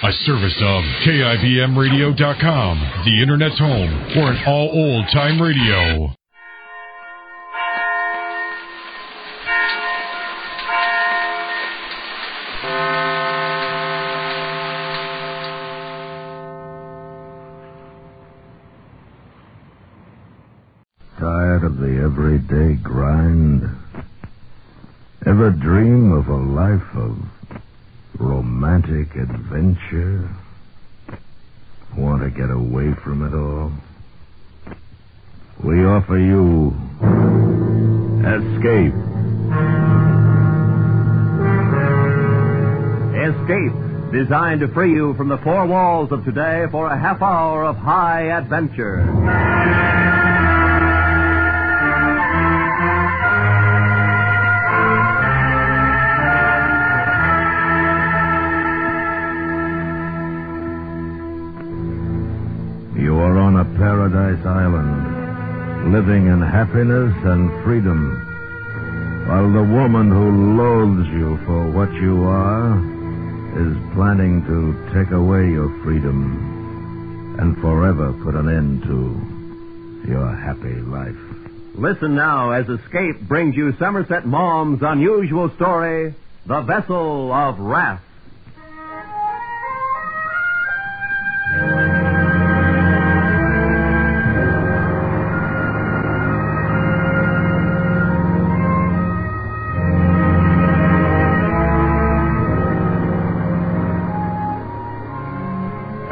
A service of KIBMradio.com, the Internet's home for an all old-time radio. Tired of the everyday grind? Ever dream of a life of romantic adventure? Want to get away from it all? We offer you Escape. Escape, designed to free you from the four walls of today for a half hour of high adventure. You are on a paradise island, living in happiness and freedom, while the woman who loathes you for what you are is planning to take away your freedom and forever put an end to your happy life. Listen now as Escape brings you Somerset Maugham's unusual story, The Vessel of Wrath.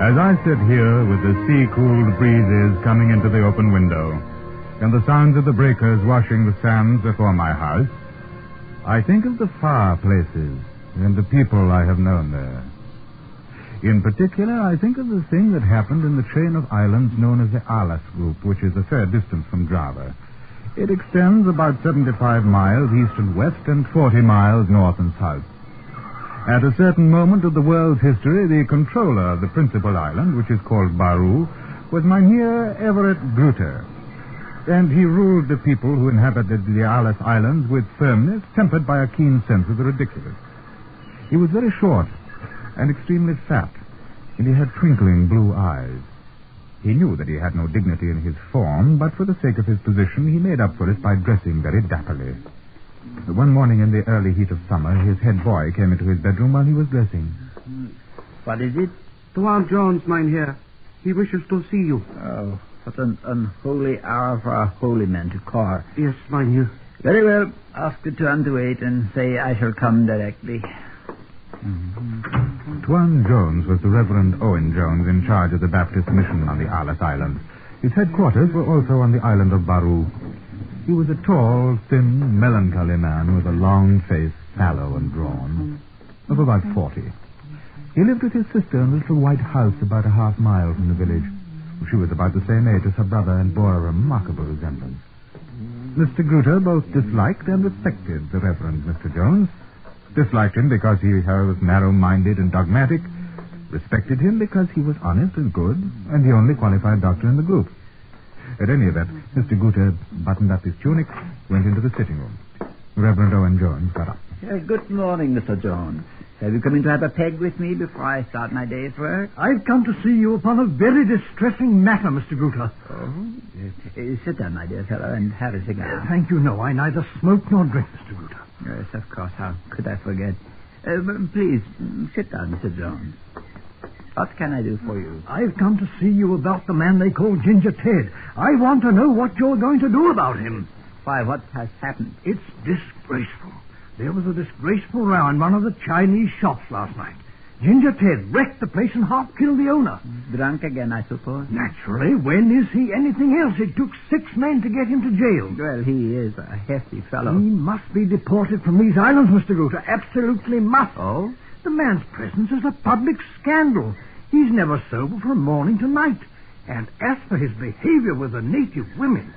As I sit here with the sea-cooled breezes coming into the open window and the sounds of the breakers washing the sands before my house, I think of the far places and the people I have known there. In particular, I think of the thing that happened in the chain of islands known as the Polaris Group, which is a fair distance from Java. It extends about 75 miles east and west and 40 miles north and south. At a certain moment of the world's history, the controller of the principal island, which is called Baru, was Mynheer Everett Gruter, and he ruled the people who inhabited the Polaris Islands with firmness, tempered by a keen sense of the ridiculous. He was very short and extremely fat, and he had twinkling blue eyes. He knew that he had no dignity in his form, but for the sake of his position, he made up for it by dressing very dapperly. One morning in the early heat of summer, his head boy came into his bedroom while he was dressing. What is it? Tuan Jones, Mynheer. He wishes to see you. Oh, what an unholy hour for a holy man to call. Yes, Mynheer. Very well. Ask the Tuan to wait and say I shall come directly. Tuan Jones was the Reverend Owen Jones in charge of the Baptist mission on the Polaris Islands. His headquarters were also on the island of Baru. He was a tall, thin, melancholy man with a long face, sallow and drawn, of about 40. He lived with his sister in a little white house about a half mile from the village. She was about the same age as her brother and bore a remarkable resemblance. Mr. Gruter both disliked and respected the Reverend Mr. Jones. Disliked him because he was narrow-minded and dogmatic. Respected him because he was honest and good, and the only qualified doctor in the group. At any event, Mr. Gruter buttoned up his tunic, went into the sitting room. Reverend Owen Jones got up. Good morning, Mr. Jones. Have you come in to have a peg with me before I start my day's work? I've come to see you upon a very distressing matter, Mr. Gruter. Oh? Sit down, my dear fellow, and have a cigar. Thank you, no. I neither smoke nor drink, Mr. Gruter. Yes, of course. How could I forget? Please, sit down, Mr. Jones. What can I do for you? I've come to see you about the man they call Ginger Ted. I want to know what you're going to do about him. Why, what has happened? It's disgraceful. There was a disgraceful row in one of the Chinese shops last night. Ginger Ted wrecked the place and half killed the owner. Drunk again, I suppose? Naturally. When is he anything else? It took 6 men to get him to jail. Well, he is a hefty fellow. He must be deported from these islands, Mr. Gruter. Absolutely must. Oh? The man's presence is a public scandal. He's never sober from morning to night. And as for his behavior with the native women...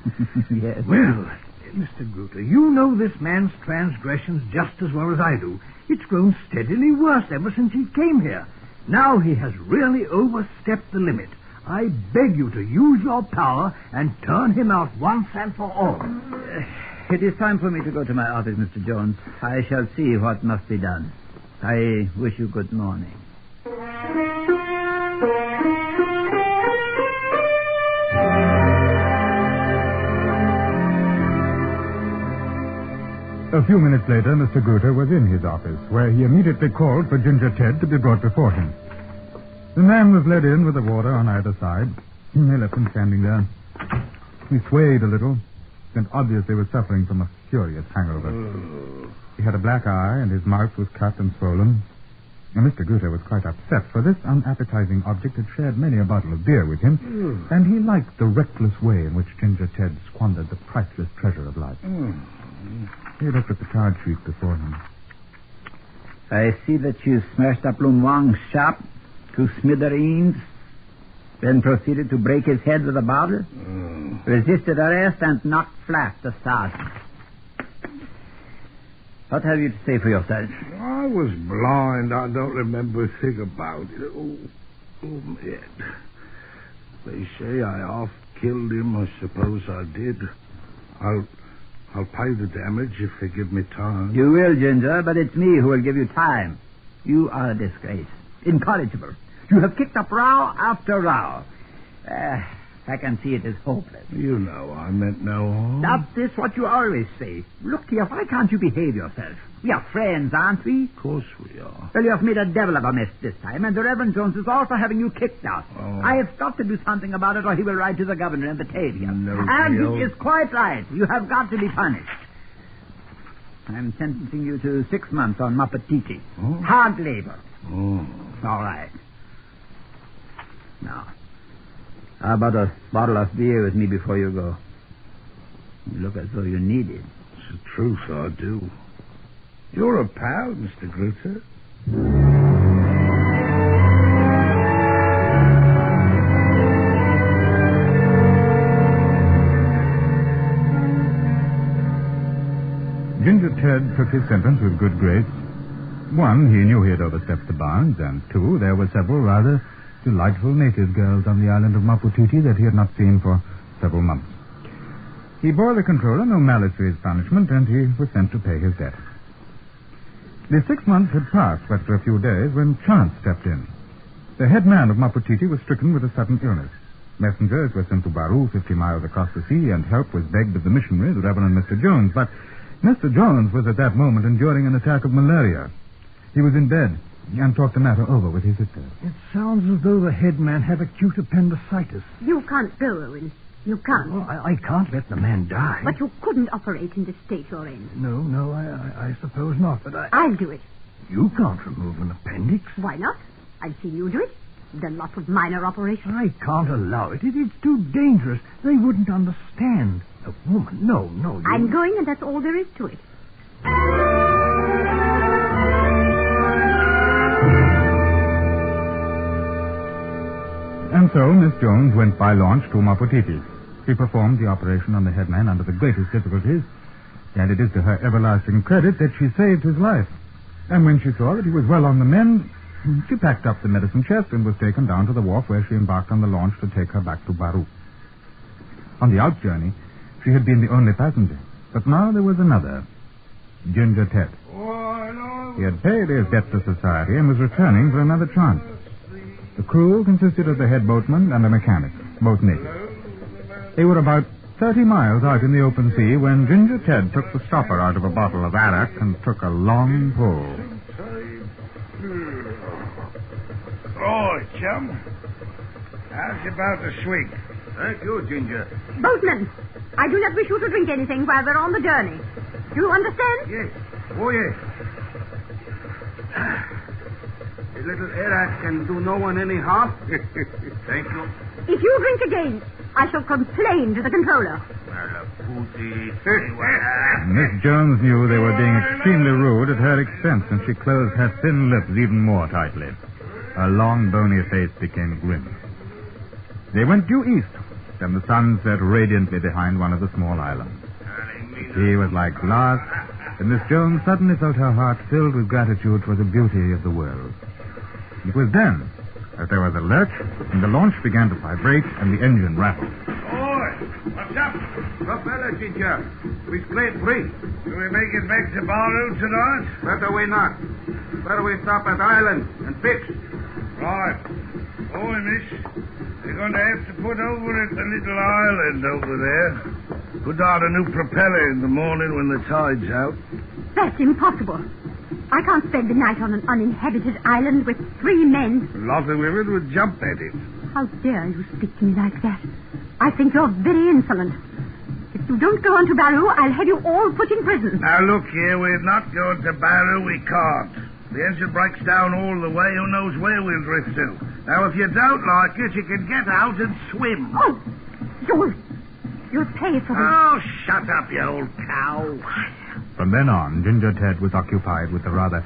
Yes. Well, Mr. Gruter, you know this man's transgressions just as well as I do. It's grown steadily worse ever since he came here. Now he has really overstepped the limit. I beg you to use your power and turn him out once and for all. It is time for me to go to my office, Mr. Jones. I shall see what must be done. I wish you good morning. A few minutes later, Mr. Gruter was in his office, where he immediately called for Ginger Ted to be brought before him. The man was led in with the water on either side. They left him standing there. He swayed a little, and obviously was suffering from a furious hangover. He had a black eye, and his mouth was cut and swollen. And Mr. Gruter was quite upset, for this unappetizing object had shared many a bottle of beer with him, and he liked the reckless way in which Ginger Ted squandered the priceless treasure of life. He looked at the card sheet before him. I see that you smashed up Lung Wang's shop to smithereens, then proceeded to break his head with a bottle, resisted arrest, and knocked flat the sergeant. What have you to say for yourself? I was blind. I don't remember a thing about it. Oh, man. They say I half-killed him. I suppose I did. I'll pay the damage if they give me time. You will, Ginger, but it's me who will give you time. You are a disgrace. Incorrigible. You have kicked up row after row. I can see it is hopeless. You know I meant no harm. That is what you always say. Look here, why can't you behave yourself? We are friends, aren't we? Of course we are. Well, you have made a devil of a mess this time, and the Reverend Jones is also having you kicked out. Oh. I have got to do something about it, or he will write to the governor in Batavia. No, and Bill. he is quite right. You have got to be punished. I'm sentencing you to 6 months on Mapatiti. Oh. Hard labor. Oh. All right. Now, how about a bottle of beer with me before you go? You look as though you need it. It's the truth, I do. You're a pal, Mr. Gruter. Ginger Ted took his sentence with good grace. 1, he knew he had overstepped the bounds, and 2, there were several rather delightful native girls on the island of Maputiti that he had not seen for several months. He bore the controller no malice for his punishment, and he was sent to pay his debt. The 6 months had passed but for a few days when chance stepped in. The head man of Maputiti was stricken with a sudden illness. Messengers were sent to Baru, 50 miles across the sea, and help was begged of the missionary, the Reverend Mr. Jones. But Mr. Jones was at that moment enduring an attack of malaria. He was in bed and talked the matter over with his sister. It sounds as though the head man had acute appendicitis. You can't go, Owen. You can't. Well, I can't let the man die. But you couldn't operate in the state you're in. No, I suppose not. But I'll do it. You can't remove an appendix. Why not? I've seen you do it. Done lots of minor operations. I can't allow it. It's too dangerous. They wouldn't understand. A woman? No. I'm going, and that's all there is to it. And so Miss Jones went by launch to Maputiti. She performed the operation on the headman under the greatest difficulties, and it is to her everlasting credit that she saved his life. And when she saw that he was well on the mend, she packed up the medicine chest and was taken down to the wharf where she embarked on the launch to take her back to Baru. On the out journey, she had been the only passenger, but now there was another, Ginger Ted. He had paid his debt to society and was returning for another chance. The crew consisted of the head boatman and a mechanic, both natives. They were about 30 miles out in the open sea when Ginger Ted took the stopper out of a bottle of arak and took a long pull. Oh, chum. How's about the swig? Thank you, Ginger. Boatman, I do not wish you to drink anything while we're on the journey. Do you understand? Yes. Oh, yes. A little arak can do no one any harm. Thank you. If you drink again, I shall complain to the controller. Miss Jones knew they were being extremely rude at her expense, and she closed her thin lips even more tightly. Her long, bony face became grim. They went due east, and the sun set radiantly behind one of the small islands. He was like glass, and Miss Jones suddenly felt her heart filled with gratitude for the beauty of the world. It was then that there was a lurch, and the launch began to vibrate, and the engine rattled. Oi, what's up? Propeller, Ginger. We split free. Do we make it back to Baru tonight? Better we not. Better we stop at island and fix. Right. Oi, miss. You're going to have to put over at the little island over there. Put on a new propeller in the morning when the tide's out. That's impossible. I can't spend the night on an uninhabited island with 3 men. A lot of women would jump at it. How dare you speak to me like that? I think you're very insolent. If you don't go on to Barrow, I'll have you all put in prison. Now, look here, we're not going to Barrow. We can't. The engine breaks down all the way. Who knows where we'll drift to? Now, if you don't like it, you can get out and swim. Oh, you'll pay for this. Oh, shut up, you old cow. From then on, Ginger Ted was occupied with the rather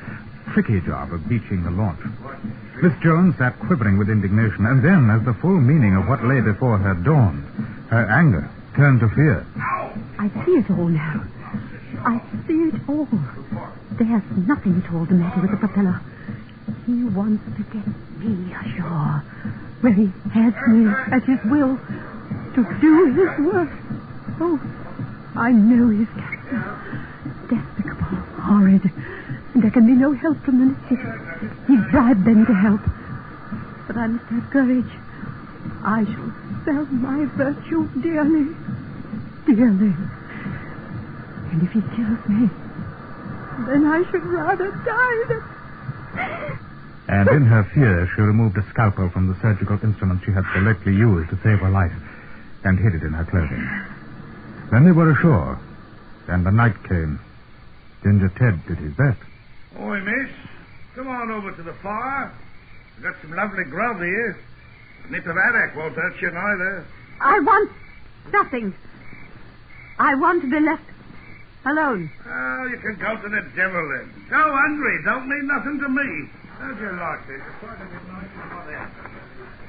tricky job of beaching the launch. Miss Jones sat quivering with indignation, and then, as the full meaning of what lay before her dawned, her anger turned to fear. I see it all now. I see it all. There's nothing at all the matter with the propeller. He wants to get me ashore, where he has me at his will to do his work. Oh, I know his character. Despicable, horrid, and there can be no help from the natives. He bribed them to help. But I must have courage. I shall sell my virtue dearly, dearly. And if he kills me, then I should rather die than... And in her fear, she removed a scalpel from the surgical instrument she had selectly used to save her life and hid it in her clothing. Then they were ashore, and the night came. Ginger Ted did his best. Oi, miss. Come on over to the fire. We've got some lovely grub here. A nip of haddock won't hurt you neither. I want nothing. I want to be left alone. Oh, you can go to the devil then. Go hungry. Don't mean nothing to me. How'd you like this? It's quite a bit nice and hot out.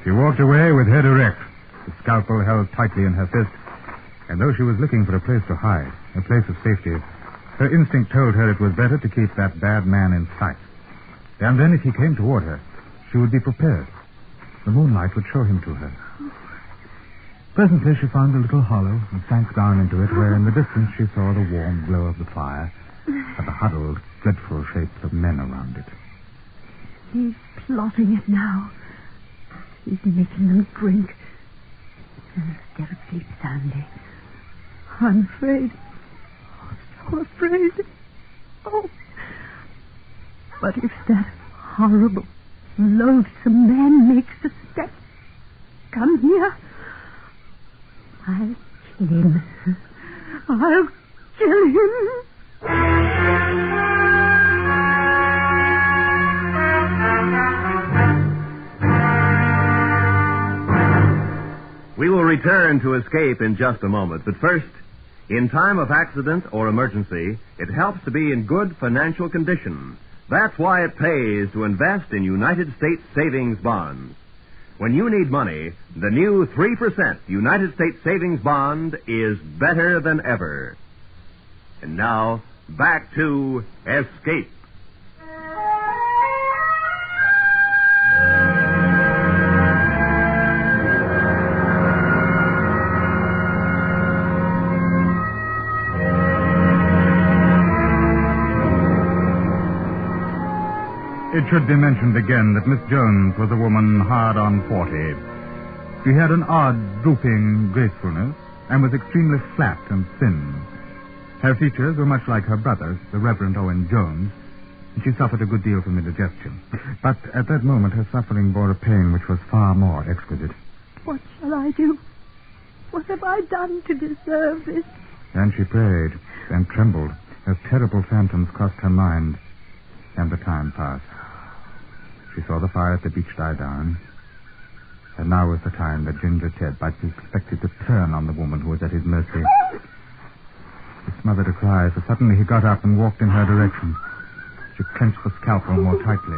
She walked away with head erect, the scalpel held tightly in her fist, and though she was looking for a place to hide, a place of safety, her instinct told her it was better to keep that bad man in sight. And then if he came toward her, she would be prepared. The moonlight would show him to her. Presently she found a little hollow and sank down into it, where in the distance she saw the warm glow of the fire and the huddled, dreadful shapes of men around it. He's plotting it now. He's making them drink instead of sleep soundly. I'm afraid. So afraid. Oh. But if that horrible, loathsome man makes a step, come here, I'll kill him. I'll kill him. We will return to Escape in just a moment, but first, in time of accident or emergency, it helps to be in good financial condition. That's why it pays to invest in United States savings bonds. When you need money, the new 3% United States savings bond is better than ever. And now, back to Escape. It should be mentioned again that Miss Jones was a woman hard on 40. She had an odd, drooping gracefulness and was extremely flat and thin. Her features were much like her brother's, the Reverend Owen Jones, and she suffered a good deal from indigestion. But at that moment her suffering bore a pain which was far more exquisite. What shall I do? What have I done to deserve this? And she prayed and trembled as terrible phantoms crossed her mind, and the time passed. She saw the fire at the beach die down, and now was the time that Ginger Ted might be expected to turn on the woman who was at his mercy. He smothered a cry, for suddenly he got up and walked in her direction. She clenched the scalpel more tightly.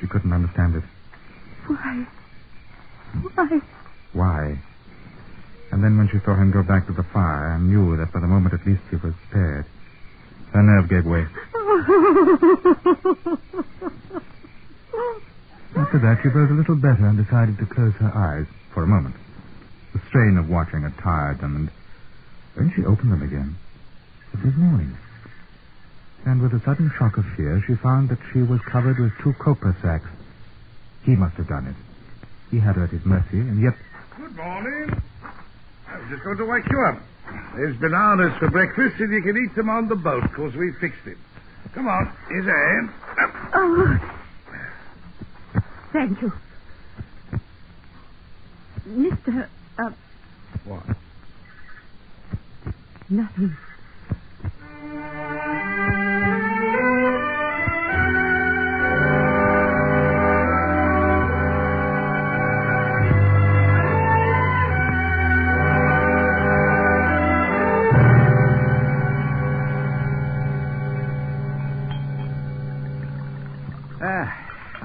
She couldn't understand it. Why? Why? And then when she saw him go back to the fire and knew that for the moment at least he was spared, her nerve gave way. After that, she felt a little better and decided to close her eyes for a moment. The strain of watching had tired them, and when she opened them again, it was morning. And with a sudden shock of fear, she found that she was covered with 2 copra sacks. He must have done it. He had her at his mercy, and yet... Good morning. I was just going to wake you up. There's bananas for breakfast, and you can eat them on the boat, because we fixed it. Come on, here's a hand. Oh, thank you. Mr. What? Nothing.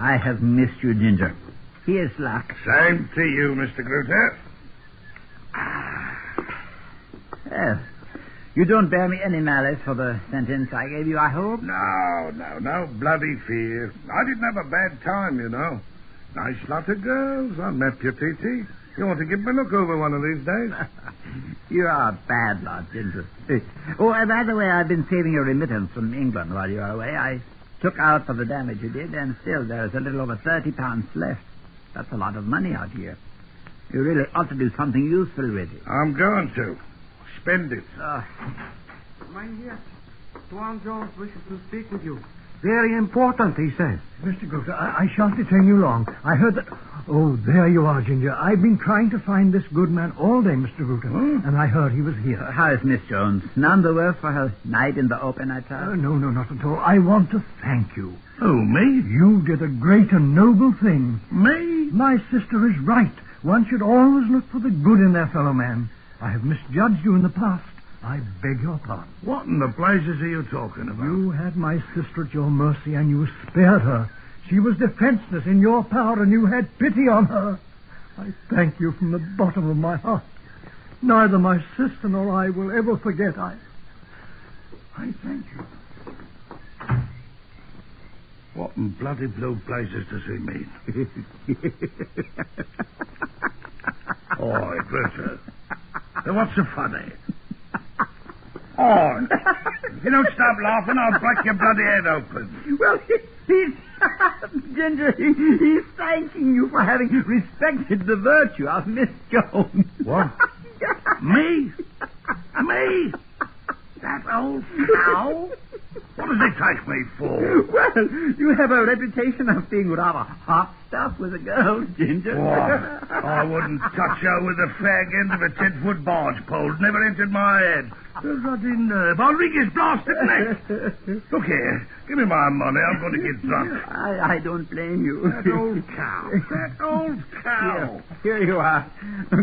I have missed you, Ginger. Here's luck. Same to you, Mr. Gruter. Well, you don't bear me any malice for the sentence I gave you, I hope? No bloody fear. I didn't have a bad time, you know. Nice lot of girls. I met you, T.T. You want to give me a look over one of these days? You are a bad lot, Ginger. Oh, and by the way, I've been saving a remittance from England while you are away. I took out for the damage you did, and still there's a little over 30 pounds left. That's a lot of money out here. You really ought to do something useful with it. I'm going to. Spend it. Mynheer, Tuan Jones wishes to speak with you. Very important, he says. Mr. Gruter, I shan't detain you long. I heard that... Oh, there you are, Ginger. I've been trying to find this good man all day, Mr. Gruter, and I heard he was here. How is Miss Jones? None the worse for her night in the open, I trust? No, not at all. I want to thank you. Oh, me? You did a great and noble thing. Me? My sister is right. One should always look for the good in their fellow man. I have misjudged you in the past. I beg your pardon. What in the blazes are you talking about? You had my sister at your mercy, and you spared her. She was defenseless in your power, and you had pity on her. I thank you from the bottom of my heart. Neither my sister nor I will ever forget. I thank you. What in bloody blue blazes does he mean? Oi, Gruter. What's so funny? Oh, if you don't stop laughing, I'll break your bloody head open. Well, he's... Ginger, he's thanking you for having respected the virtue of Miss Jones. What? Me? Me? That old cow? What does he take me for? Well, you have a reputation of being rather hot stuff with a girl, Ginger. What? I wouldn't touch her with the fag end of a 10-foot barge pole. Never entered my head. Bloody nerve. I'll rig his blasted neck. Look here. Give me my money. I'm going to get drunk. I don't blame you. That old cow. That old cow. Here you are.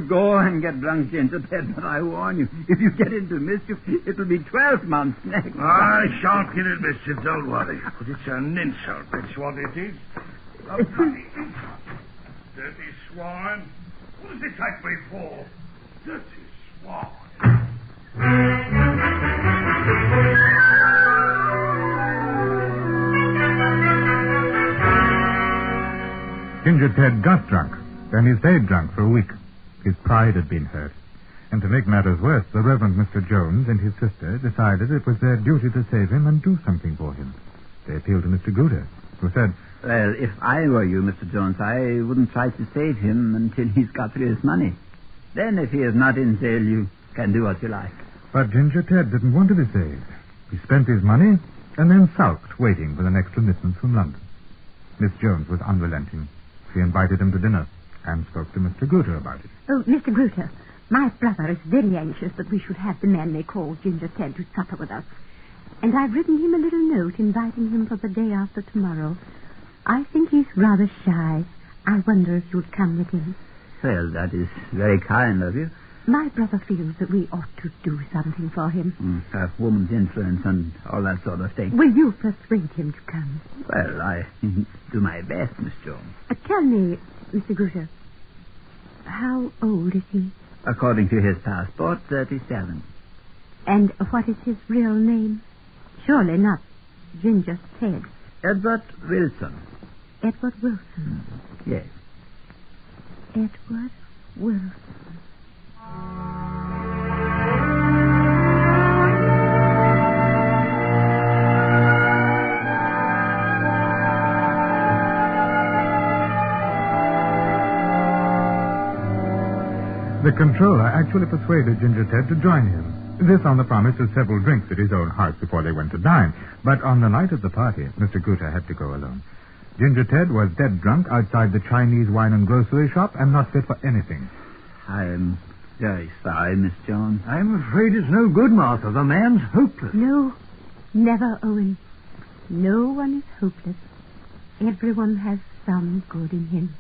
Go and get drunk, Ginger. But I warn you, if you get into mischief, it'll be 12 months next. I shan't get in mischief, don't worry. But it's an insult, that's what it is. A bloody insult. Dirty swine. What does it take me for? Dirty swine. Ginger Ted got drunk. Then he stayed drunk for a week. His pride had been hurt. And to make matters worse, the Reverend Mr. Jones and his sister decided it was their duty to save him and do something for him. They appealed to Mr. Gruter, who said, Well, if I were you, Mr. Jones, I wouldn't try to save him until he's got through his money. Then, if he is not in jail, you can do what you like. But Ginger Ted didn't want to be saved. He spent his money and then sulked, waiting for the next remittance from London. Miss Jones was unrelenting. She invited him to dinner and spoke to Mr. Gruter about it. Oh, Mr. Gruter, my brother is very anxious that we should have the man they call Ginger Ted to supper with us. And I've written him a little note inviting him for the day after tomorrow. I think he's rather shy. I wonder if you'd come with him. Well, that is very kind of you. My brother feels that we ought to do something for him. A woman's influence and all that sort of thing. Will you persuade him to come? Well, I do my best, Miss Jones. Tell me, Mr. Gruter, how old is he? According to his passport, 37. And what is his real name? Surely not Ginger Ted. Edward Wilson. Edward Wilson. Yes. Edward Wilson. The controller actually persuaded Ginger Ted to join him. This on the promise of several drinks at his own house before they went to dine. But on the night of the party, Mr. Guter had to go alone. Ginger Ted was dead drunk outside the Chinese wine and grocery shop and not fit for anything. I am very sorry, Miss Jones. I'm afraid it's no good, Martha. The man's hopeless. No, never, Owen. No one is hopeless. Everyone has some good in him.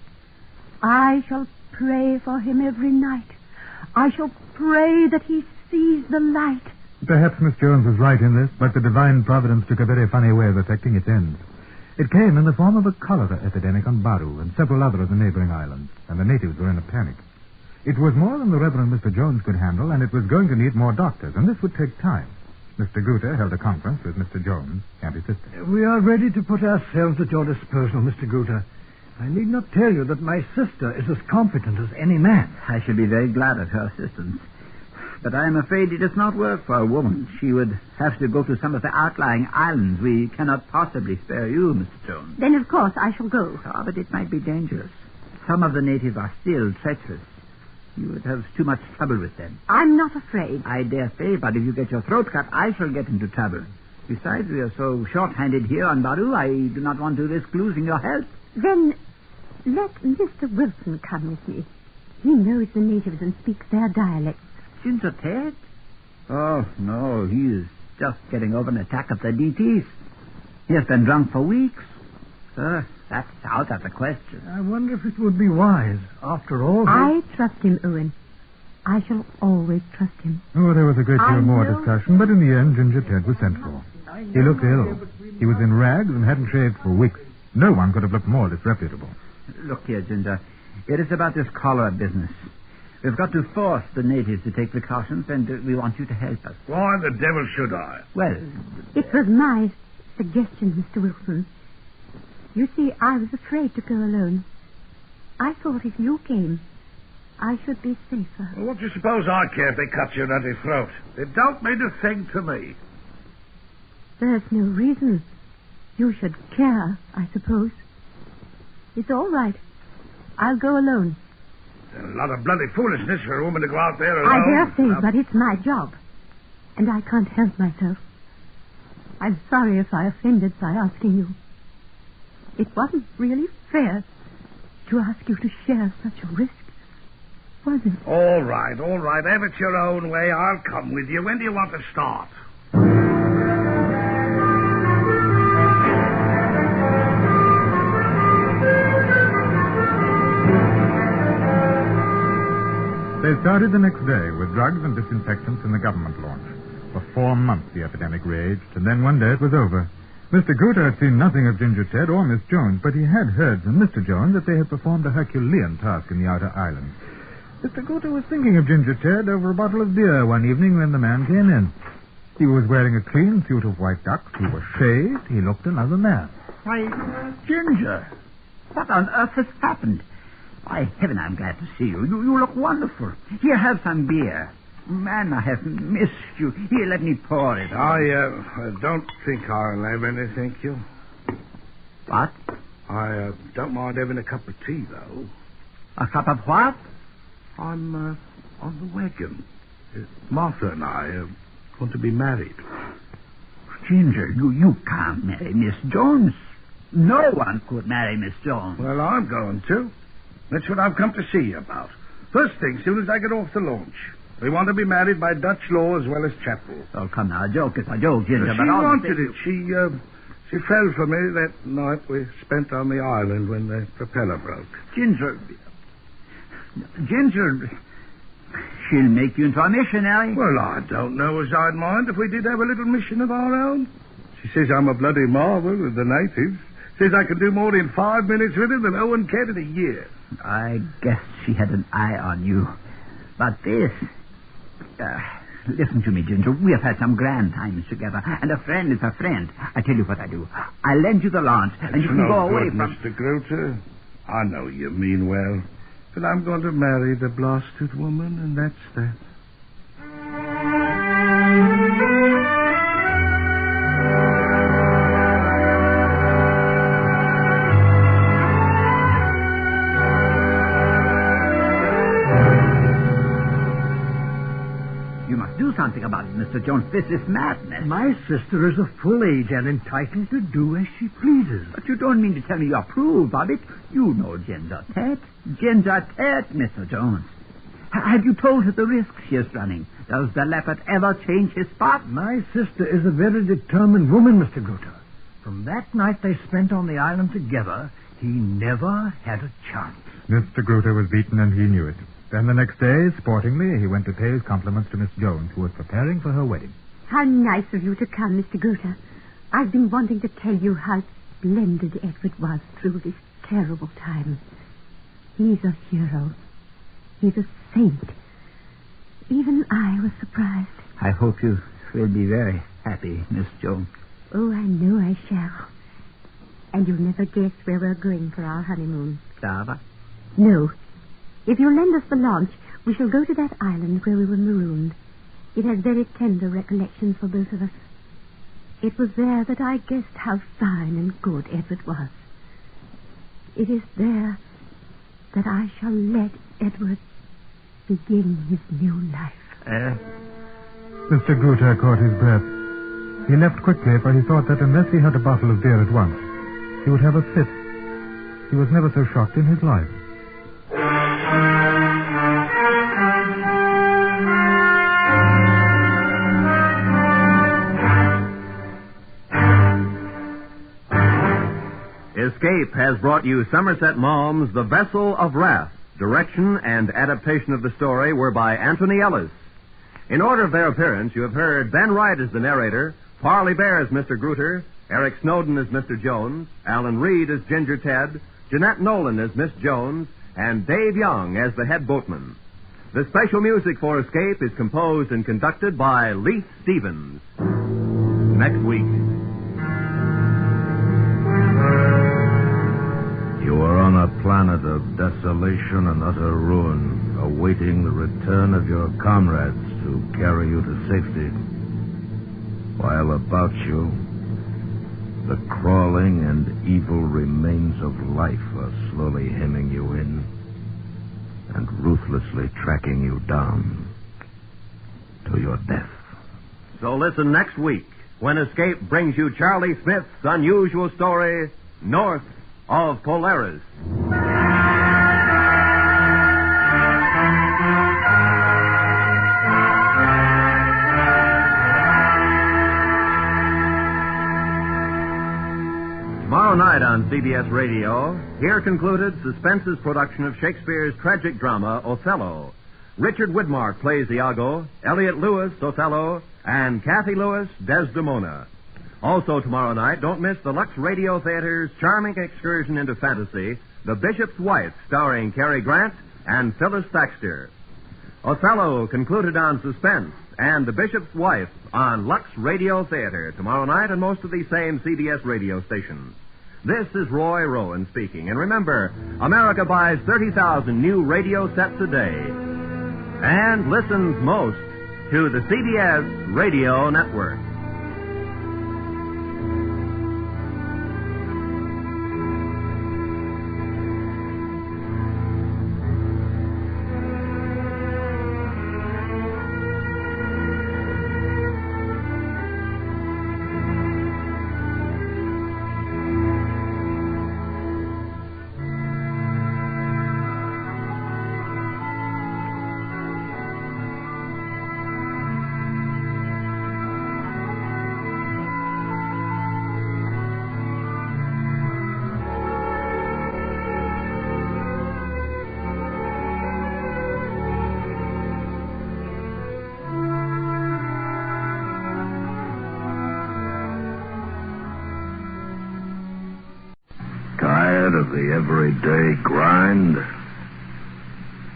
I shall pray for him every night. I shall pray that he sees the light. Perhaps Miss Jones was right in this, but the divine providence took a very funny way of effecting its ends. It came in the form of a cholera epidemic on Baru and several other of the neighboring islands, and the natives were in a panic. It was more than the Reverend Mr. Jones could handle, and it was going to need more doctors, and this would take time. Mr. Guter held a conference with Mr. Jones and his sister. We are ready to put ourselves at your disposal, Mr. Guter. I need not tell you that my sister is as competent as any man. I should be very glad of her assistance. But I am afraid it does not work for a woman. She would have to go to some of the outlying islands. We cannot possibly spare you, Mr. Jones. Then, of course, I shall go. Ah, but it might be dangerous. Some of the natives are still treacherous. You would have too much trouble with them. I'm not afraid. I dare say, but if you get your throat cut, I shall get into trouble. Besides, we are so short-handed here on Baru, I do not want to risk losing your help. Then let Mr. Wilson come with me. He knows the natives and speaks their dialect. Ginger Ted? Oh, no, he is just getting over an attack of the DTs. He has been drunk for weeks. Sir, that's out of the question. I wonder if it would be wise. After all... I trust him, Owen. I shall always trust him. Oh, there was a great deal more discussion, but in the end, Ginger Ted was sent for. He looked ill. He was in rags and hadn't shaved for weeks. No one could have looked more disreputable. Look here, Ginger. It is about this cholera business. We've got to force the natives to take precautions, and we want you to help us. Why the devil should I? Well, it was my suggestion, Mr. Wilson. You see, I was afraid to go alone. I thought if you came, I should be safer. Well, what do you suppose I care if they cut your nutty throat? It don't mean a thing to me. There's no reason you should care, I suppose. It's all right. I'll go alone. There's a lot of bloody foolishness for a woman to go out there alone. I dare say, but it's my job. And I can't help myself. I'm sorry if I offended by asking you. It wasn't really fair to ask you to share such a risk, was it? All right. Have it your own way. I'll come with you. When do you want to start? They started the next day with drugs and disinfectants in the government launch. For 4 months the epidemic raged, and then one day it was over. Mr. Guter had seen nothing of Ginger Ted or Miss Jones, but he had heard from Mr. Jones that they had performed a Herculean task in the outer islands. Mr. Guter was thinking of Ginger Ted over a bottle of beer one evening when the man came in. He was wearing a clean suit of white ducks. He was shaved. He looked another man. why, Ginger, what on earth has happened? By heaven, I'm glad to see you. You look wonderful. Here, have some beer. Man, I have missed you. Here, let me pour it. I don't think I'll have any, thank you. What? I don't mind having a cup of tea, though. A cup of what? I'm on the wagon. Martha and I want to be married. Ginger, you can't marry Miss Jones. No one could marry Miss Jones. Well, I'm going to. That's what I've come to see you about. First thing, soon as I get off the launch. We want to be married by Dutch law as well as chapel. Oh, come now, a joke is a joke, Ginger. She but all wanted it. She fell for me that night we spent on the island when the propeller broke. Ginger, she'll make you into a missionary. Well, I don't know as I'd mind if we did have a little mission of our own. She says I'm a bloody marvel with the natives. Says I can do more in 5 minutes with him than Owen can in a year. I guess she had an eye on you. But this... listen to me, Ginger. We have had some grand times together, and a friend is a friend. I tell you what I do. I lend you the launch, and you can go away from... Mr. Groter. I know you mean well. But I'm going to marry the blasted woman, and that's that. You must do something about it, Mr. Jones. This is madness. My sister is of full age and entitled to do as she pleases. But you don't mean to tell me you approve of it. You know Ginger Tet. Ginger Tet, Mr. Jones. Have you told her the risk she is running? Does the leopard ever change his spot? My sister is a very determined woman, Mr. Grutter. From that night they spent on the island together, he never had a chance. Mr. Grutter was beaten, and he knew it. Then the next day, sportingly, he went to pay his compliments to Miss Jones, who was preparing for her wedding. How nice of you to come, Mr. Grutter. I've been wanting to tell you how splendid Edward was through this terrible time. He's a hero. He's a saint. Even I was surprised. I hope you will be very happy, Miss Jones. Oh, I know I shall. And you'll never guess where we're going for our honeymoon. Java? No. If you'll lend us the launch, we shall go to that island where we were marooned. It has very tender recollections for both of us. It was there that I guessed how fine and good Edward was. It is there that I shall let Edward begin his new life. Mr. Grutter caught his breath. He left quickly, for he thought that unless he had a bottle of beer at once, he would have a fit. He was never so shocked in his life. Escape has brought you Somerset Maugham's The Vessel of Wrath. Direction and adaptation of the story were by Anthony Ellis. In order of their appearance, you have heard Ben Wright as the narrator, Parley Bear as Mr. Grutter, Eric Snowden as Mr. Jones, Alan Reed as Ginger Ted, Jeanette Nolan as Miss Jones, and Dave Young as the head boatman. The special music for Escape is composed and conducted by Leith Stevens. Next week. You are on a planet of desolation and utter ruin, awaiting the return of your comrades to carry you to safety. While about you, the crawling and evil remains of life are slowly hemming you in and ruthlessly tracking you down to your death. So listen next week when Escape brings you Charlie Smith's unusual story, North of Polaris. Tomorrow night on CBS Radio, here concluded Suspense's production of Shakespeare's tragic drama, Othello. Richard Widmark plays Iago, Elliot Lewis, Othello, and Kathy Lewis, Desdemona. Also tomorrow night, don't miss the Lux Radio Theater's charming excursion into fantasy, The Bishop's Wife, starring Cary Grant and Phyllis Thaxter. Othello concluded on Suspense, and The Bishop's Wife on Lux Radio Theater tomorrow night on most of these same CBS radio stations. This is Roy Rowan speaking. And remember, America buys 30,000 new radio sets a day and listens most to the CBS Radio Network. Of the everyday grind?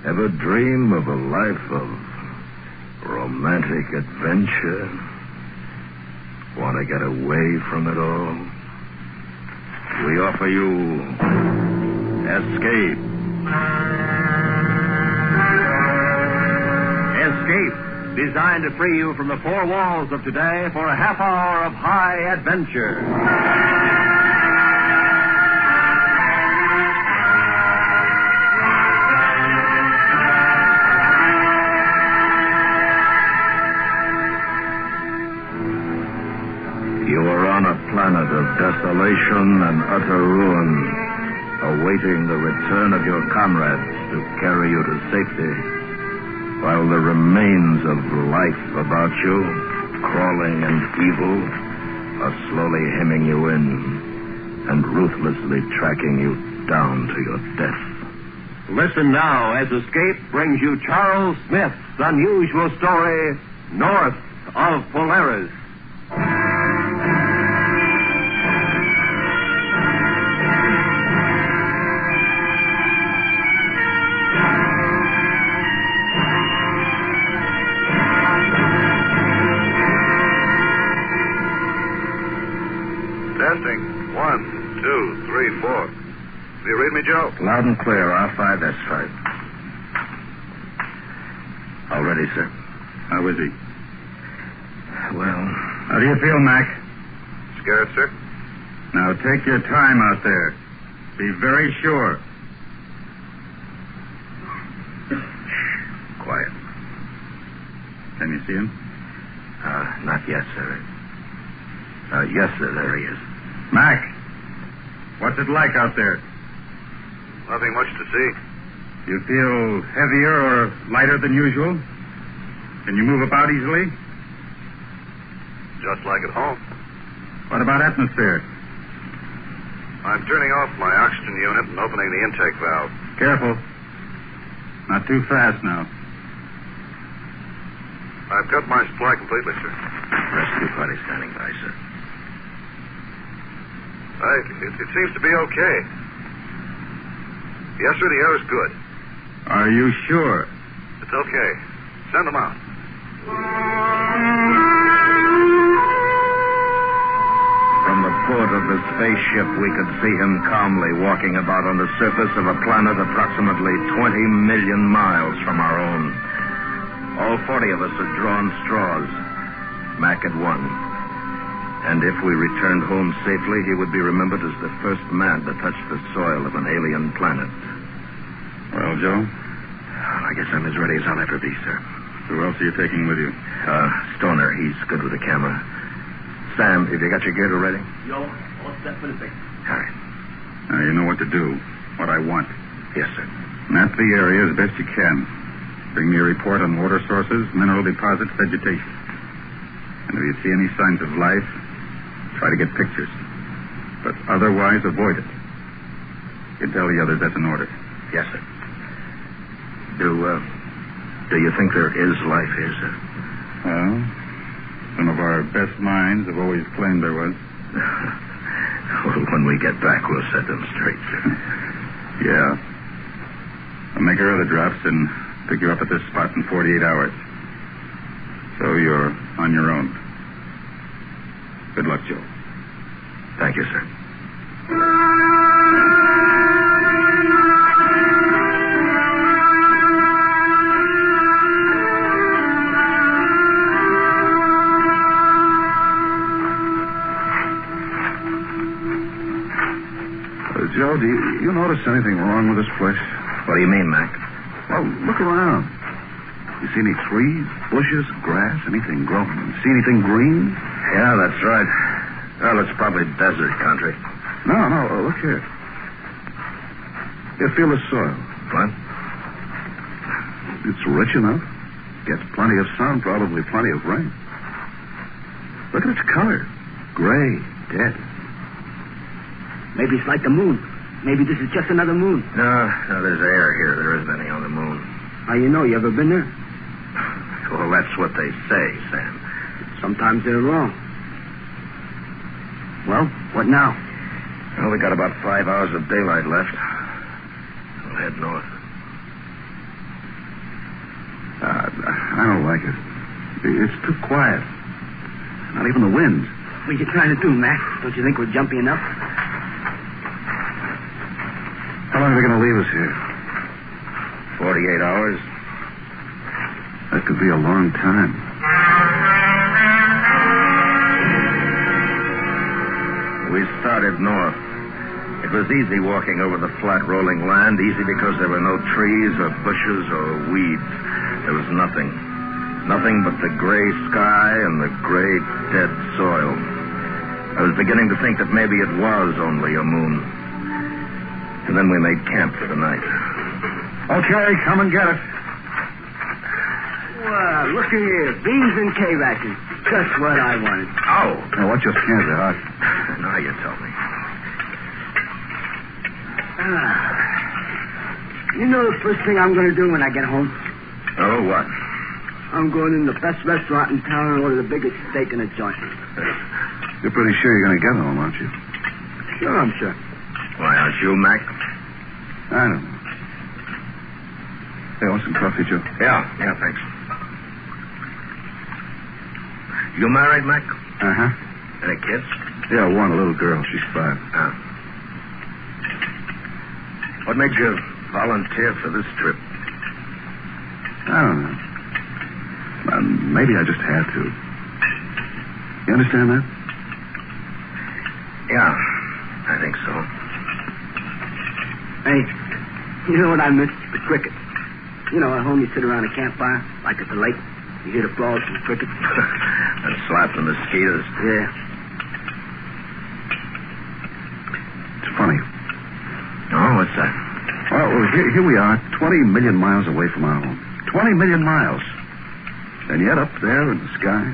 Ever dream of a life of romantic adventure? Want to get away from it all? We offer you Escape. designed to free you from the four walls of today for a half hour of high adventure. You are on a planet of desolation and utter ruin, awaiting the return of your comrades to carry you to safety, while the remains of life about you, crawling and evil, are slowly hemming you in and ruthlessly tracking you down to your death. Listen now as Escape brings you Charles Smith's unusual story, North of Polaris. Testing. 1, 2, 3, 4. Do you read me, Joe? Loud and clear, R5S5. All ready, sir. How is he? Well, How do you feel, Mac? Scared, sir? Now take your time out there. Be very sure. quiet. Can you see him? Not yet, sir. Yes, sir, there he is. Mac, what's it like out there? Nothing much to see. Do you feel heavier or lighter than usual? Can you move about easily? Just like at home. What about atmosphere? I'm turning off my oxygen unit and opening the intake valve. Careful. Not too fast now. I've cut my supply completely, sir. Rescue party standing by, sir. It seems to be okay. Yes, sir, the air is good. Are you sure? It's okay. Send them out. From the port of the spaceship, we could see him calmly walking about on the surface of a planet approximately 20 million miles from our own. All 40 of us had drawn straws. Mac had won. And if we returned home safely, he would be remembered as the first man to touch the soil of an alien planet. Well, Joe? I guess I'm as ready as I'll ever be, sir. Who else are you taking with you? Stoner. He's good with the camera. Sam, have you got your gear ready? Yo, all set for the thing. All right. Now, you know what to do. What I want. Yes, sir. Map the area as best you can. Bring me a report on water sources, mineral deposits, vegetation. And if you see any signs of life, try to get pictures. But otherwise, avoid it. You tell the others that's an order. Yes, sir. Do you think there is life here, sir? Well, some of our best minds have always claimed there was. Well, when we get back, we'll set them straight, sir. Yeah. I'll make our other drops and pick you up at this spot in 48 hours. So you're on your own. Good luck, Joe. Thank you, sir. Joe, do you notice anything wrong with this place? What do you mean, Mac? Well, look around. You see any trees, bushes, grass, anything growing? See anything green? Yeah, that's right. Well, it's probably desert country. No, look here. Here, feel the soil. What? It's rich enough. Gets plenty of sun, probably plenty of rain. Look at its color. Gray, dead. Maybe it's like the moon. Maybe this is just another moon. No, there's air here. There isn't any on the moon. How you know? You ever been there? Well, that's what they say, Sam. Sometimes they're wrong. Well, what now? Well, we got about 5 hours of daylight left. We'll head north. I don't like it. It's too quiet. Not even the wind. What are you trying to do, Mac? Don't you think we're jumpy enough? How long are they going to leave us here? 48 hours. That could be a long time. We started north. It was easy walking over the flat, rolling land, easy because there were no trees or bushes or weeds. There was nothing. Nothing but the gray sky and the gray, dead soil. I was beginning to think that maybe it was only a moon. And then we made camp for the night. Okay, come and get it. Well, look here. Beans and K-rations. Just what I wanted. Oh! Now, what's your scares you, Hart? Now you tell me. You know the first thing I'm going to do when I get home? Oh, what? I'm going in the best restaurant in town and order the biggest steak in a joint. You're pretty sure you're going to get home, aren't you? Sure, I'm sure. Why, aren't you, Mac? I don't know. Hey, want some coffee, Joe? Yeah, thanks. You married, Mac? Uh-huh. Any kids? Yeah, one, a little girl. She's 5. What made you volunteer for this trip? I don't know. Maybe I just had to. You understand that? Yeah, I think so. Hey, you know what I miss? The cricket. You know, at home you sit around a campfire, like at the lake. You hear the frogs and the crickets. And slap the mosquitoes. Yeah. It's funny. Oh, what's that? Well, here we are, 20 million miles away from our home. 20 million miles. And yet up there in the sky,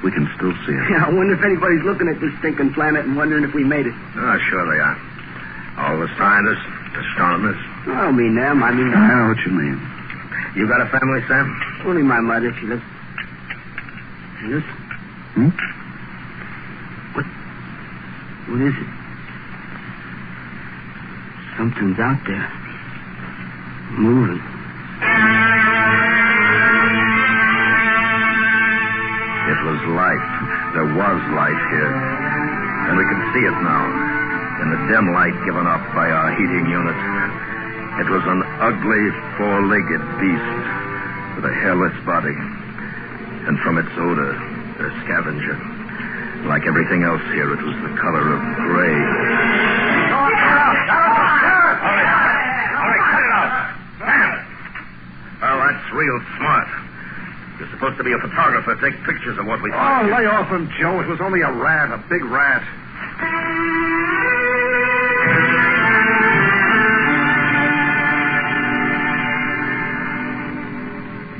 we can still see it. Yeah, I wonder if anybody's looking at this stinking planet and wondering if we made it. Oh, sure they are. All the scientists, astronomers. I don't mean them. I mean... I know what you mean. You got a family, Sam? Only my mother. She lives... Hmm? What is it? Something's out there. Moving. It was life. There was life here. And we could see it now. In the dim light given off by our heating unit. It was an ugly, four-legged beast with a hairless body. And from its odor, a scavenger. Like everything else here, it was the color of gray. All right, cut it out. Sam! Oh, that's real smart. You're supposed to be a photographer. Take pictures of what we Oh, find. lay off him, Joe. It was only a rat, a big rat.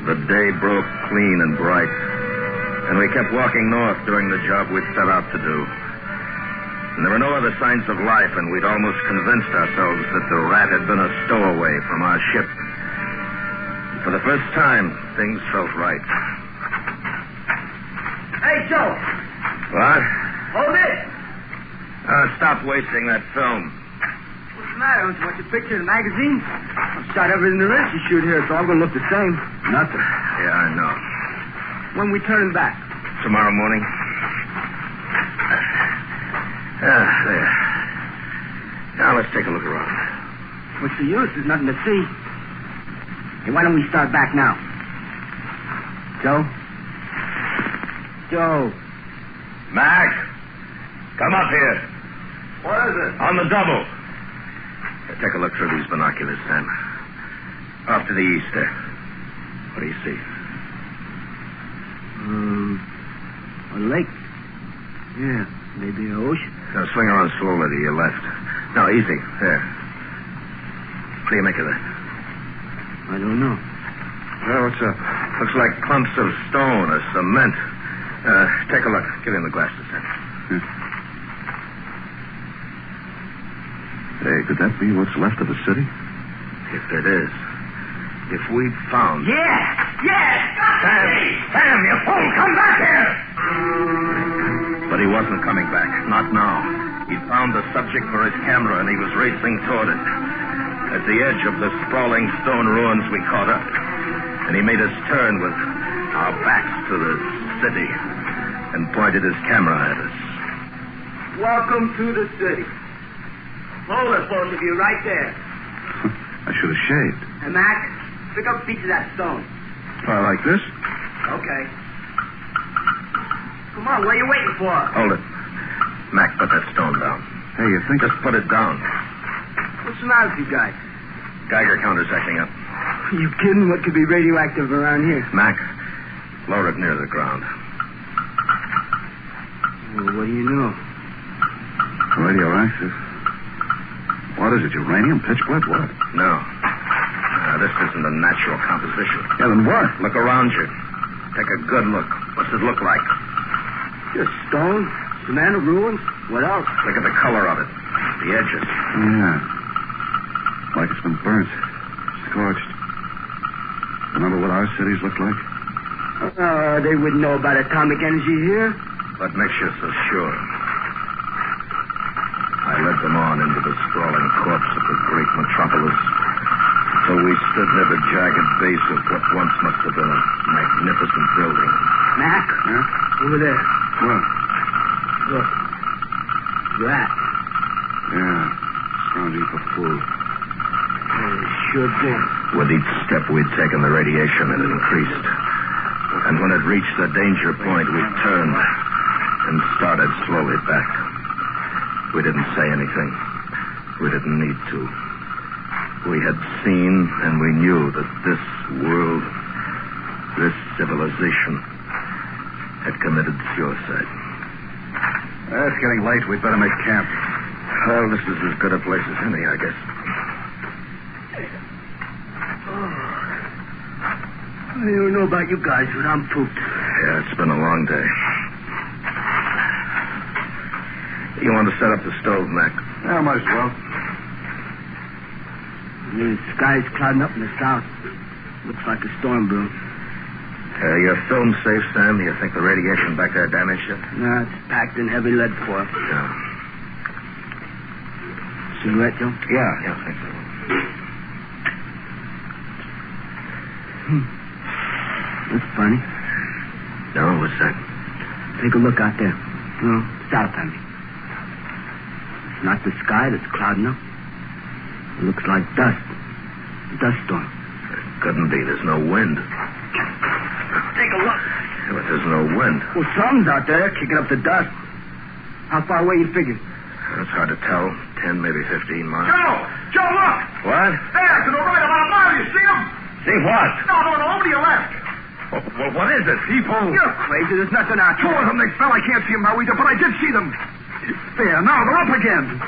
The day broke clean and bright, and we kept walking north doing the job we'd set out to do. And there were no other signs of life, and we'd almost convinced ourselves that the rat had been a stowaway from our ship. For the first time, things felt right. Hey, Joe. What? Hold it. Stop wasting that film. What's the matter? Don't you want your picture in the magazine? I've shot everything there is to shoot here. It's all going to look the same. Nothing. Yeah, I know. When we turn back? Tomorrow morning. There. Now let's take a look around. What's the use? There's nothing to see. Hey, why don't we start back now? Joe? Joe. Mac, come up here. What is it? On the double. Take a look through these binoculars, Sam. Off to the east there. What do you see? A lake. Yeah, maybe an ocean. Now swing around slowly to your left. No, easy. There. What do you make of that? I don't know. Well, what's up? Looks like clumps of stone or cement. Take a look. Give him the glasses, Sam. Hey, could that be what's left of the city? If it is. If we'd found... Sam, you fool, come back here! But he wasn't coming back. Not now. He'd found the subject for his camera, and he was racing toward it. At the edge of the sprawling stone ruins, we caught up. And he made us turn with our backs to the city and pointed his camera at us. Welcome to the city. Hold it, both of you, right there. I should have shaved. Hey, Mac, pick up a piece of that stone. campfire like this. Okay. Come on, what are you waiting for? Hold it. Mac, put that stone down. Hey, you think... Just put it down. What's the matter with you guys? Geiger counter's acting up. Are you kidding? What could be radioactive around here? Mac, lower it near the ground. Well, what do you know? Radioactive. What is it, uranium, pitch black, what? No. This isn't a natural composition. Yeah, then what? Look around you. Take a good look. What's it look like? Just stone, cement, ruins. What else? Look at the color of it. The edges. Yeah. Like it's been burnt. Scorched. Remember what our cities look like? They wouldn't know about atomic energy here. What makes you so sure? I led them on into the sprawling corpse of the great metropolis until we stood near the jagged base of what once must have been a magnificent building. Mac? Huh? Over there. What? Look. Rat. Yeah. Scrounging for food. Sure did. With each step we'd taken, the radiation had increased. And when it reached the danger point, we turned and started slowly back. We didn't say anything. We didn't need to. We had seen and we knew that this world, this civilization, had committed suicide. It's getting late. We'd better make camp. Well, this is as good a place as any, I guess. I don't know about you guys, but I'm pooped. Yeah, it's been a long day. You want to set up the stove, Mac? Yeah, might as well. The sky's clouding up in the south. Looks like a storm brewing. Your film safe, Sam? You think the radiation back there damaged it? No, it's packed in heavy lead foil. Yeah. Cigarette, Joe? Yeah, I think so. That's funny. No, what's that? Take a look out there. No, south, I mean. It's not the sky that's clouding up. It looks like dust. Dust storm. It couldn't be. There's no wind. Take a look. Yeah, but there's no wind. Well, something's out there kicking up the dust. How far away you figure? It's hard to tell. 10, maybe 15 miles. Joe, look! What? There, to the right about a mile. You see him? See what? No, over to your left. Well, what is it? People. You're crazy. There's nothing out Two there. of them, they fell. I can't see them now either, but I did see them. There, now they're up again.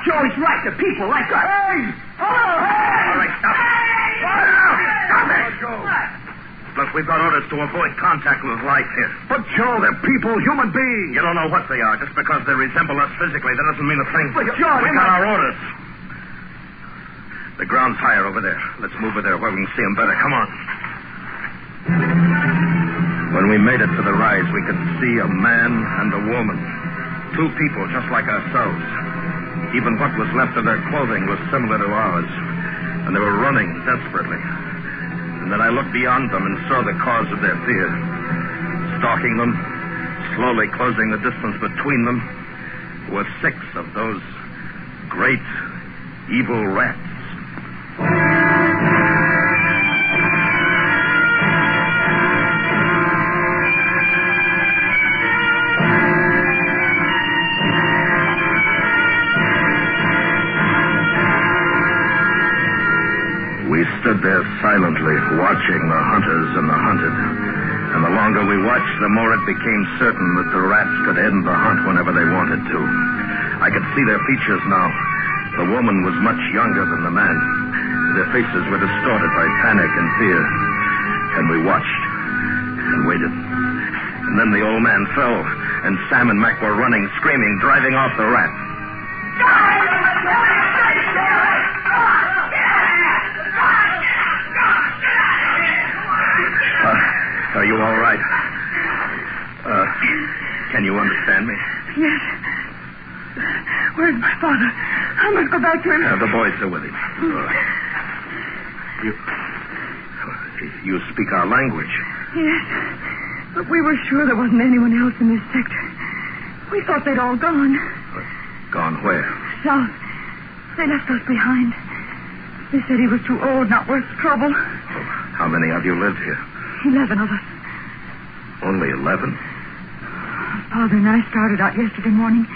Joey's right. The people like us. Hey! Oh, hey! All right, stop it. Stop it! Look, we've got orders to avoid contact with life here. But, Joe, they're people, human beings. You don't know what they are. Just because they resemble us physically, that doesn't mean a thing. But, Joe, we got our orders. The ground's higher over there. Let's move over there where we can see them better. Come on. When we made it to the rise, we could see a man and a woman. Two people just like ourselves. Even what was left of their clothing was similar to ours. And they were running desperately. And then I looked beyond them and saw the cause of their fear. Stalking them, slowly closing the distance between them, were 6 of those great, evil rats. We stood there silently, watching the hunters and the hunted. And the longer we watched, the more it became certain that the rats could end the hunt whenever they wanted to. I could see their features now. The woman was much younger than the man. Their faces were distorted by panic and fear. And we watched and waited. And then the old man fell, and Sam and Mac were running, screaming, driving off the rat. Are you all right? Can you understand me? Yes. Where's my father? I must go back to him. The boys are with him. You speak our language. Yes. But we were sure there wasn't anyone else in this sector. We thought they'd all gone. Gone where? South. They left us behind. They said he was too old, not worth trouble. How many of you lived here? 11 of us. Only 11? Father and I started out yesterday morning.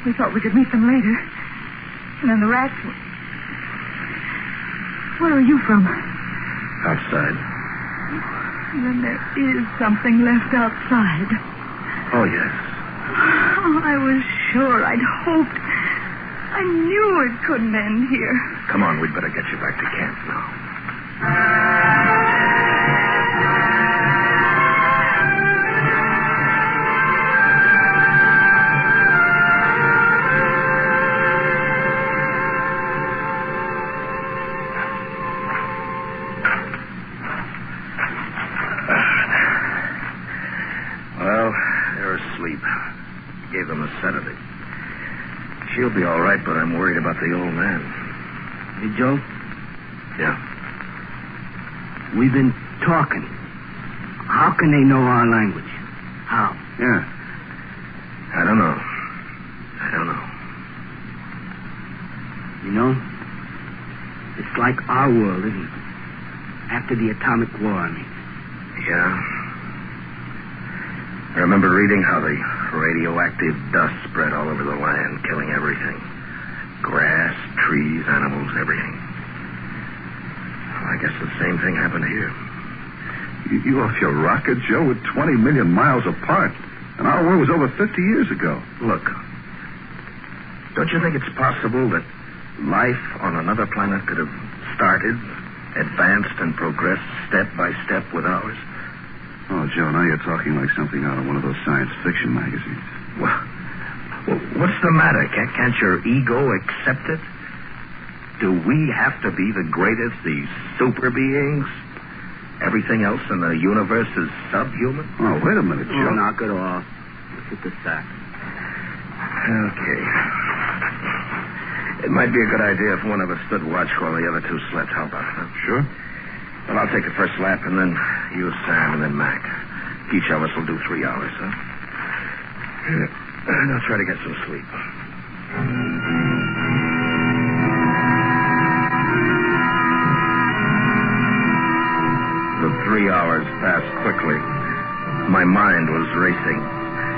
We thought we could meet them later. And then the rats... Where are you from? Outside. Then there is something left outside. Oh, yes. Oh, I was sure. I'd hoped. I knew it couldn't end here. Come on, we'd better get you back to camp now. Well, they're asleep. Gave them a sedative. She'll be all right, but I'm worried about the old man. Hey, Joe? Yeah? We've been talking. How can they know our language? How? Yeah. I don't know. You know, it's like our world, isn't it? After the atomic war, I mean. Yeah. I remember reading how the radioactive dust spread all over the land, killing everything. Grass, trees, animals, everything. Well, I guess the same thing happened here. You off your rocket, Joe? We're 20 million miles apart. And our war was over 50 years ago. Look, don't you think it's possible that life on another planet could have started, advanced, and progressed step by step with ours? Oh, Joe, now you're talking like something out of one of those science fiction magazines. Well, what's the matter? Can't your ego accept it? Do we have to be the greatest, these super beings? Everything else in the universe is subhuman? Oh, wait a minute, Joe. Oh, knock it off. Look at the sack. Okay. It might be a good idea if one of us stood watch while the other two slept. How about it? Huh? Sure. Well, I'll take the first lap, and then you, Sam, and then Mac. Each of us will do 3 hours, huh? And I'll try to get some sleep. The 3 hours passed quickly. My mind was racing,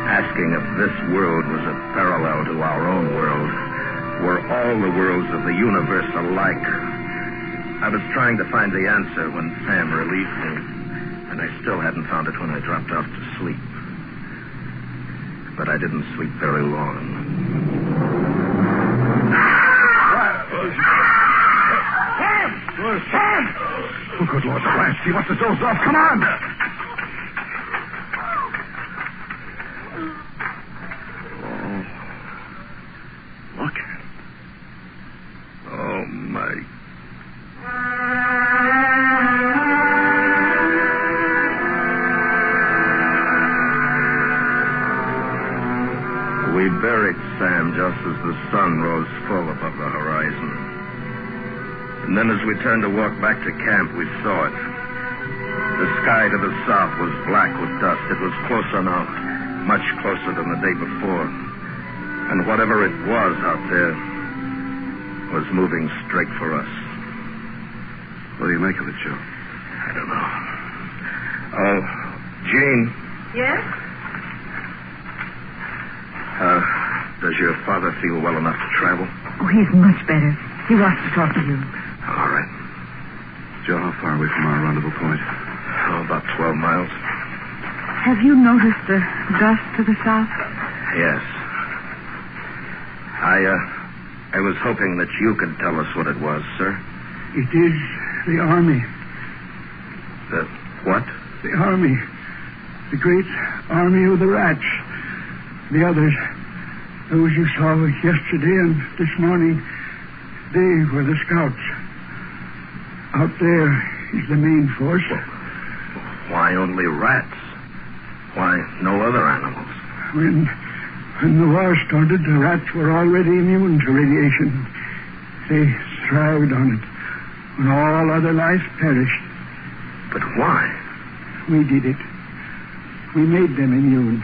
asking if this world was a parallel to our own world. Were all the worlds of the universe alike? I was trying to find the answer when Sam relieved me, and I still hadn't found it when I dropped off to sleep. But I didn't sleep very long. Sam! Oh, good Lord, the blast. He wants to doze off. Come on! Oh. Look. Oh, my. We buried Sam just as the sun rose full above the horizon. And then as we turned to walk back to camp, we saw it. The sky to the south was black with dust. It was closer now, much closer than the day before. And whatever it was out there was moving straight for us. What do you make of it, Joe? I don't know. Oh, Jean. Yes? Does your father feel well enough to travel? Oh, he's much better. He wants to talk to you. All right. Joe, how far away from our rendezvous point? Oh, about 12 miles. Have you noticed the dust to the south? Yes. I was hoping that you could tell us what it was, sir. It is the army. The what? The army. The great army of the rats. The others, those you saw yesterday and this morning, they were the scouts. Out there is the main force. Why only rats? Why no other animals? When the war started, the rats were already immune to radiation. They thrived on it. When all other life perished. But why? We did it. We made them immune.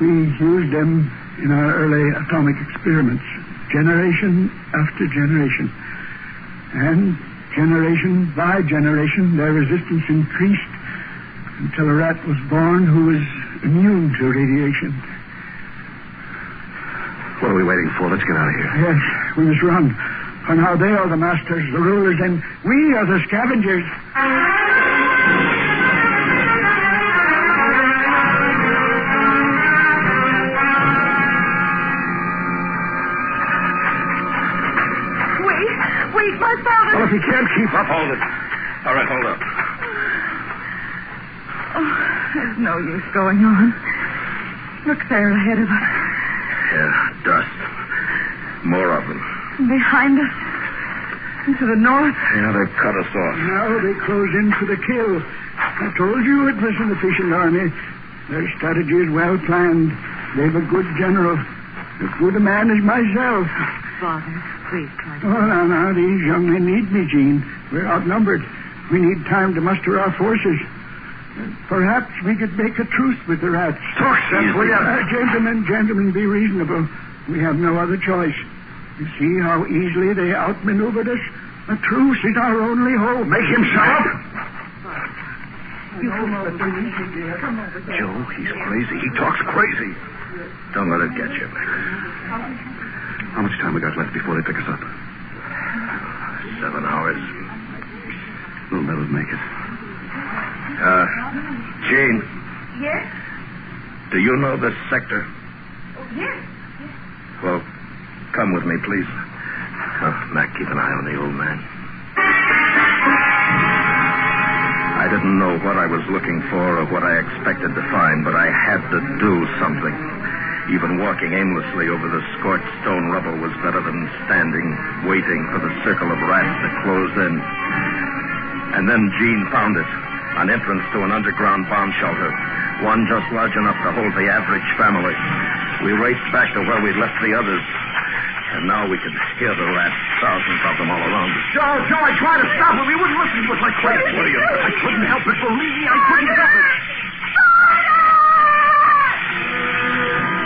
We used them in our early atomic experiments, generation after generation. And generation by generation, their resistance increased until a rat was born who was immune to radiation. What are we waiting for? Let's get out of here. Yes, we must run. For now they are the masters, the rulers, and we are the scavengers. Wait, my father. Well, if you can't keep up, hold it. All right, hold up. Oh, there's no use going on. Look there ahead of us. Yeah, dust. More of them. Behind us. To the north. Yeah, they've cut us off. Now they close in for the kill. I told you it was an efficient army. Their strategy is well planned. They've a good general. As good a man as myself. Father, please try to... Oh, now, these young men need me, Jean. We're outnumbered. We need time to muster our forces. Perhaps we could make a truce with the rats. Talk sense, will you? Gentlemen, be reasonable. We have no other choice. You see how easily they outmaneuvered us? A truce is our only hope. Make him shut up! You come over. Joe, he's crazy. He talks crazy. Don't let it get you. How much time we got left before they pick us up? 7 hours. We'll never make it. Jean. Yes? Do you know this sector? Oh, yes. Well, come with me, please. Mac, keep an eye on the old man. I didn't know what I was looking for or what I expected to find, but I had to do something. Even walking aimlessly over the scorched stone rubble was better than standing, waiting for the circle of rats to close in. And then Jean found it, an entrance to an underground bomb shelter, one just large enough to hold the average family. We raced back to where we'd left the others, and now we could hear the rats, thousands of them all around us. Joe, I tried to stop him. He wouldn't listen to us like crazy. What are you doing? I couldn't help it. Believe me, I couldn't help it.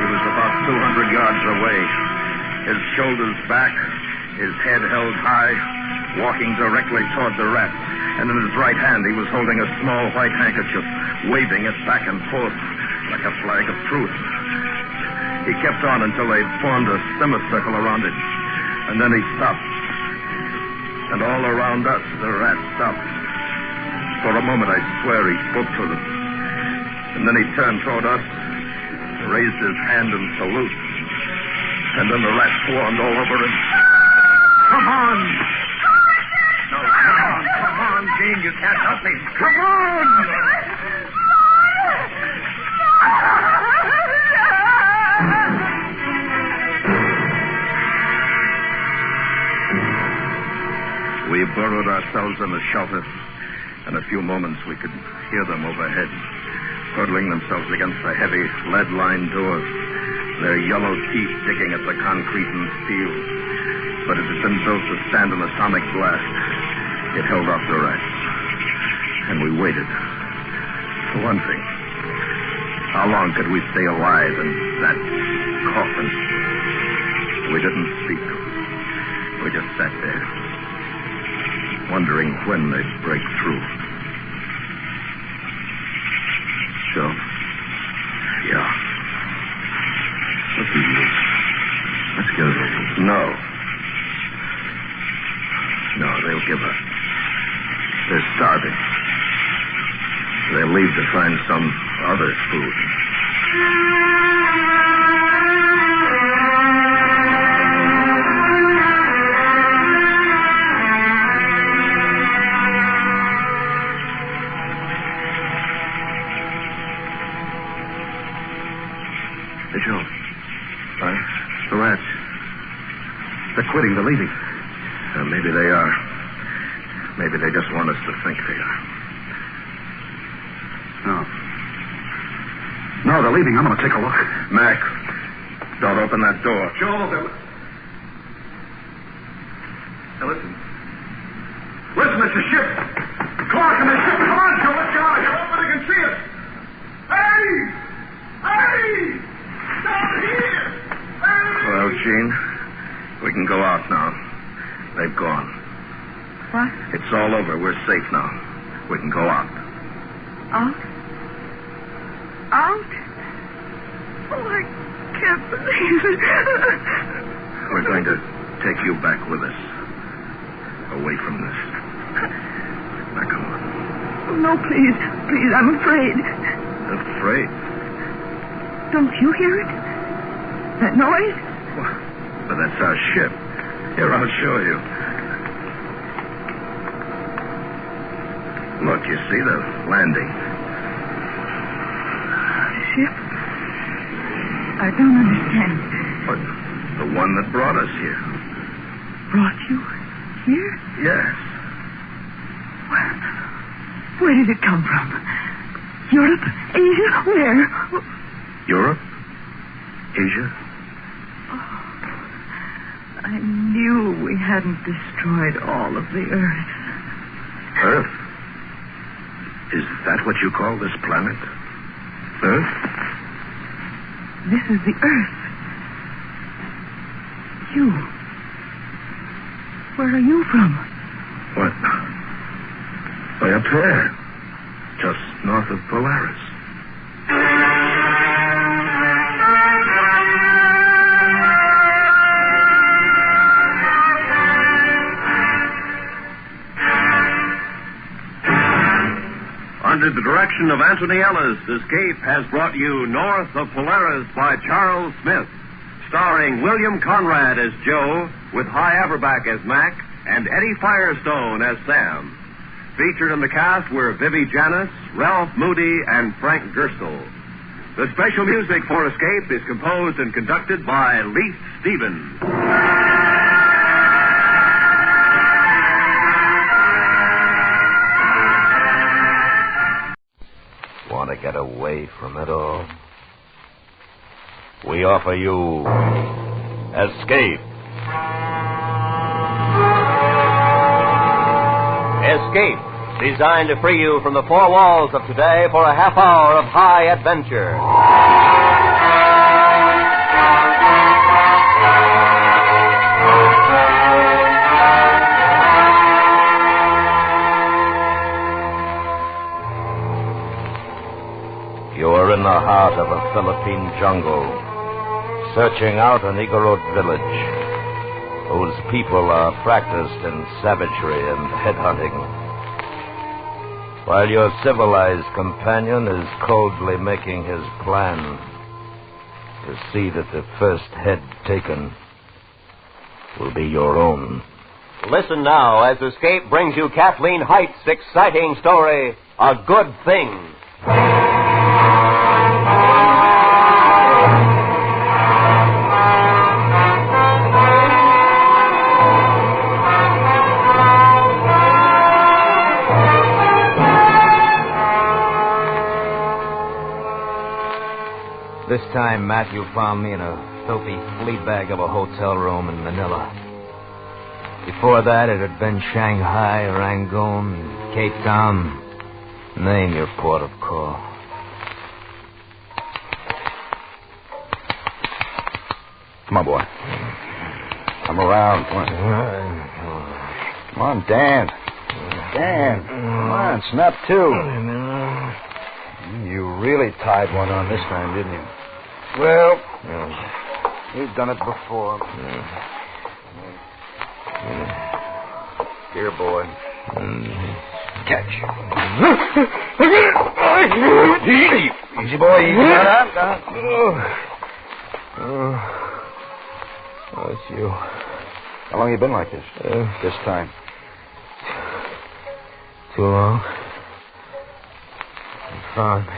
He was about 200 yards away, his shoulders back, his head held high, walking directly toward the rat. And in his right hand, he was holding a small white handkerchief, waving it back and forth like a flag of truce. He kept on until they formed a semicircle around him. And then he stopped. And all around us, the rats stopped. For a moment, I swear he spoke to them. And then he turned toward us, raised his hand in salute. And then the rats swarmed all over him. Come on! No, come on, Jean. You can't help me. Come on! We burrowed ourselves in the shelter. In a few moments, we could hear them overhead, hurtling themselves against the heavy lead-lined door, their yellow teeth digging at the concrete and steel. But it had been built to stand an atomic blast. It held off the rats. And we waited. For one thing, how long could we stay alive in that coffin? We didn't speak. We just sat there, wondering when they'd break through. Joe? Yeah. Let's go. No. No, they'll give up. They're starving. They'll leave to find some other food. Hey, Joe. The rats. They're quitting. They're leaving. Maybe they are. Maybe they just want us to think they are. No, they're leaving. I'm going to take a look. Mac, don't open that door. Joe, now listen. Listen, it's a ship. Clark and the ship. Come on, Joe. Let's get out of here. Nobody can see us. Hey! Down here! Hey! Well, Gene, we can go out now. They've gone. What? It's all over. We're safe now. We can go out. Out? out? Oh, I can't believe it. We're going to take you back with us. Away from this. Now, come on. Oh, no, please. Please, I'm afraid. Afraid? Don't you hear it? That noise? Well, but that's our ship. Here, I'll show you. Look, you see the landing. Ship? I don't understand. What? The one that brought us here. Brought you here? Yes. Where did it come from? Europe? Asia? Where? Europe? Asia? Oh, I knew we hadn't destroyed all of the Earth. Earth? Is that what you call this planet? Earth? This is the Earth. You. Where are you from? What? Way up there. Just north of Polaris. Under the direction of Anthony Ellis, Escape has brought you North of Polaris by Charles Smith, starring William Conrad as Joe, with Hy Averback as Mac, and Eddie Firestone as Sam. Featured in the cast were Vivi Janis, Ralph Moody, and Frank Gerstle. The special music for Escape is composed and conducted by Leith Stevens. Want to get away from it all? We offer you Escape. Escape, designed to free you from the four walls of today for a half hour of high adventure. You're in the heart of a Philippine jungle, searching out an Igorot village whose people are practiced in savagery and headhunting, while your civilized companion is coldly making his plan to see that the first head taken will be your own. Listen now as Escape brings you Kathleen Height's exciting story, A Good Thing. This time, Matthew found me in a filthy flea bag of a hotel room in Manila. Before that, it had been Shanghai, Rangoon, Cape Town. Name your port of call. Come on, boy. I'm around. Come on. Come on, Dan. Dan, come on, snap two. You really tied one on this time, didn't you? Well, you've done it before. Here, boy. Catch. Easy, boy. Easy. Oh, it's you. How long you been like this? This time? Too long. You found me.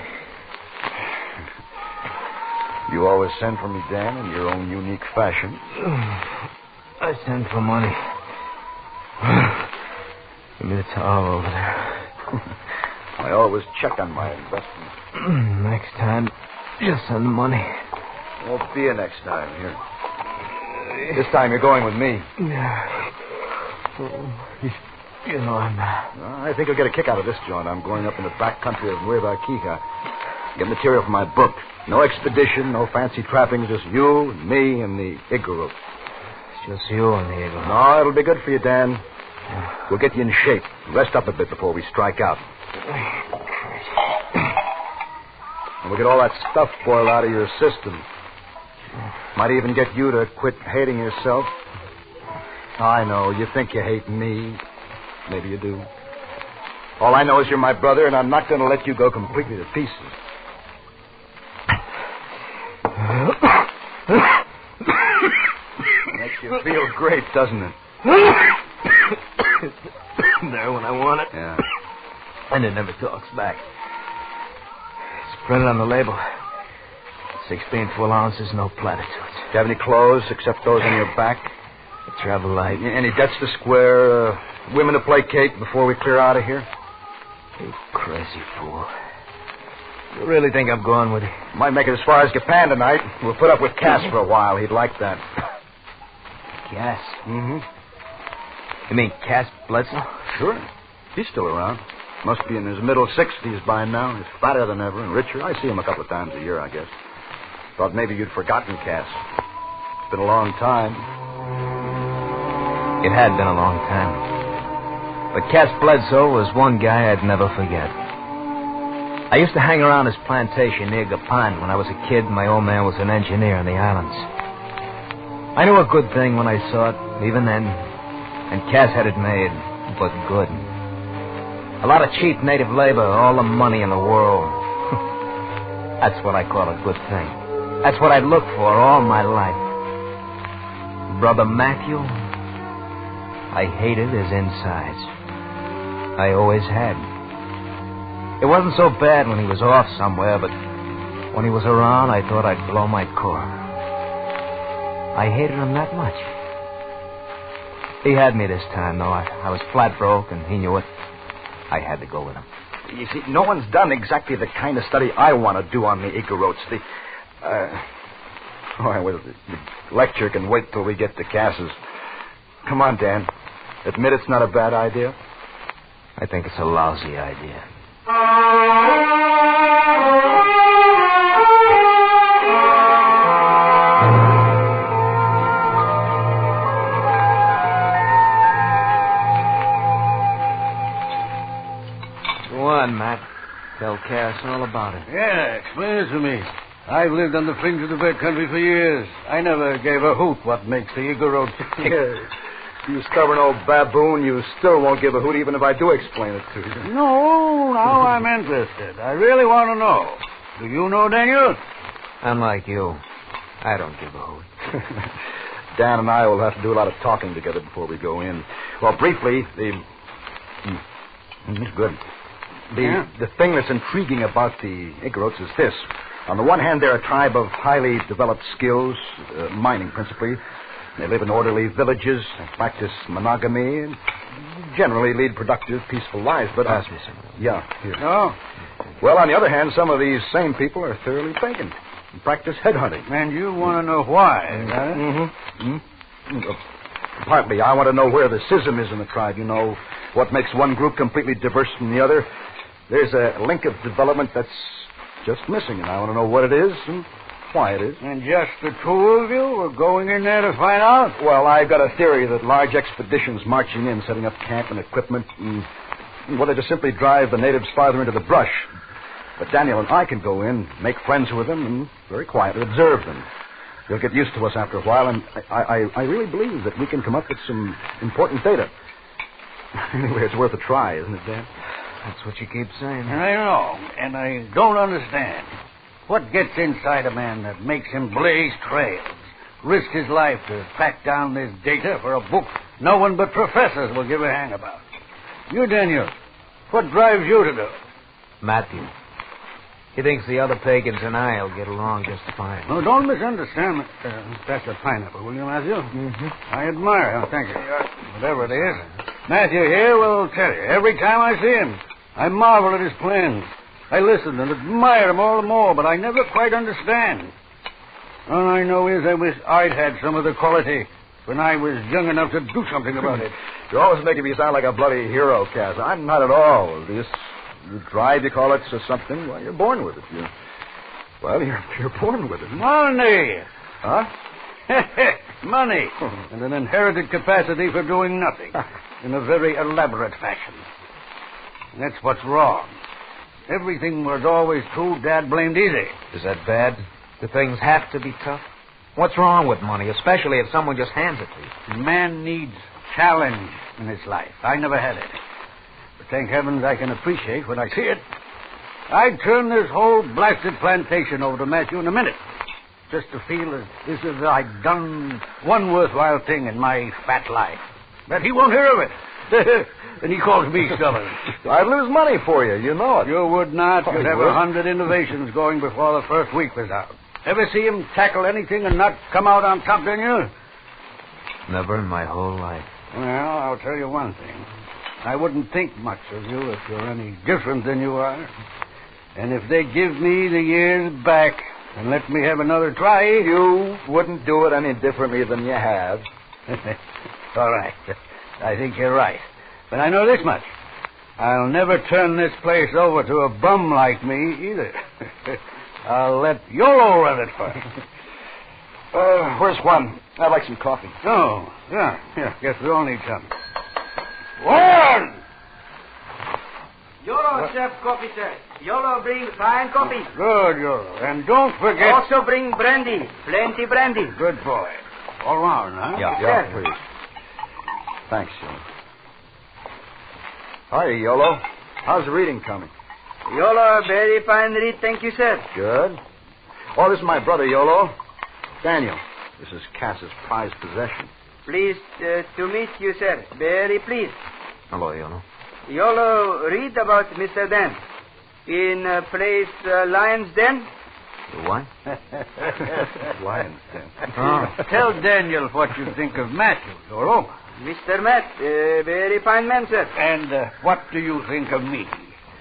You always send for me, Dan, in your own unique fashion. I send for money. Give me the towel over there. I always check on my investments. Next time, just send the money. Won't be a next time here. This time you're going with me. You know I'm not. I think you'll get a kick out of this joint. I'm going up in the back country of Nueva Ecija. Get material for my book. No expedition, no fancy trappings, just you and me and the Igorot. It's just you and the Igorot. No, it'll be good for you, Dan. We'll get you in shape. Rest up a bit before we strike out. And we'll get all that stuff boiled out of your system. Might even get you to quit hating yourself. I know. You think you hate me. Maybe you do. All I know is you're my brother, and I'm not going to let you go completely to pieces. Makes you feel great, doesn't it? There when I want it. Yeah. And it never talks back. It's printed on the label. 16 full ounces, no platitudes. Do you have any clothes except those on your back? I travel light. Any debts to square? Women to placate before we clear out of here? You crazy fool. You really think I'm going with you? Might make it as far as Japan tonight. We'll put up with Cass for a while. He'd like that. Cass? Mm-hmm. You mean Cass Bledsoe? Sure. He's still around. Must be in his middle 60s by now. He's fatter than ever and richer. I see him a couple of times a year, I guess. Thought maybe you'd forgotten Cass. It's been a long time. It had been a long time. But Cass Bledsoe was one guy I'd never forget. I used to hang around his plantation near Gapan when I was a kid, and my old man was an engineer in the islands. I knew a good thing when I saw it, even then, and Cass had it made, but good. A lot of cheap native labor, all the money in the world. That's what I call a good thing. That's what I'd looked for all my life. Brother Matthew, I hated his insides. I always had. It wasn't so bad when he was off somewhere, but when he was around, I thought I'd blow my core. I hated him that much. He had me this time, though. I was flat broke, and he knew it. I had to go with him. You see, no one's done exactly the kind of study I want to do on the Igorots. The lecture can wait till we get to Cass's. Come on, Dan. Admit it's not a bad idea? I think it's a lousy idea. Go on, Matt. Tell Cass all about it. Yeah, explain it to me. I've lived on the fringe of the Red Country for years. I never gave a hoot what makes the Igorot tick. You stubborn old baboon, you still won't give a hoot even if I do explain it to you. No, now I'm interested. I really want to know. Do you know, Daniel? Unlike you, I don't give a hoot. Dan and I will have to do a lot of talking together before we go in. Well, briefly, good. The thing that's intriguing about the Igorots is this. On the one hand, they're a tribe of highly developed skills, mining principally. They live in orderly villages, practice monogamy, and generally lead productive, peaceful lives. But pass me some. Yeah, here. Oh. Well, on the other hand, some of these same people are thoroughly pagan and practice headhunting. And you want to know why, Partly, I want to know where the schism is in the tribe. You know, what makes one group completely diverse from the other. There's a link of development that's just missing, and I want to know what it is and why it is. And just the two of you are going in there to find out? Well, I've got a theory that large expeditions marching in, setting up camp and equipment, and they just simply drive the natives farther into the brush. But Daniel and I can go in, make friends with them, and very quietly observe them. They'll get used to us after a while, and I really believe that we can come up with some important data. Anyway, it's worth a try, isn't it, Dan? That's what you keep saying. I know, and I don't understand. What gets inside a man that makes him blaze trails, risk his life to track down this data for a book no one but professors will give a hang about? You, Daniel, what drives you to do? Matthew. He thinks the other pagans and I will get along just fine. No, don't misunderstand. That's a pineapple, will you, Matthew? Mm-hmm. I admire him. Thank you. Whatever it is. Matthew here will tell you. Every time I see him, I marvel at his plans. I listen and admire him all the more, but I never quite understand. All I know is I wish I'd had some of the quality when I was young enough to do something about it. You're always making me sound like a bloody hero, Cass. I'm not at all. You drive, you call it something. Well, you're born with it. You're born with it. Money! Huh? Money. And an inherited capacity for doing nothing in a very elaborate fashion. That's what's wrong. Everything was always too dad-blamed easy. Is that bad? Do things have to be tough? What's wrong with money, especially if someone just hands it to you? A man needs challenge in his life. I never had it. But thank heavens I can appreciate when I see it. I'd turn this whole blasted plantation over to Matthew in a minute, just to feel as if I'd done one worthwhile thing in my fat life. But he won't hear of it. And he calls me stubborn. I'd lose money for you. You know it. You would not. Oh, You'd have 100 innovations going before the first week was out. Ever see him tackle anything and not come out on top, didn't you? Never in my whole life. Well, I'll tell you one thing. I wouldn't think much of you if you're any different than you are. And if they give me the years back and let me have another try... You wouldn't do it any differently than you have. All right. I think you're right. But I know this much. I'll never turn this place over to a bum like me either. I'll let YOLO run it first. Where's Juan? I'd like some coffee. Oh, yeah. Guess we all need some. Juan! YOLO, Chef, coffee, sir. YOLO bring fine coffee. Good, YOLO. And don't forget... Also bring brandy. Plenty brandy. Good boy. All around, huh? Yeah, please. Thanks, Jim. Hi, YOLO. How's the reading coming? YOLO, very fine read, thank you, sir. Good. Oh, this is my brother, YOLO. Daniel. This is Cass's prized possession. Pleased to meet you, sir. Very pleased. Hello, YOLO. YOLO, read about Mr. Dan. In place Lion's Den? The what? Lion's Den. Oh. Tell Daniel what you think of Matthew, YOLO. Mr. Matt, very fine man, sir. And what do you think of me?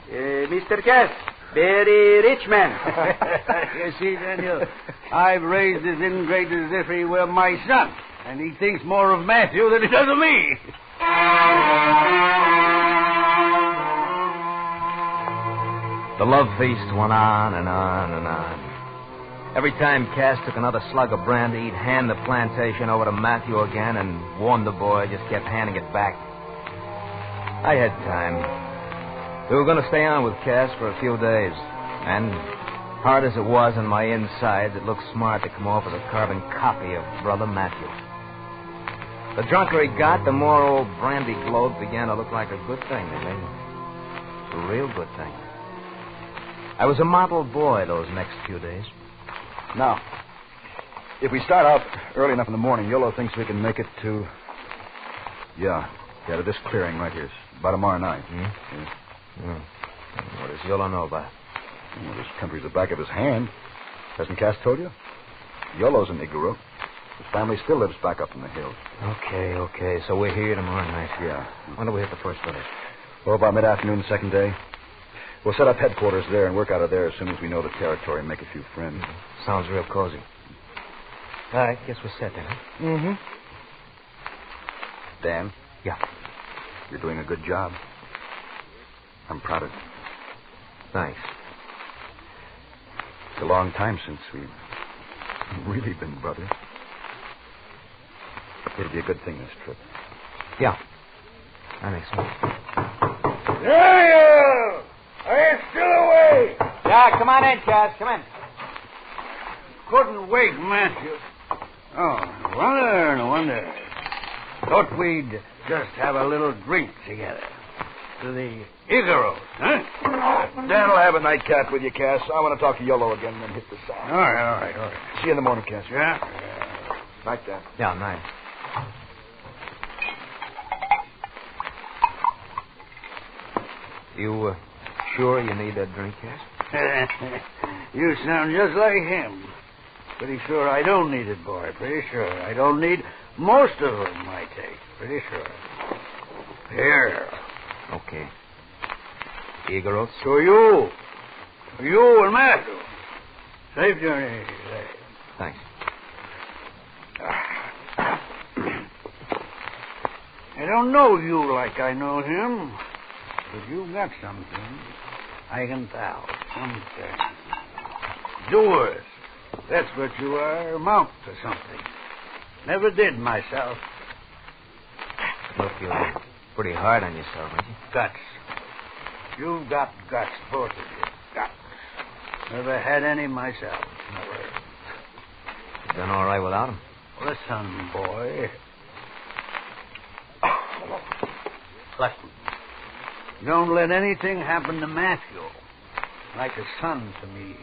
Mr. Cass, very rich man. You see, Daniel, I've raised this ingrate as if he were my son, and he thinks more of Matthew than he does of me. The love feast went on and on and on. Every time Cass took another slug of brandy, he'd hand the plantation over to Matthew again and warn the boy, just kept handing it back. I had time. We were going to stay on with Cass for a few days. And hard as it was on my insides, it looked smart to come off with a carbon copy of Brother Matthew. The drunker he got, the more old brandy globe began to look like a good thing to me. A real good thing. I was a model boy those next few days. Now, if we start out early enough in the morning, YOLO thinks we can make it to... Yeah, to this clearing right here. It's about tomorrow night. Yeah. What does YOLO know about it? Well, this country's the back of his hand. Hasn't Cass told you? YOLO's an Igorot. His family still lives back up in the hills. Okay. So we're here tomorrow night. Yeah. When do we hit the first village? Well, about mid-afternoon, the second day. We'll set up headquarters there and work out of there as soon as we know the territory and make a few friends. Sounds real cozy. All right, guess we're set then, huh? Mm-hmm. Dan? Yeah. You're doing a good job. I'm proud of you. Thanks. It's a long time since we've really been brothers. It'll be a good thing, this trip. Yeah. I think so. Daniel! Are you still awake? Yeah, come on in, Cass. Come in. Couldn't wake Matthew. Oh, no wonder. Thought we'd just have a little drink together. To the Igorot, huh? Dan'll have a nightcap with you, Cass. I want to talk to YOLO again and then hit the sack. All right. See you in the morning, Cass. Yeah? Night, Dan. Yeah, night. You sure you need that drink, Cass? You sound just like him. Pretty sure I don't need it, boy. Pretty sure. I don't need most of them, I take. Pretty sure. Here. Okay. Igorots? To you. To you and Matthew. Safe journey. Thanks. I don't know you like I know him, but you got something. I can tell. Something. Doers. That's what you are. Amount to something. Never did myself. Look, you're pretty hard on yourself, aren't you? Guts. You've got guts, both of you. Guts. Never had any myself. Never. You done all right without him? Listen, boy. Listen. Don't let anything happen to Matthew. Like a son to me.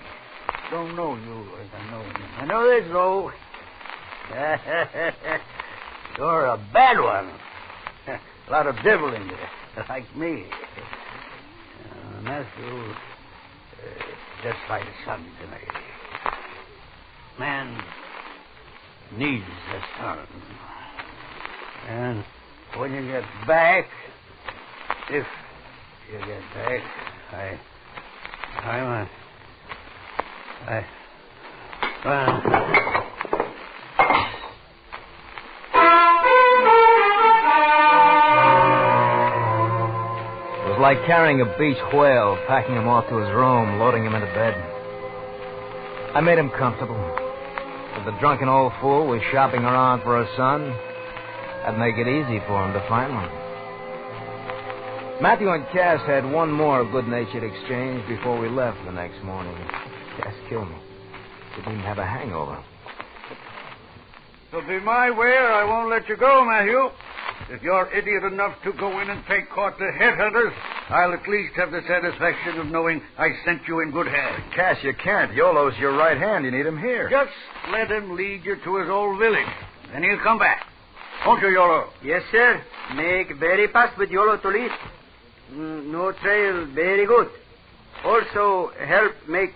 Don't know you as I know you. I know this, though. You're a bad one. A lot of devil in there, like me. Matthew, just like a son to me. Man needs a son. And when you get back, if you get back, It was like carrying a beach whale, packing him off to his room, loading him into bed. I made him comfortable. If the drunken old fool was shopping around for a son, I'd make it easy for him to find one. Matthew and Cass had one more good-natured exchange before we left the next morning. Cass killed me. Didn't even have a hangover. It'll be my way or I won't let you go, Matthew. If you're idiot enough to go in and take court to headhunters, I'll at least have the satisfaction of knowing I sent you in good hands. Cass, you can't. Yolo's your right hand. You need him here. Just let him lead you to his old village. Then he'll come back. Won't you, Yolo? Yes, sir. Make very fast with Yolo to lead. No trail, very good. Also, help make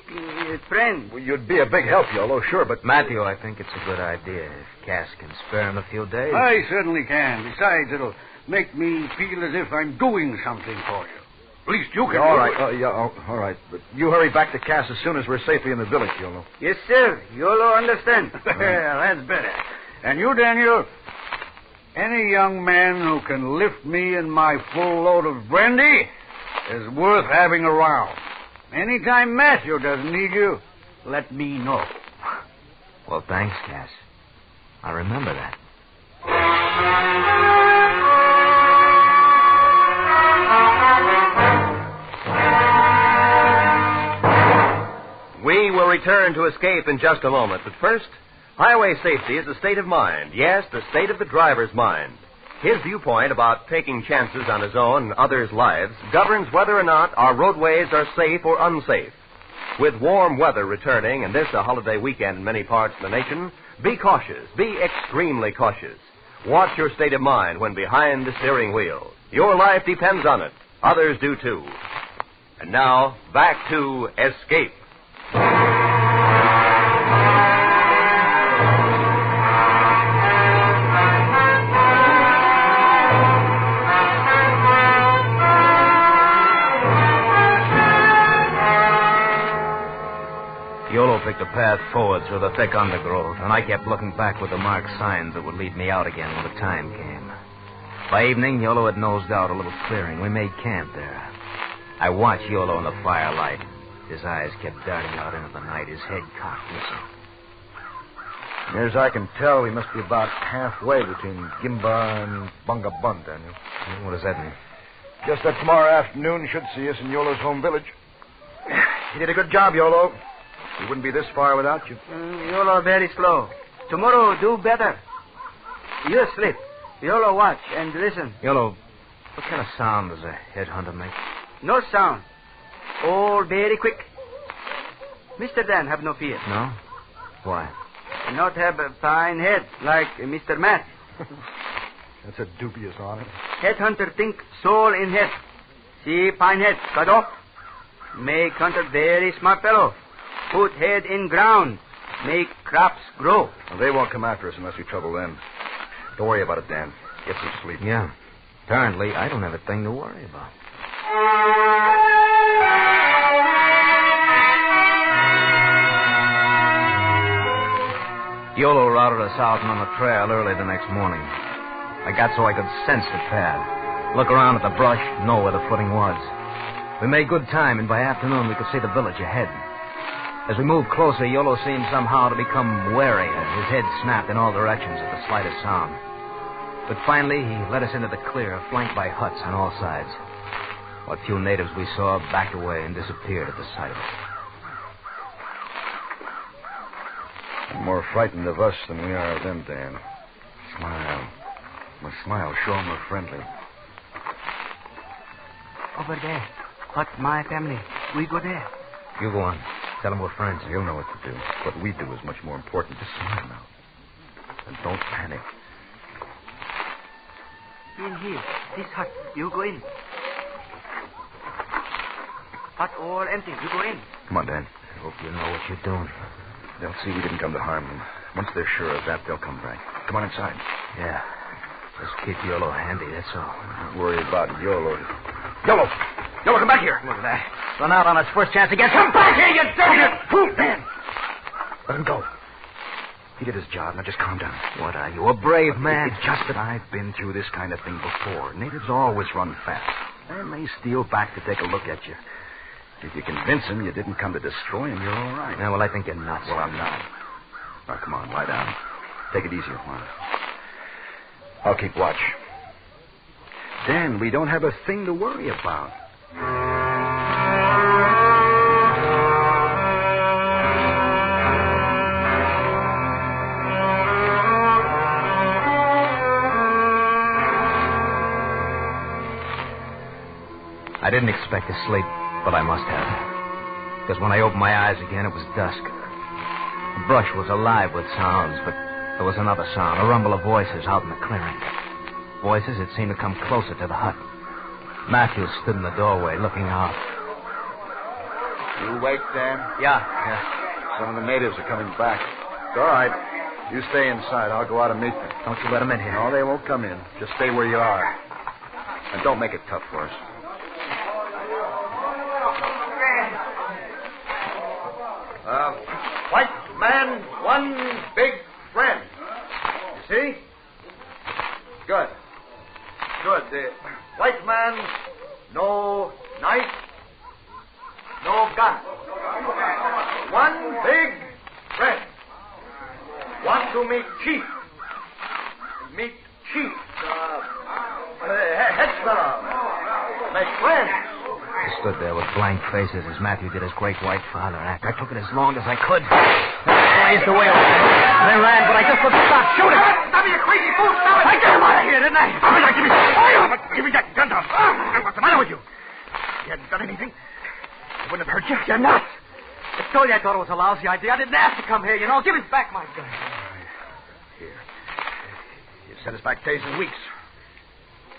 friend. Well, you'd be a big help, Yolo, sure, but... Matthew, I think it's a good idea. If Cass can spare him a few days. I certainly can. Besides, it'll make me feel as if I'm doing something for you. At least you can. All right. All right. But you hurry back to Cass as soon as we're safely in the village, Yolo. Yes, sir. Yolo understand. That's better. And you, Daniel, any young man who can lift me and my full load of brandy is worth having around. Anytime Matthew doesn't need you, let me know. Well, thanks, Cass. I remember that. We will return to Escape in just a moment, but first, highway safety is a state of mind. Yes, the state of the driver's mind. His viewpoint about taking chances on his own and others' lives governs whether or not our roadways are safe or unsafe. With warm weather returning, and this a holiday weekend in many parts of the nation, be cautious. Be extremely cautious. Watch your state of mind when behind the steering wheel. Your life depends on it. Others do too. And now, back to Escape. Yolo picked a path forward through the thick undergrowth, and I kept looking back with the marked signs that would lead me out again when the time came. By evening, Yolo had nosed out a little clearing. We made camp there. I watched Yolo in the firelight. His eyes kept darting out into the night, his head cocked, listening. Near as I can tell, we must be about halfway between Gimba and Bunga Bun, Daniel. What does that mean? Just that tomorrow afternoon you should see us in Yolo's home village. You did a good job, Yolo. We wouldn't be this far without you. Yolo very slow. Tomorrow do better. You sleep. Yolo watch and listen. Yolo, what kind of sound does a headhunter make? No sound. All very quick. Mr. Dan have no fear. No? Why? Not have a fine head like Mr. Matt. That's a dubious honor. Headhunter think soul in head. See fine head cut off. Make hunter very smart fellow. Put head in ground. Make crops grow. Well, they won't come after us unless we trouble them. Don't worry about it, Dan. Get some sleep. Yeah. Apparently, I don't have a thing to worry about. Yolo routed us out and on the trail early the next morning. I got so I could sense the path, look around at the brush, know where the footing was. We made good time, and by afternoon we could see the village ahead. As we moved closer, Yolo seemed somehow to become wary. His head snapped in all directions at the slightest sound. But finally, he led us into the clear, flanked by huts on all sides. What few natives we saw backed away and disappeared at the sight of us. They're more frightened of us than we are of them, Dan. Smile. My smile, show them we're friendly. Over there. What my family? We go there. You go on. Tell them we're friends. You'll know what to do. What we do is much more important. Just smile now. And don't panic. In here. This hut. You go in. Hut all empty. You go in. Come on, Dan. I hope you know what you're doing. They'll see we didn't come to harm them. Once they're sure of that, they'll come back. Come on inside. Yeah. Just keep Yolo handy, that's all. Don't worry about Yolo. Yolo! Yolo, come back here. Look at that. Run out on his first chance again. Come back here, you dirty fool! Dan! Let him go. He did his job. Now just calm down. What are you, a brave man? It's just that I've been through this kind of thing before. Natives always run fast. They may steal back to take a look at you. If you convince them you didn't come to destroy them, you're all right. Yeah, well, I think you're nuts. Well, I'm not. Now, come on, lie down. Take it easy, Juan. I'll keep watch. Dan, we don't have a thing to worry about. I didn't expect to sleep, but I must have. Because when I opened my eyes again, it was dusk. The brush was alive with sounds, but there was another sound, a rumble of voices out in the clearing. Voices that seemed to come closer to the hut. Matthews stood in the doorway, looking out. You wait, Dan? Yeah. Some of the natives are coming back. It's all right. You stay inside. I'll go out and meet them. Don't you let them in here. No, they won't come in. Just stay where you are. And don't make it tough for us. White man, one big friend. You see? Good. The white man, no knife, no gun. One big friend. Want to meet chief. Meet chief. Headstone. Make friends. He stood there with blank faces as Matthew did his great white father act. I took it as long as I could. Blazed away over them. They ran, but I just couldn't stop shooting. Stop it, you crazy fool! Stop it! I got him out of here, didn't I? Give me that gun down. What's the matter with you? You hadn't done anything. It wouldn't have hurt you. You're nuts. I told you I thought it was a lousy idea. I didn't ask to come here, you know. Give me back my gun. Here. You've set us back days and weeks.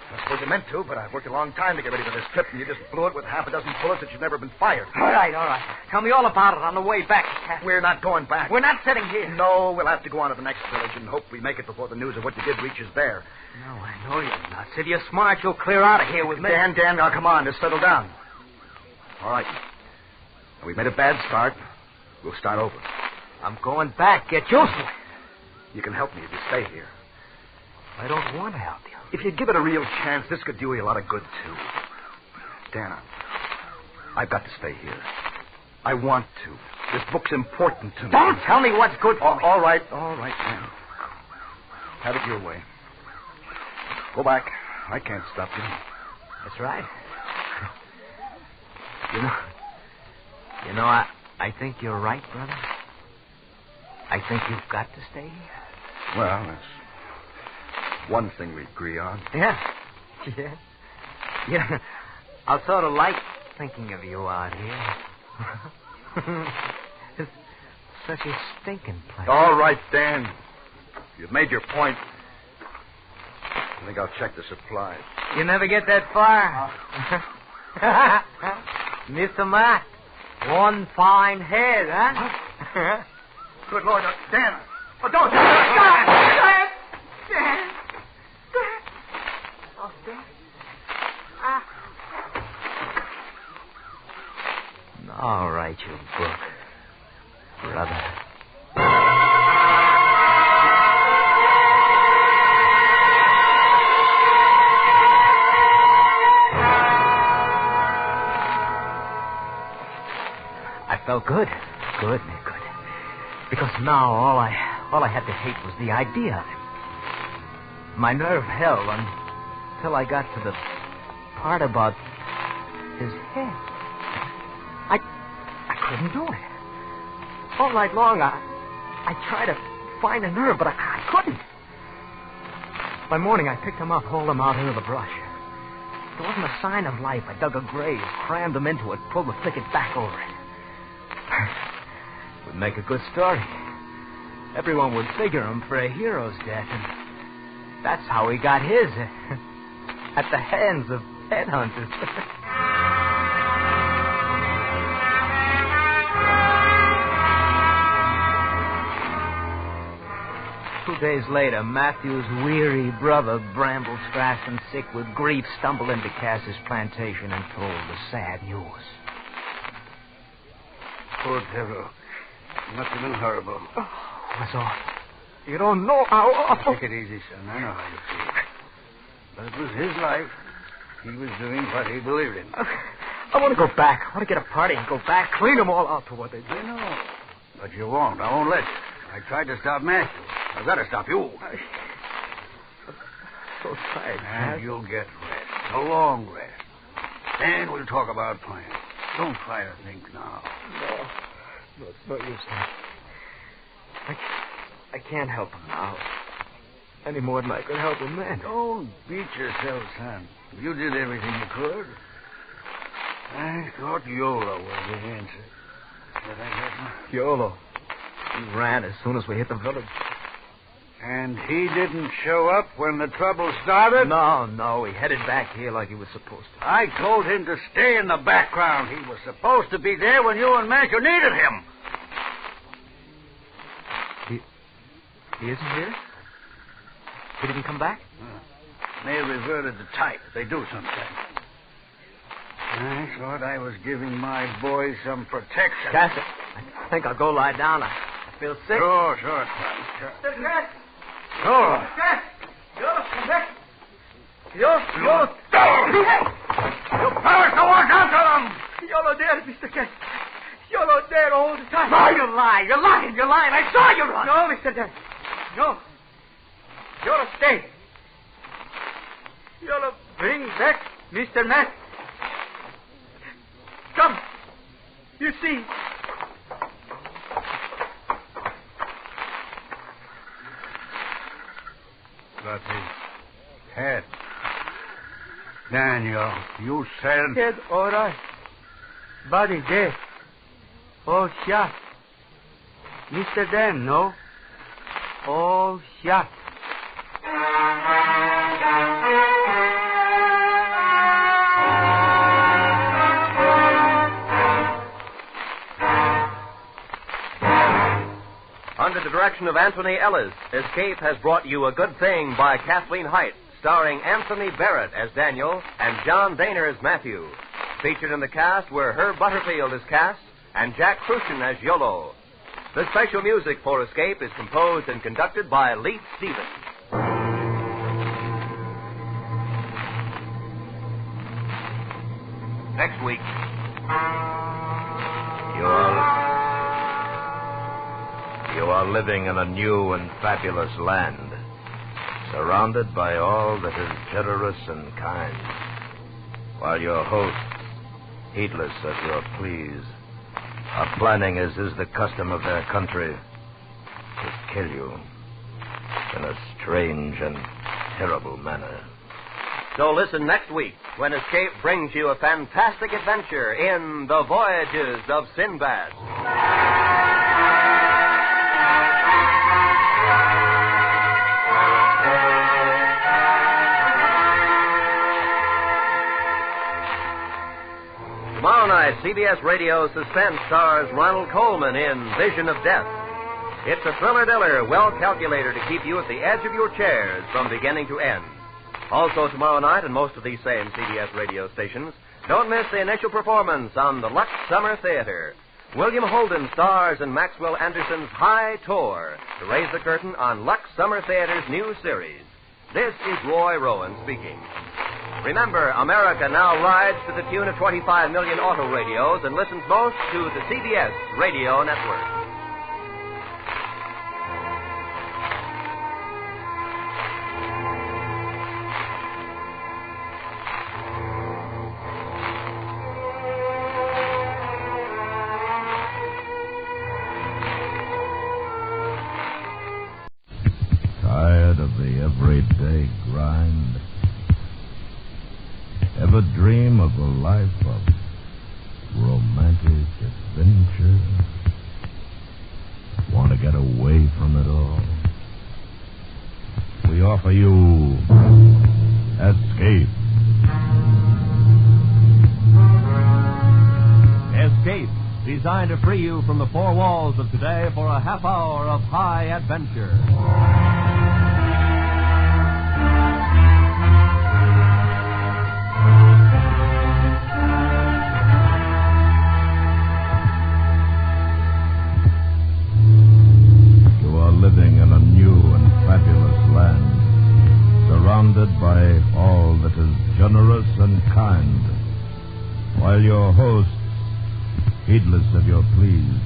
I suppose you meant to, but I've worked a long time to get ready for this trip, and you just blew it with half a dozen bullets that you've never been fired. All right. Tell me all about it on the way back. We're not going back. We're not sitting here. No, we'll have to go on to the next village and hope we make it before the news of what you did reaches there. No, I know you're nuts. If you're smart, you'll clear out of here with me. Dan, now come on. Just settle down. All right. We made a bad start. We'll start over. I'm going back. Get used to it. You can help me if you stay here. I don't want to help you. If you give it a real chance, this could do you a lot of good, too. Dan, I've got to stay here. I want to. This book's important to me. Don't tell me what's good for me. All right, Dan. Have it your way. Go back. I can't stop you. That's right. You know, I think you're right, brother. I think you've got to stay here. Well, that's one thing we agree on. Yeah. I sort of like thinking of you out here. It's such a stinking place. All right, Dan. You've made your point. I think I'll check the supplies. You never get that far. Mr. Matt, one fine head, huh? Good Lord, Dan. Oh, don't. Dan. Oh, Dan. All right, you book, brother. I felt good. Good. Because now all I had to hate was the idea of it. My nerve held until I got to the part about his head. I couldn't do it. All night long, I tried to find a nerve, but I couldn't. By morning, I picked him up, hauled him out into the brush. There wasn't a sign of life. I dug a grave, crammed him into it, pulled the thicket back over it. Would make a good story. Everyone would figure him for a hero's death, and that's how he got his. At the hands of headhunters. 2 days later, Matthew's weary brother, Bramble, scratched and sick with grief, stumbled into Cass's plantation and told the sad news. Poor devil. Must have been horrible. Oh, it was awful. You don't know how awful. Take it easy, son. I know how you feel. But it was his life. He was doing what he believed in. I want to go back. I want to get a party and go back, clean them all out to what they did. I know. But you won't. I won't let you. I tried to stop Matthew. I've got to stop you. I'm so tired. And you'll get rest. A long rest. Then we'll talk about plans. Don't try to think now. No, it's no use. I can't help him now. Any more than I could help him then. Don't beat yourself, son. You did everything you could. I thought Yola was the answer. But I guess not. Yolo. He ran as soon as we hit the village. And he didn't show up when the trouble started? No. He headed back here like he was supposed to. I told him to stay in the background. He was supposed to be there when you and Matthew needed him. He isn't here? He didn't come back? May have reverted to type. They do sometimes. I thought I was giving my boys some protection. Cass, I think I'll go lie down. I feel sick. Sure. Mr. Cass! Sure. Cass! You're come back! You're... Polaris, go on down to them! You're there, Mr. Cass. You're there all the time. No, you lie. You're lying. I saw you run. No, Mr. Cass. No. You're stay. You're bring back Mr. Matt. Come. You see. Got his head. Daniel, you said... Head all right. Body dead. All shot. Mr. Dan, no? All shot. Under the direction of Anthony Ellis, Escape has brought you A Good Thing by Kathleen Height, starring Anthony Barrett as Daniel and John Daner as Matthew. Featured in the cast were Herb Butterfield as Cass and Jack Crucian as Yolo. The special music for Escape is composed and conducted by Leith Stevens. Next week, you are living in a new and fabulous land, surrounded by all that is generous and kind, while your hosts, heedless of your pleas, are planning, as is the custom of their country, to kill you in a strange and terrible manner. So listen next week when Escape brings you a fantastic adventure in The Voyages of Sinbad. Tomorrow night, CBS Radio Suspense stars Ronald Coleman in Vision of Death. It's a thriller-diller, well-calculated to keep you at the edge of your chairs from beginning to end. Also tomorrow night, and most of these same CBS radio stations, don't miss the initial performance on the Lux Summer Theater. William Holden stars in Maxwell Anderson's High Tour to raise the curtain on Lux Summer Theater's new series. This is Roy Rowan speaking. Remember, America now rides to the tune of 25 million auto radios and listens most to the CBS Radio Network. everyday grind? Ever dream of a life of romantic adventure? Want to get away from it all? We offer you Escape. Escape, designed to free you from the four walls of today for a half hour of high adventure. You are living in a new and fabulous land, surrounded by all that is generous and kind, while your hosts, heedless of your pleas,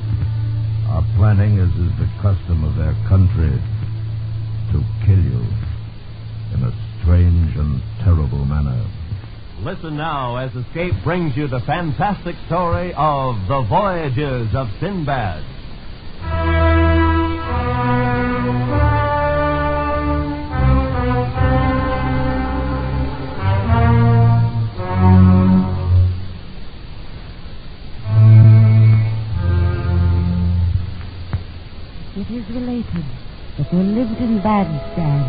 are planning, as is the custom of their country, to kill you in a strange and terrible manner. Listen now as Escape brings you the fantastic story of the Voyages of Sinbad. It is related that there lived in Baghdad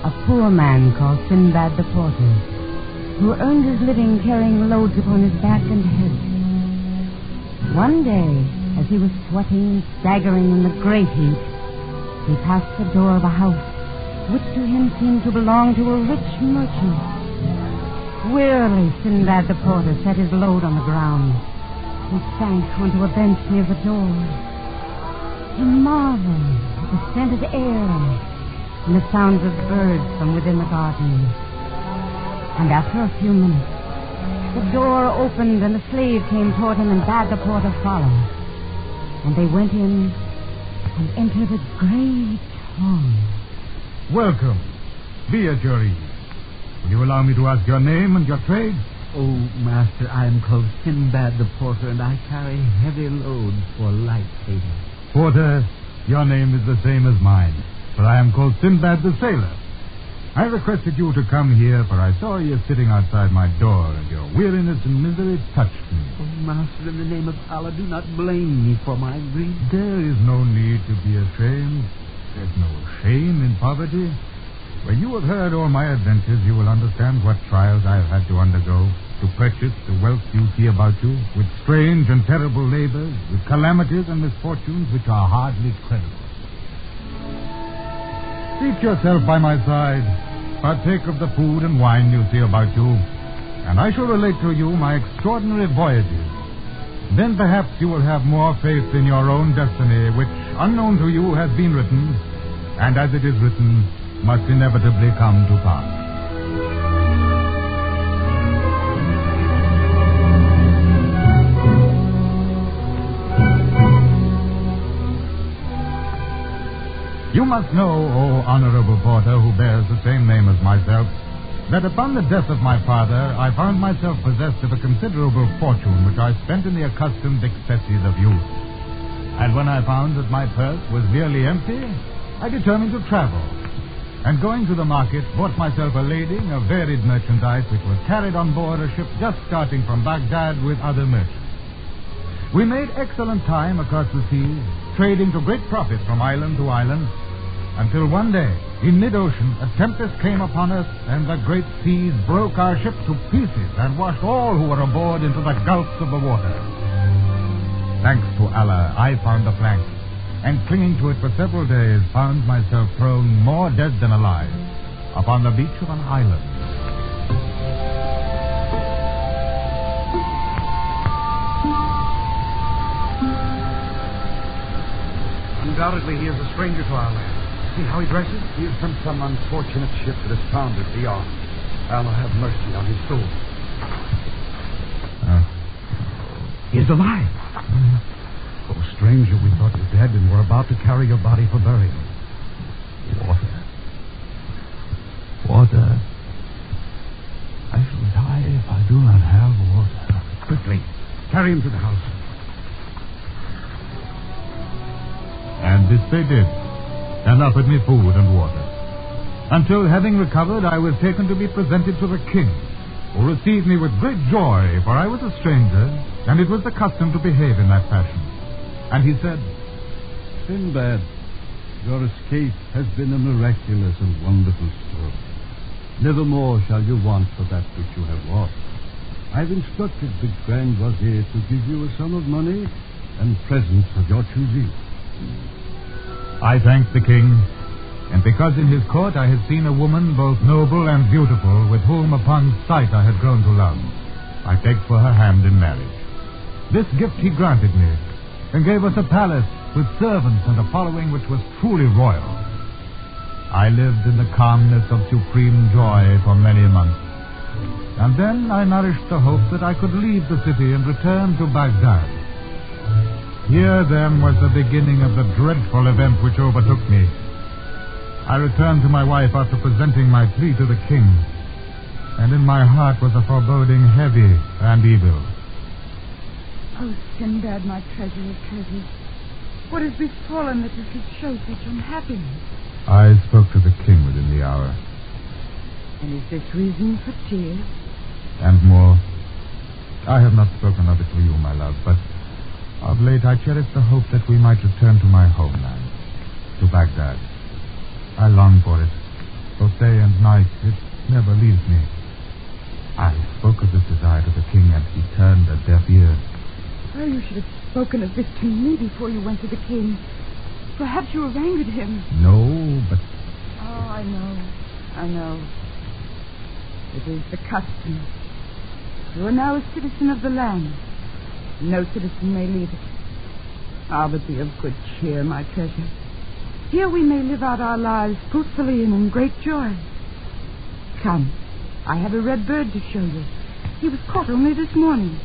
a poor man called Sinbad the Porter, who earned his living carrying loads upon his back and head. One day, as he was sweating and staggering in the great heat, he passed the door of a house which to him seemed to belong to a rich merchant. Wearily, Sinbad the Porter set his load on the ground. He sank onto a bench near the door. He marveled at the scent of air and the sounds of birds from within the garden. And after a few minutes, the door opened and a slave came toward him and bade the porter follow. And they went in and entered a great hall. Welcome. Be at your ease. Will you allow me to ask your name and your trade? Oh, master, I am called Sinbad the Porter, and I carry heavy loads for light trading. Porter, your name is the same as mine, for I am called Sinbad the Sailor. I requested you to come here, for I saw you sitting outside my door, and your weariness and misery touched me. Oh, master, in the name of Allah, do not blame me for my grief. There is no need to be ashamed. There's no shame in poverty. When you have heard all my adventures, you will understand what trials I have had to undergo to purchase the wealth you see about you, with strange and terrible labors, with calamities and misfortunes which are hardly credible. Seat yourself by my side, partake of the food and wine you see about you, and I shall relate to you my extraordinary voyages. Then perhaps you will have more faith in your own destiny, which, unknown to you, has been written, and as it is written, must inevitably come to pass. You must know, O honorable porter, who bears the same name as myself, that upon the death of my father, I found myself possessed of a considerable fortune which I spent in the accustomed excesses of youth. And when I found that my purse was nearly empty, I determined to travel. And going to the market, bought myself a lading of varied merchandise which was carried on board a ship just starting from Baghdad with other merchants. We made excellent time across the seas, trading to great profit from island to island, until one day, in mid-ocean, a tempest came upon us, and the great seas broke our ship to pieces and washed all who were aboard into the gulfs of the water. Thanks to Allah, I found the plank, and clinging to it for several days, found myself thrown more dead than alive upon the beach of an island. Undoubtedly, he is a stranger to our land. See how he dresses? He is from some unfortunate ship that has foundered beyond. Allah have mercy on his soul. He is alive. Oh, stranger, we thought you dead and were about to carry your body for burial. Water. I shall die if I do not have water. Quickly, carry him to the house. And this they did, and offered me food and water. until, having recovered, I was taken to be presented to the king, who received me with great joy, for I was a stranger, and it was the custom to behave in that fashion. And he said, Sinbad, your escape has been a miraculous and wonderful story. Nevermore shall you want for that which you have lost. I've instructed the Grand Wazir to give you a sum of money and presents of your choosing. I thanked the king, and because in his court I had seen a woman both noble and beautiful, with whom upon sight I had grown to love, I begged for her hand in marriage. This gift he granted me, and gave us a palace with servants and a following which was truly royal. I lived in the calmness of supreme joy for many months, and then I nourished the hope that I could leave the city and return to Baghdad. Here, then, was the beginning of the dreadful event which overtook me. I returned to my wife after presenting my plea to the king, and in my heart was a foreboding heavy and evil. Oh, Sinbad, my treasure of treasures, what has befallen that you should show such unhappiness? I spoke to the king within the hour. And is this reason for tears? And more. I have not spoken of it to you, my love, but of late I cherished the hope that we might return to my homeland, to Baghdad. I long for it. Both day and night, it never leaves me. I spoke of this desire to the king, and he turned a deaf ear. Oh, you should have spoken of this to me before you went to the king. Perhaps you have angered him. No, but... Oh, I know. It is the custom. You are now a citizen of the land. No citizen may leave it. Ah, but be of good cheer, my treasure. Here we may live out our lives fruitfully and in great joy. Come, I have a red bird to show you. He was caught only this morning.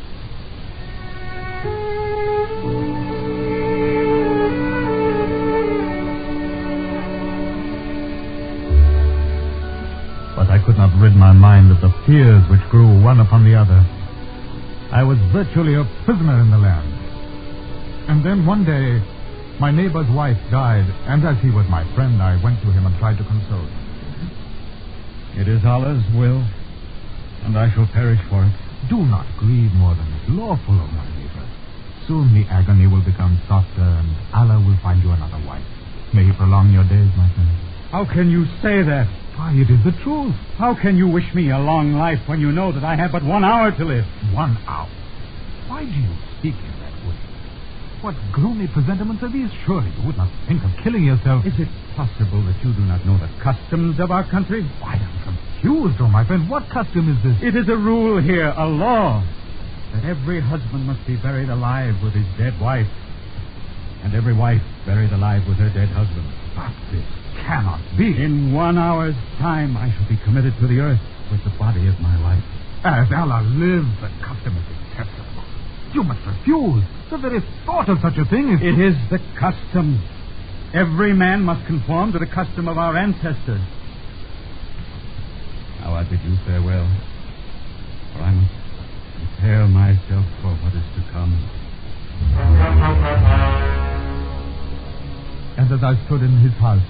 But I could not rid my mind of the fears which grew one upon the other. I was virtually a prisoner in the land. And then one day, my neighbor's wife died, and as he was my friend, I went to him and tried to console him. It is Allah's will, and I shall perish for it. Do not grieve more than is lawful, O my neighbor. Soon the agony will become softer, and Allah will find you another wife. May he prolong your days, my friend. How can you say that? Why, it is the truth. How can you wish me a long life when you know that I have but 1 hour to live? 1 hour? Why do you speak in that way? What gloomy presentiments are these? Surely you would not think of killing yourself. Is it possible that you do not know the customs of our country? Why, I'm confused, oh my friend. What custom is this? It is a rule here, a law, that every husband must be buried alive with his dead wife, and every wife buried alive with her dead husband. But this cannot be. In 1 hour's time, I shall be committed to the earth with the body of my wife. As Allah lives, the custom is detestable. You must refuse. The very thought of such a thing is... It is the custom. Every man must conform to the custom of our ancestors. Now I bid you farewell, for I must prepare myself for what is to come. And as I stood in his house,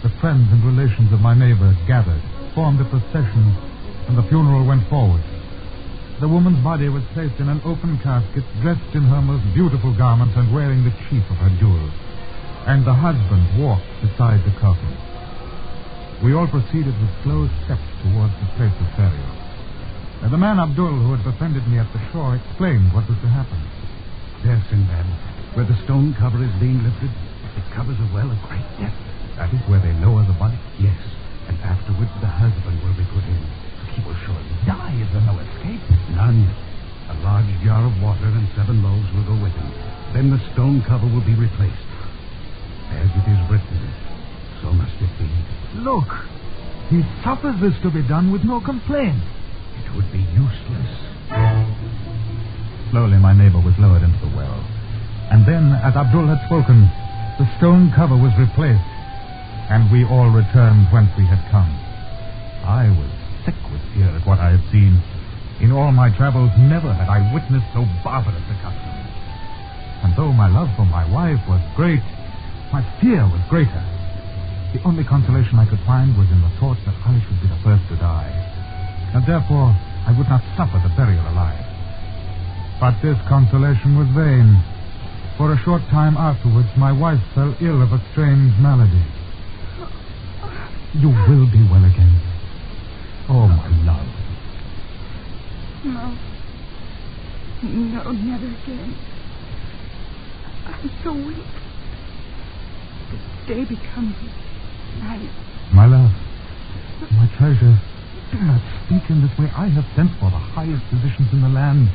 the friends and relations of my neighbor gathered, formed a procession, and the funeral went forward. The woman's body was placed in an open casket, dressed in her most beautiful garments and wearing the chief of her jewels. And the husband walked beside the coffin. We all proceeded with slow steps towards the place of burial. And the man Abdul, who had befriended me at the shore, explained what was to happen. There, Sinbad, where the stone cover is being lifted, it covers a well of great depth. That is where they lower the body? Yes, and afterwards the husband will be put in. He will surely die. Is there no escape? None. A large jar of water and 7 loaves will go with him. Then the stone cover will be replaced. As it is written, so must it be. Look, he suffers this to be done with no complaint. It would be useless. Slowly my neighbor was lowered into the well. And then, as Abdul had spoken, the stone cover was replaced, and we all returned whence we had come. I was sick with fear at what I had seen. In all my travels, never had I witnessed so barbarous a custom. And though my love for my wife was great, my fear was greater. The only consolation I could find was in the thought that I should be the first to die, and therefore I would not suffer the burial alive. But this consolation was vain. For a short time afterwards, my wife fell ill of a strange malady. You will be well again. Oh, my love. No. No, never again. I'm so weak. The day becomes night. My love, my treasure, do not speak in this way. I have sent for the highest physicians in the land.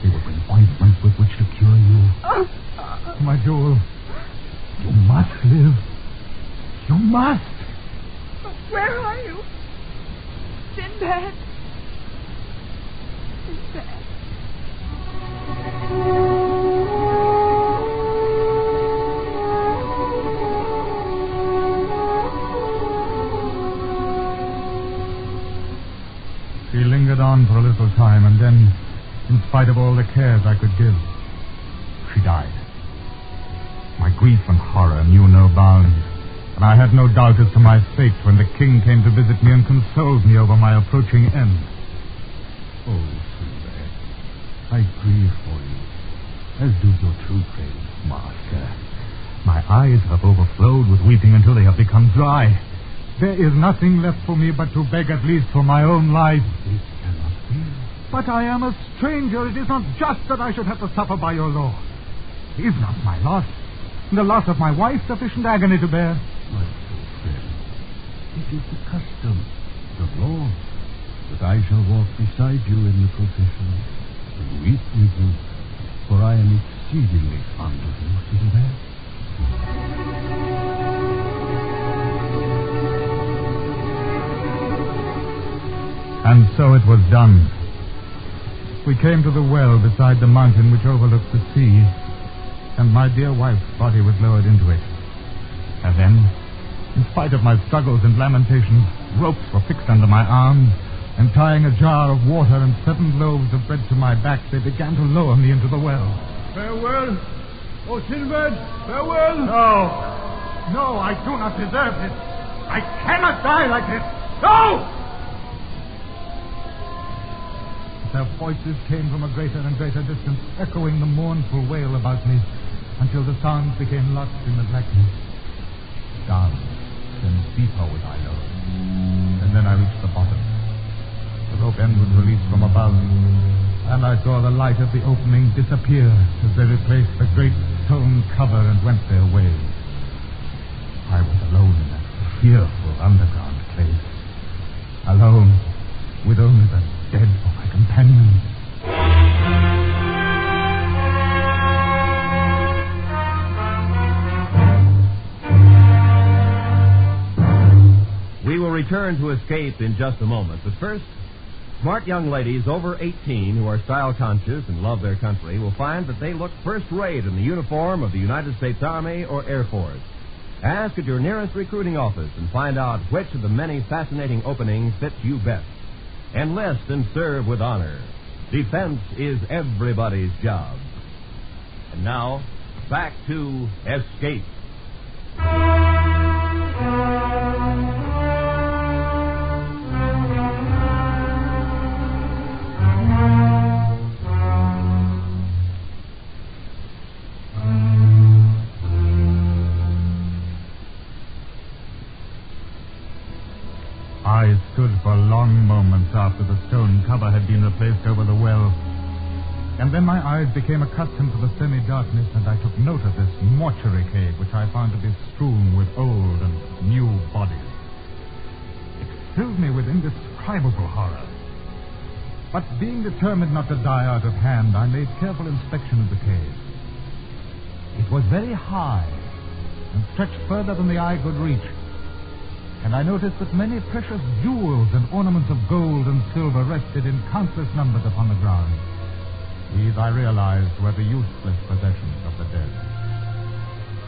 They will bring ointment with which to cure you. My jewel, you must live. You must. Where are you? Sinbad. Sinbad. She lingered on for a little time, and then, in spite of all the cares I could give, she died. My grief and horror knew no bounds, and I had no doubt as to my fate when the king came to visit me and consoled me over my approaching end. Oh, Sinbad, I grieve for you, as do your true friends, master. My eyes have overflowed with weeping until they have become dry. There is nothing left for me but to beg at least for my own life. This cannot be. But I am a stranger. It is not just that I should have to suffer by your law. Is not my loss, the loss of my wife, sufficient agony to bear? My true friend, it is the custom, the law, that I shall walk beside you in the procession and weep with you, for I am exceedingly fond of you, Sinbad. And so it was done. We came to the well beside the mountain which overlooked the sea, and my dear wife's body was lowered into it. And then, in spite of my struggles and lamentations, ropes were fixed under my arms, and tying a jar of water and 7 loaves of bread to my back, they began to lower me into the well. Farewell. Oh, Sinbad, farewell. No, I do not deserve this. I cannot die like this. No! Their voices came from a greater and greater distance, echoing the mournful wail about me, until the sounds became lost in the blackness. Down, then deeper would I lower, and then I reached the bottom. The rope end was released from above, and I saw the light of the opening disappear as they replaced the great stone cover and went their ways. I was alone in that fearful underground place. Alone, with only the dead for my companions. We will return to Escape in just a moment, but first, smart young ladies over 18 who are style conscious and love their country will find that they look first-rate in the uniform of the United States Army or Air Force. Ask at your nearest recruiting office and find out which of the many fascinating openings fits you best. Enlist and serve with honor. Defense is everybody's job. And now, back to Escape. I stood for long moments after the stone cover had been replaced over the well. And then my eyes became accustomed to the semi-darkness, and I took note of this mortuary cave, which I found to be strewn with old and new bodies. It filled me with indescribable horror. But being determined not to die out of hand, I made careful inspection of the cave. It was very high and stretched further than the eye could reach. And I noticed that many precious jewels and ornaments of gold and silver rested in countless numbers upon the ground. These, I realized, were the useless possessions of the dead.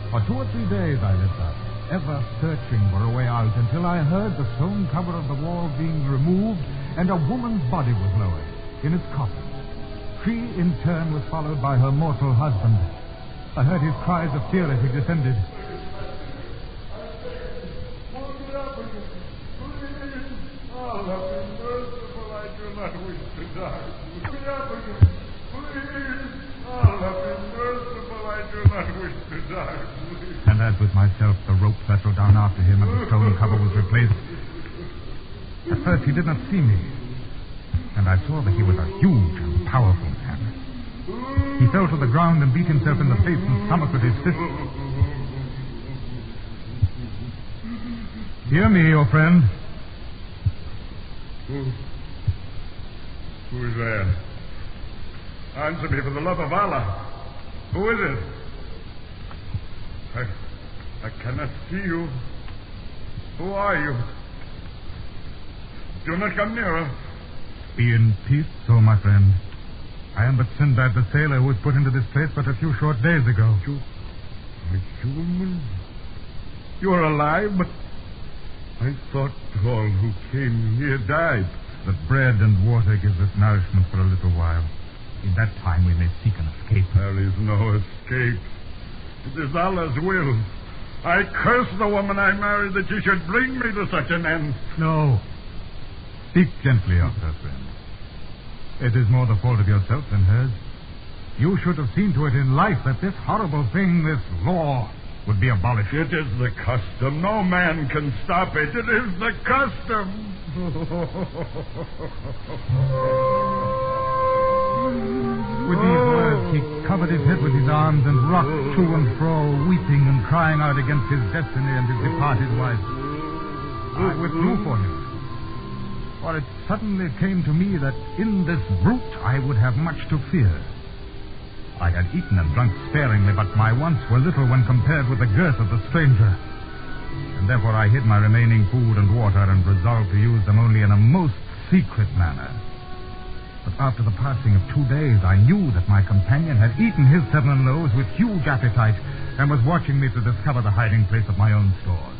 For 2 or 3 days I lived thus, ever searching for a way out, until I heard the stone cover of the wall being removed, and a woman's body was lowered in its coffin. She, in turn, was followed by her mortal husband. I heard his cries of fear as he descended. And as with myself, the rope settled down after him and the stone cover was replaced. At first he did not see me, and I saw that he was a huge and powerful man. He fell to the ground and beat himself in the face and stomach with his fist. Hear me, O friend. Who is there? Answer me for the love of Allah. Who is it? I cannot see you. Who are you? Do not come nearer. Be in peace, O my friend. I am but Sinbad the sailor who was put into this place but a few short days ago. You are human? You are alive, but I thought all who came here died. The bread and water gives us nourishment for a little while. In that time we may seek an escape. There is no escape. It is Allah's will. I curse the woman I married that she should bring me to such an end. No. Speak gently of her, friend. It is more the fault of yourself than hers. You should have seen to it in life that this horrible thing, this law, would be abolished. It is the custom. No man can stop it. It is the custom. With these words, he covered his head with his arms and rocked to and fro, weeping and crying out against his destiny and his departed wife. I withdrew for him, for it suddenly came to me that in this brute I would have much to fear. I had eaten and drunk sparingly, but my wants were little when compared with the girth of the stranger. And therefore I hid my remaining food and water and resolved to use them only in a most secret manner. But after the passing of 2 days, I knew that my companion had eaten his 7 loaves with huge appetite and was watching me to discover the hiding place of my own stores.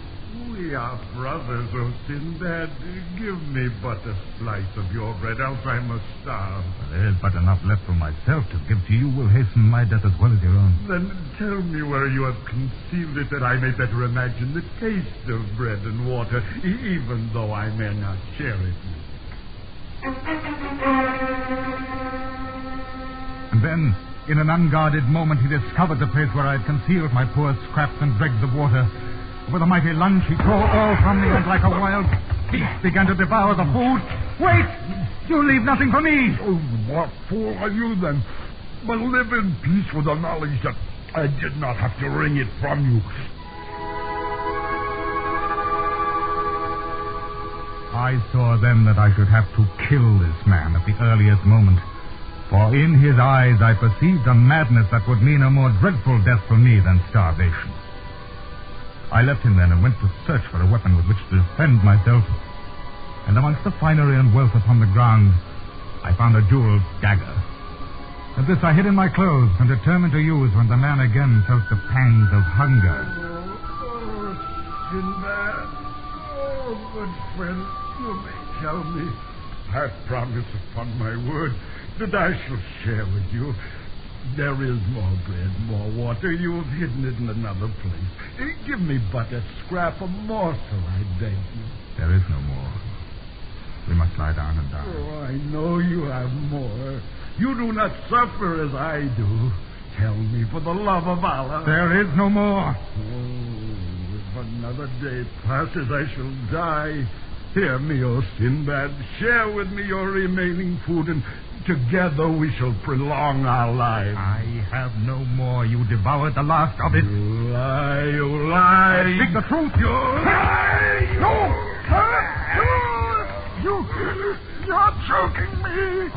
We are brothers, O Sinbad. Give me but a slice of your bread, else I must starve. There is but enough left for myself to give to you will hasten my death as well as your own. Then tell me where you have concealed it, that I may better imagine the taste of bread and water, even though I may not share it. And then, in an unguarded moment, he discovered the place where I had concealed my poor scraps and dregs of water. With a mighty lunge, he tore all from me, and like a wild beast began to devour the food. Wait! You leave nothing for me! Oh, what fool are you, then? But live in peace with the knowledge that I did not have to wring it from you. I saw then that I should have to kill this man at the earliest moment. For in his eyes I perceived a madness that would mean a more dreadful death for me than starvation. I left him then and went to search for a weapon with which to defend myself. And amongst the finery and wealth upon the ground, I found a jeweled dagger. And this I hid in my clothes and determined to use when the man again felt the pangs of hunger. Oh, Sinbad. Oh, good friend, you may tell me. I promise upon my word that I shall share with you. There is more bread, more water. You have hidden it in another place. Give me but a scrap, a morsel, I beg you. There is no more. We must lie down and die. Oh, I know you have more. You do not suffer as I do. Tell me, for the love of Allah. There is no more. Oh, if another day passes, I shall die. Hear me, O Sinbad. Share with me your remaining food, and together we shall prolong our lives. I have no more. You devoured the last of it. You lie, you lie. I speak the truth. You lie. You're choking me.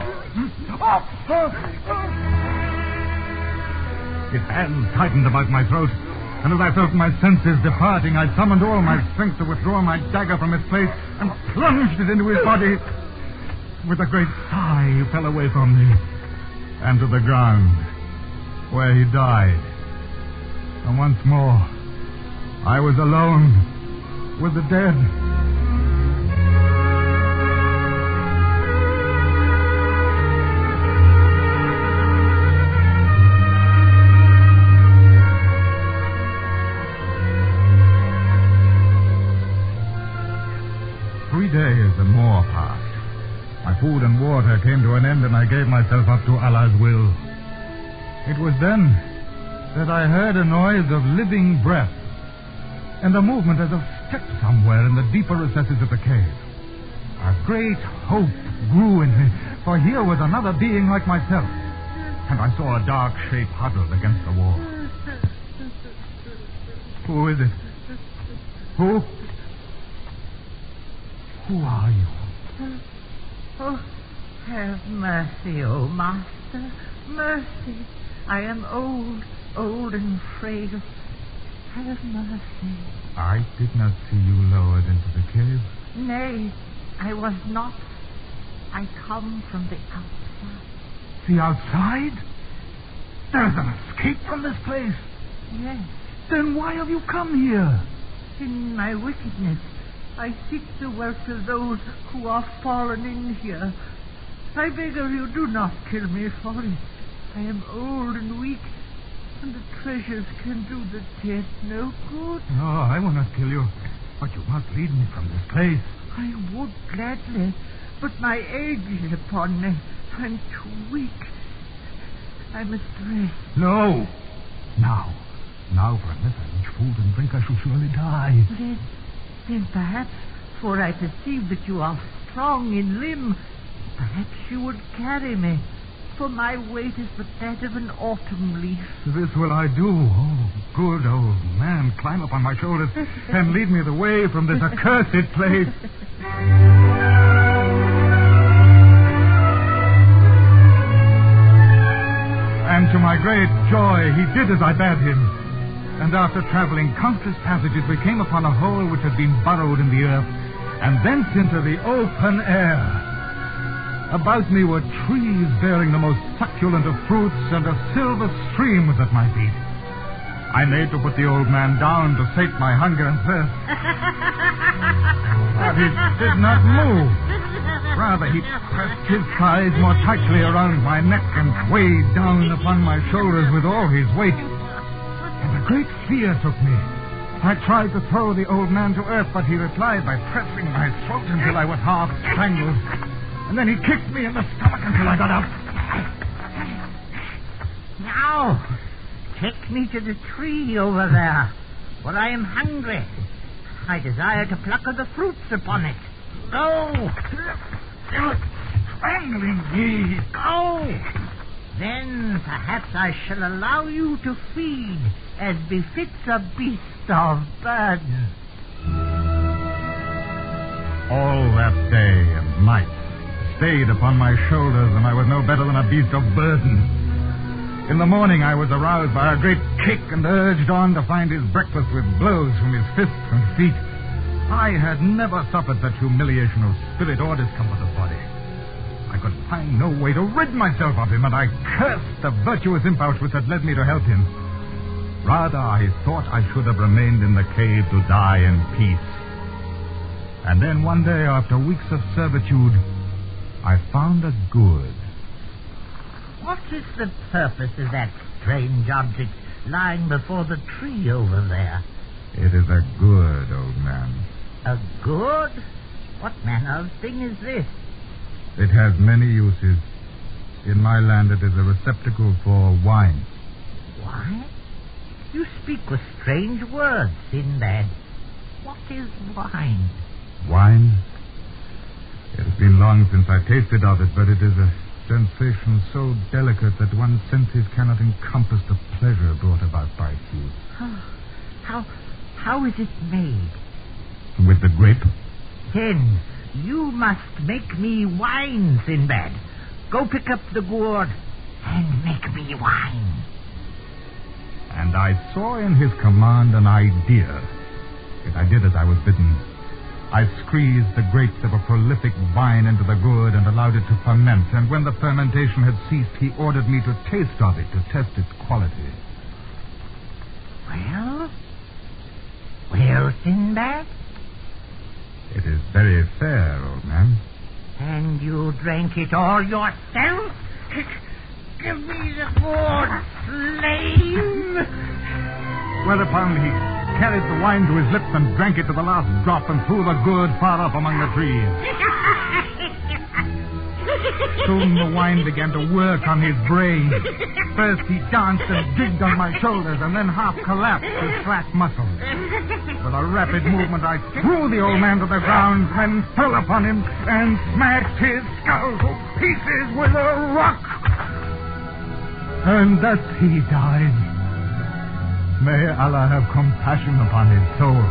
His hands tightened about my throat, and as I felt my senses departing, I summoned all my strength to withdraw my dagger from its place and plunged it into his body. With a great sigh, he fell away from me and to the ground, where he died. And once more, I was alone with the dead. 3 days and more passed. My food and water water came to an end and I gave myself up to Allah's will. It was then that I heard a noise of living breath and a movement as of steps somewhere in the deeper recesses of the cave. A great hope grew in me, for here was another being like myself, and I saw a dark shape huddled against the wall. Who is it? Who? Who are you? Oh, have mercy, O Master. Mercy. I am old and frail. Have mercy. I did not see you lowered into the cave. Nay, I was not. I come from the outside. The outside? There's an escape from this place. Yes. Then why have you come here? In my wickedness, I seek the welfare of those who are fallen in here. I beg of you, do not kill me for it. I am old and weak, and the treasures can do the dead no good. No, I will not kill you, but you must lead me from this place. I would gladly, but my age is upon me. I'm too weak. I must rest. No. Now, for unless I reach food and drink, I shall surely die. Then perhaps, for I perceive that you are strong in limb, perhaps you would carry me, for my weight is but that of an autumn leaf. This will I do. Oh, good old man. Climb up on my shoulders and lead me the way from this accursed place. And to my great joy, he did as I bade him. And after traveling countless passages, we came upon a hole which had been burrowed in the earth, and thence into the open air. About me were trees bearing the most succulent of fruits, and a silver stream was at my feet. I made to put the old man down to sate my hunger and thirst. But he did not move. Rather, he pressed his thighs more tightly around my neck and weighed down upon my shoulders with all his weight. And a great fear took me. I tried to throw the old man to earth, but he replied by pressing my throat until I was half strangled. And then he kicked me in the stomach until I got up. Now, take me to the tree over there, for I am hungry. I desire to pluck of the fruits upon it. Go! You're strangling me. Go! Then perhaps I shall allow you to feed as befits a beast of burden. All that day and night stayed upon my shoulders, and I was no better than a beast of burden. In the morning I was aroused by a great kick and urged on to find his breakfast with blows from his fists and feet. I had never suffered such humiliation of spirit or discomfort of body. I could find no way to rid myself of him, and I cursed the virtuous impulse which had led me to help him. Rather, I thought I should have remained in the cave to die in peace. And then one day, after weeks of servitude, I found a gourd. What is the purpose of that strange object lying before the tree over there? It is a gourd, old man. A gourd? What manner of thing is this? It has many uses. In my land, it is a receptacle for wine. Wine? You speak with strange words, Sinbad. What is wine? Wine? It has been long since I tasted of it, but it is a sensation so delicate that one's senses cannot encompass the pleasure brought about by its use. How is it made? With the grape? Then you must make me wine, Sinbad. Go pick up the gourd and make me wine. And I saw in his command an idea. Yet I did as I was bidden. I squeezed the grapes of a prolific vine into the gourd and allowed it to ferment. And when the fermentation had ceased, he ordered me to taste of it to test its quality. Well, Sinbad? It is very fair, old man. And you drank it all yourself? Give me the gourd, slave! Whereupon he carried the wine to his lips and drank it to the last drop and threw the gourd far up among the trees. Soon the wine began to work on his brain. First he danced and jigged on my shoulders and then half collapsed with flat muscles. With a rapid movement, I threw the old man to the ground, then fell upon him and smashed his skull to pieces with a rock. And thus he died. May Allah have compassion upon his soul.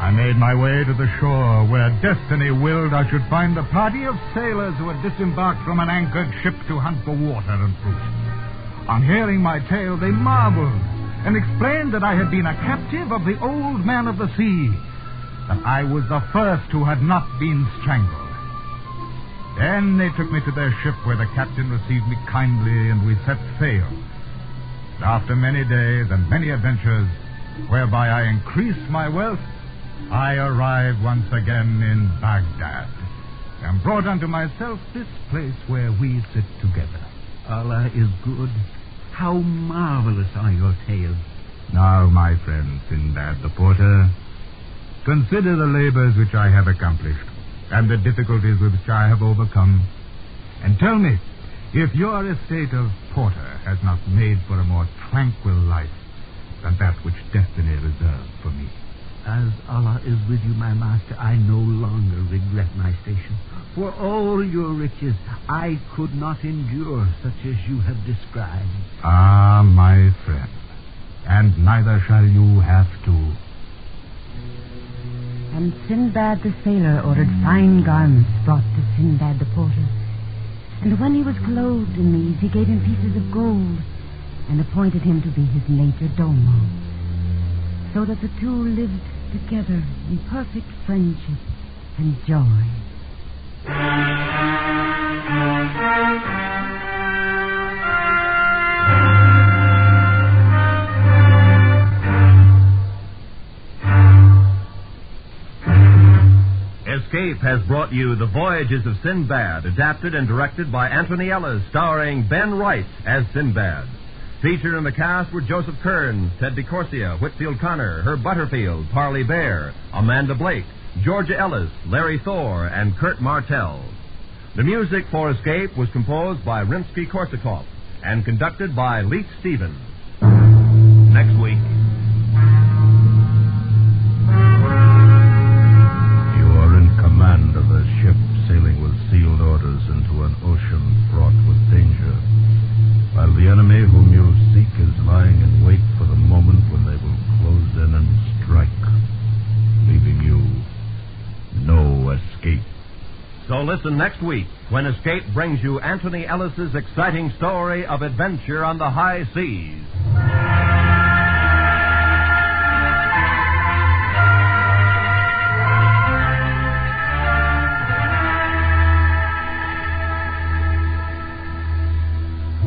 I made my way to the shore where destiny willed I should find a party of sailors who had disembarked from an anchored ship to hunt for water and fruit. On hearing my tale, they marveled and explained that I had been a captive of the old man of the sea, that I was the first who had not been strangled. Then they took me to their ship where the captain received me kindly and we set sail. And after many days and many adventures, whereby I increased my wealth, I arrived once again in Baghdad and brought unto myself this place where we sit together. Allah is good. How marvelous are your tales. Now, my friend Sinbad the porter, consider the labors which I have accomplished and the difficulties with which I have overcome, and tell me if your estate of porter has not made for a more tranquil life than that which destiny reserved for me. As Allah is with you, my master, I no longer regret my station. For all your riches, I could not endure such as you have described. Ah, my friend, and neither shall you have to. And Sinbad the sailor ordered fine garments brought to Sinbad the porter. And when he was clothed in these, he gave him pieces of gold and appointed him to be his major domo, so that the two lived together in perfect friendship and joy. Escape has brought you The Voyages of Sinbad, adapted and directed by Anthony Ellis, starring Ben Wright as Sinbad. Featured in the cast were Joseph Kearns, Ted DeCorsia, Whitfield Connor, Herb Butterfield, Parley Bear, Amanda Blake, Georgia Ellis, Larry Thor, and Kurt Martell. The music for Escape was composed by Rimsky-Korsakov and conducted by Leith Stevens. Next week. You are in command of a ship sailing with sealed orders into an ocean fraught with danger, while the enemy whom you seek is lying in wait for the moment when they will close in and strike, leaving you no escape. So listen next week when Escape brings you Anthony Ellis's exciting story of adventure on the high seas.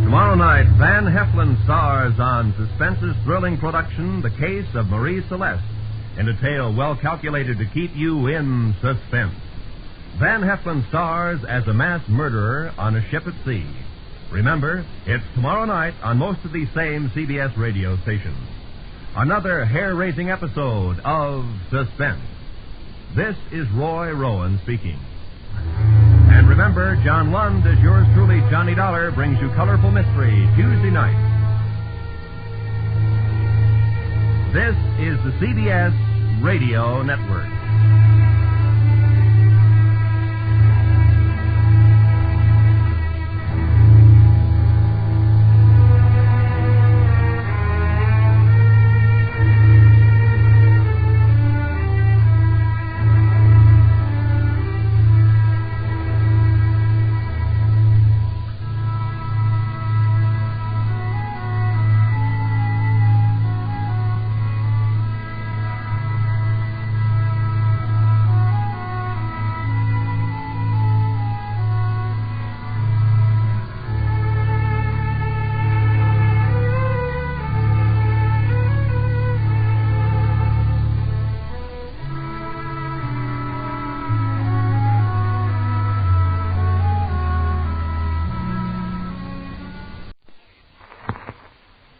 Tomorrow night, Van Heflin stars on Suspense's thrilling production, The Case of Marie Celeste, in a tale well calculated to keep you in suspense. Van Heflin stars as a mass murderer on a ship at sea. Remember, it's tomorrow night on most of these same CBS radio stations. Another hair-raising episode of Suspense. This is Roy Rowan speaking. And remember, John Lund, as yours truly, Johnny Dollar, brings you Colorful Mystery Tuesday night. This is the CBS Radio Network.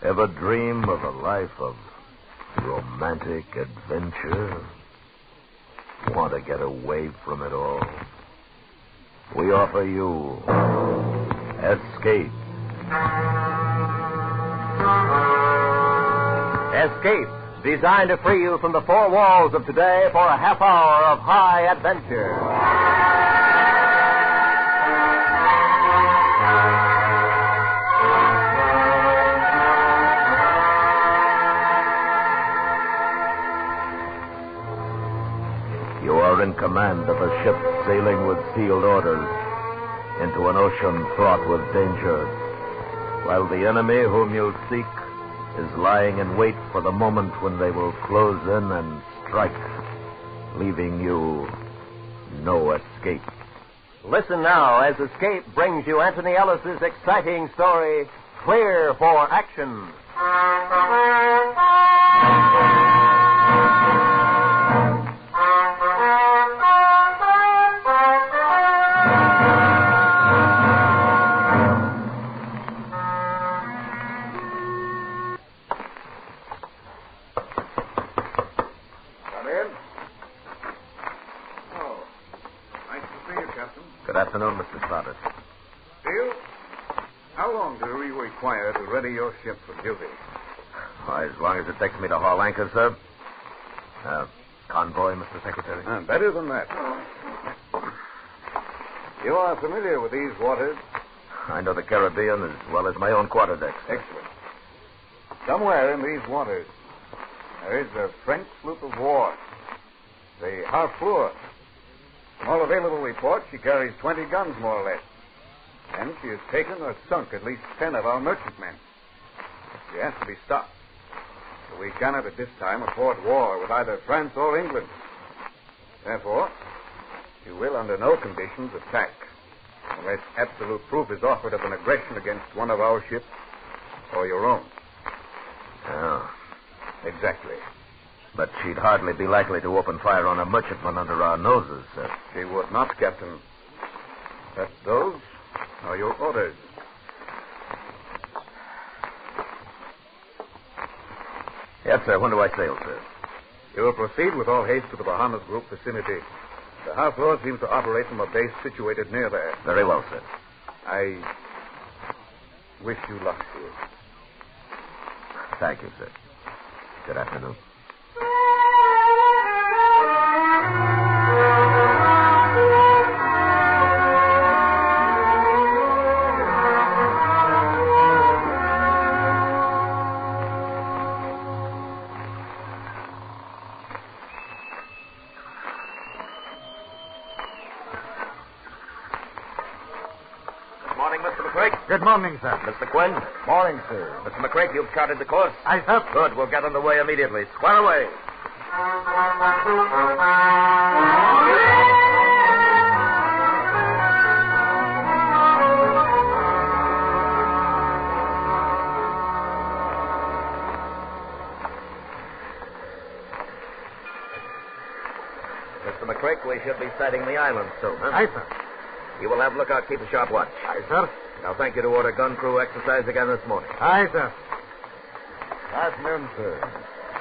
Ever dream of a life of romance? romantic adventure? Want to get away from it all? We offer you Escape. Escape, designed to free you from the four walls of today for a half hour of high adventure. You are in command of a ship sailing with sealed orders into an ocean fraught with danger, while the enemy whom you seek is lying in wait for the moment when they will close in and strike, leaving you no escape. Listen now as Escape brings you Anthony Ellis's exciting story, Clear for Action. Good afternoon, Mr. Stoddard. Bill, how long do we require to ready your ship for duty? Why, as long as it takes me to haul anchor, sir. Convoy, Mr. Secretary. Better than that. You are familiar with these waters? I know the Caribbean as well as my own quarterdeck, sir. Excellent. Somewhere in these waters, there is a French sloop of war, the Harfleur. From all available reports, she carries 20 guns, more or less. And she has taken or sunk at least 10 of our merchantmen. She has to be stopped. So we cannot at this time afford war with either France or England. Therefore, you will under no conditions attack, unless absolute proof is offered of an aggression against one of our ships or your own. Oh. Exactly. But she'd hardly be likely to open fire on a merchantman under our noses, sir. She would not, Captain. But those are your orders. Yes, sir. When do I sail, sir? You will proceed with all haste to the Bahamas Group vicinity. The Harfleur seems to operate from a base situated near there. Very well, sir. I wish you luck, sir. Thank you, sir. Good afternoon. Good morning, sir. Mr. Quinn? Morning, sir. Mr. McCrae, you've charted the course? Aye, sir. Good. We'll get underway immediately. Square away. Mr. McCrae, we should be sighting the island soon, huh? Aye, sir. You will have lookout, keep a sharp watch. Aye, sir. I'll thank you to order gun crew exercise again this morning. Aye, sir. Afternoon, sir.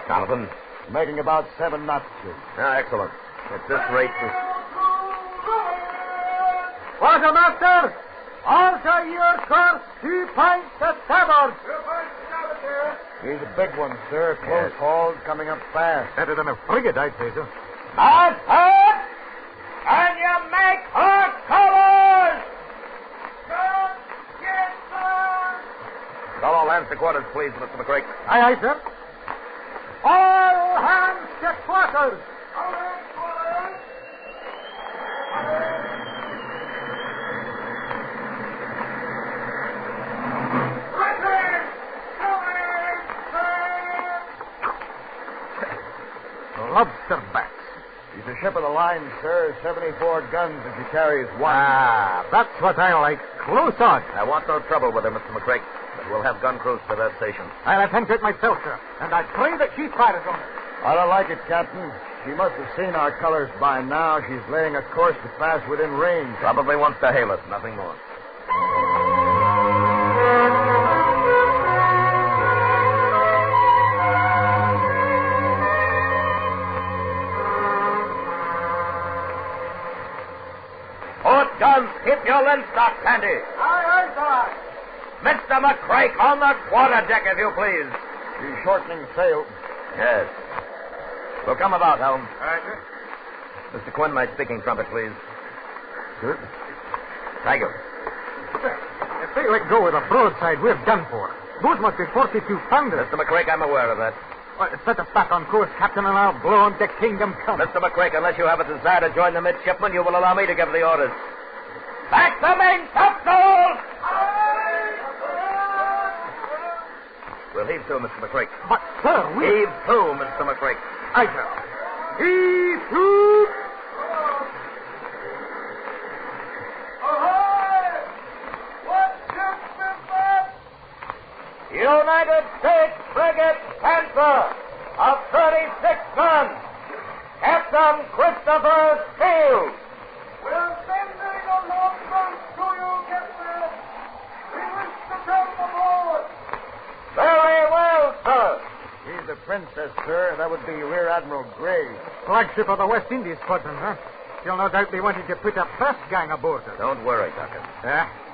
Jonathan? Making about 7 knots, sir. Excellent. At this rate... Quartermaster! Alter your course 2 points to starboard. He's a big one, sir. Close hauled, coming up fast. Better than a frigate, I'd say, sir. That's it! Can you make her colors? Yes, sir! Call all hands to quarters, please, Mr. McCrae. Aye, aye, sir. All hands to quarters. Lobster backs. She's a ship of the line, sir. 74 guns, and she carries 1. Ah, that's what I like. Close on. I want no trouble with her, Mr. McCrae, but we'll have gun crews to that station. I'll attend to it myself, sir, and I pray that she fires on it. I don't like it, Captain. She must have seen our colors by now. She's laying a course to pass within range. Probably wants to hail us, nothing more. guns. Keep your linstocks handy. Aye, sir. Mr. McCrake, on the quarterdeck, if you please. He's shortening sail. Yes. We'll come about, Helm. All right, sir. Mr. Quinn, my speaking trumpet, please. Sir? Thank you. If they let go with a broadside, we're done for. Those must be 42-pounders. Mr. McCrake, I'm aware of that. Set us back on course, Captain, and I'll blow on to kingdom come. Mr. McCrake, unless you have a desire to join the midshipmen, you will allow me to give the orders. Back the main topsails! We'll heave to, Mr. McCrake. But, sir, we... Heave to, Mr. McCrake. Aye, sir. Heave to! United States Frigate Panther of 36 guns. Captain Christopher Steele. We'll send the announcement to you, Captain. We wish to come aboard. Very well, sir. He's the Princess, sir. That would be Rear Admiral Gray. Flagship of the West Indies Squadron, huh? She'll no doubt be wanting to put a press gang aboard her. Don't worry, Duncan.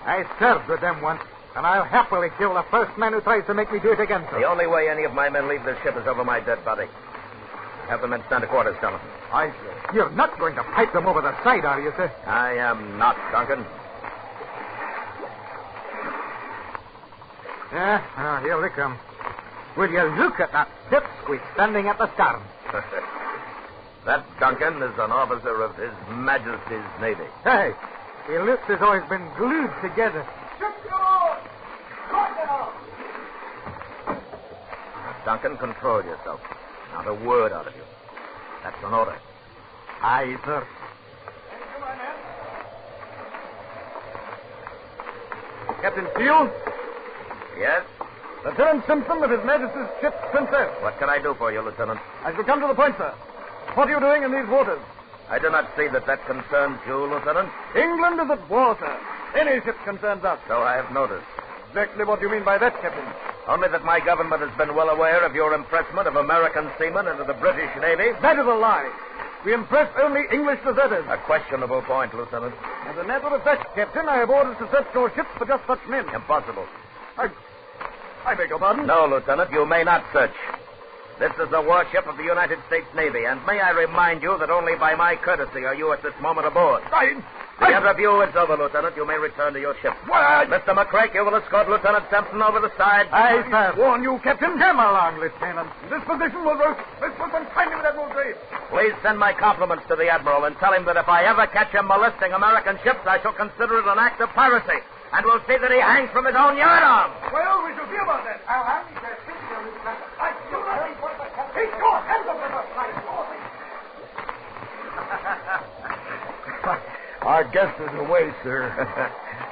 I served with them once, and I'll happily kill the first man who tries to make me do it again, sir. The only way any of my men leave this ship is over my dead body. Have the men stand to quarters, Jonathan. Aye, sir. You're not going to pipe them over the side, are you, sir? I am not, Duncan. Here they come. Will you look at that pipsqueak standing at the stern? That, Duncan, is an officer of His Majesty's Navy. Hey, he looks as though he's been glued together. Duncan, control yourself. Not a word out of you. That's an order. Aye, sir. Captain Steele? Yes? Lieutenant Simpson of His Majesty's ship Princess. What can I do for you, Lieutenant? I shall come to the point, sir. What are you doing in these waters? I do not see that concerns you, Lieutenant. England is at war, sir. Any ship concerns us. So I have noticed. Exactly what do you mean by that, Captain? Only that my government has been well aware of your impressment of American seamen into the British Navy. That is a lie. We impress only English deserters. A questionable point, Lieutenant. As a matter of fact, Captain, I have orders to search your ships for just such men. Impossible. I beg your pardon? No, Lieutenant, you may not search. This is a warship of the United States Navy, and may I remind you that only by my courtesy are you at this moment aboard. The interview is over, Lieutenant. You may return to your ship. Mr. McCrake, you will escort Lieutenant Simpson over the side. Aye, sir. Warn you, Captain. Come along, Lieutenant. This position will roast. This will confine me with Admiral Gray. Please send my compliments to the Admiral and tell him that if I ever catch him molesting American ships, I shall consider it an act of piracy. And we'll see that he hangs from his own yardarm. Well, we shall see about that. I'll have you there. I do nothing but the captain. Take your hands up, Our guest is away, sir.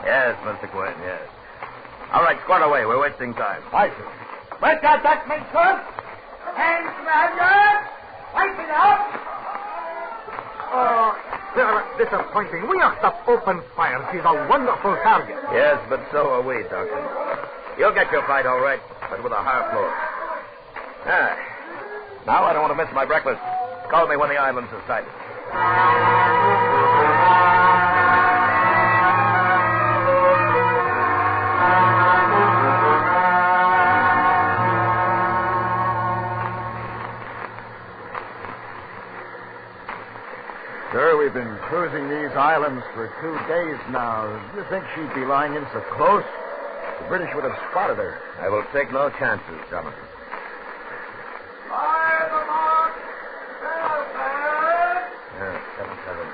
Yes, Mr. Quinn, yes. All right, squad away. We're wasting time. Aye, sir. Where's that man, sir? Hands behind you. Wipe it up. Oh, they're disappointing. We have to open fire. She's a wonderful target. Yes, but so are we, Duncan. You'll get your fight all right, but with a hard blow. Now I don't want to miss my breakfast. Call me when the islands are sighted. Sir, we've been cruising these islands for 2 days now. Do you think she'd be lying in so close? The British would have spotted her. I will take no chances, Jonathan. Fire the mark! Yes, 7-7.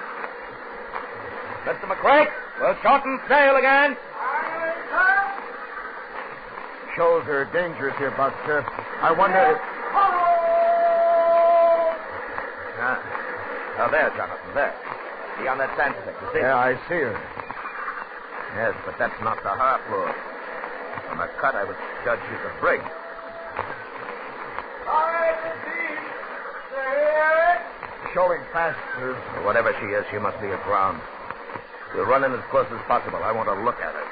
Mr. McCrake, we'll shorten sail again. Shows her dangerous here, Buck, sir. I wonder if... Oh, there, Jonathan, there. See on that sandstick, you see? Yeah, I see her. Yes, but that's not the Harfleur. From her cut, I would judge she's a brig. Showing fast, sir. Whatever she is, she must be aground. We'll run in as close as possible. I want to look at her.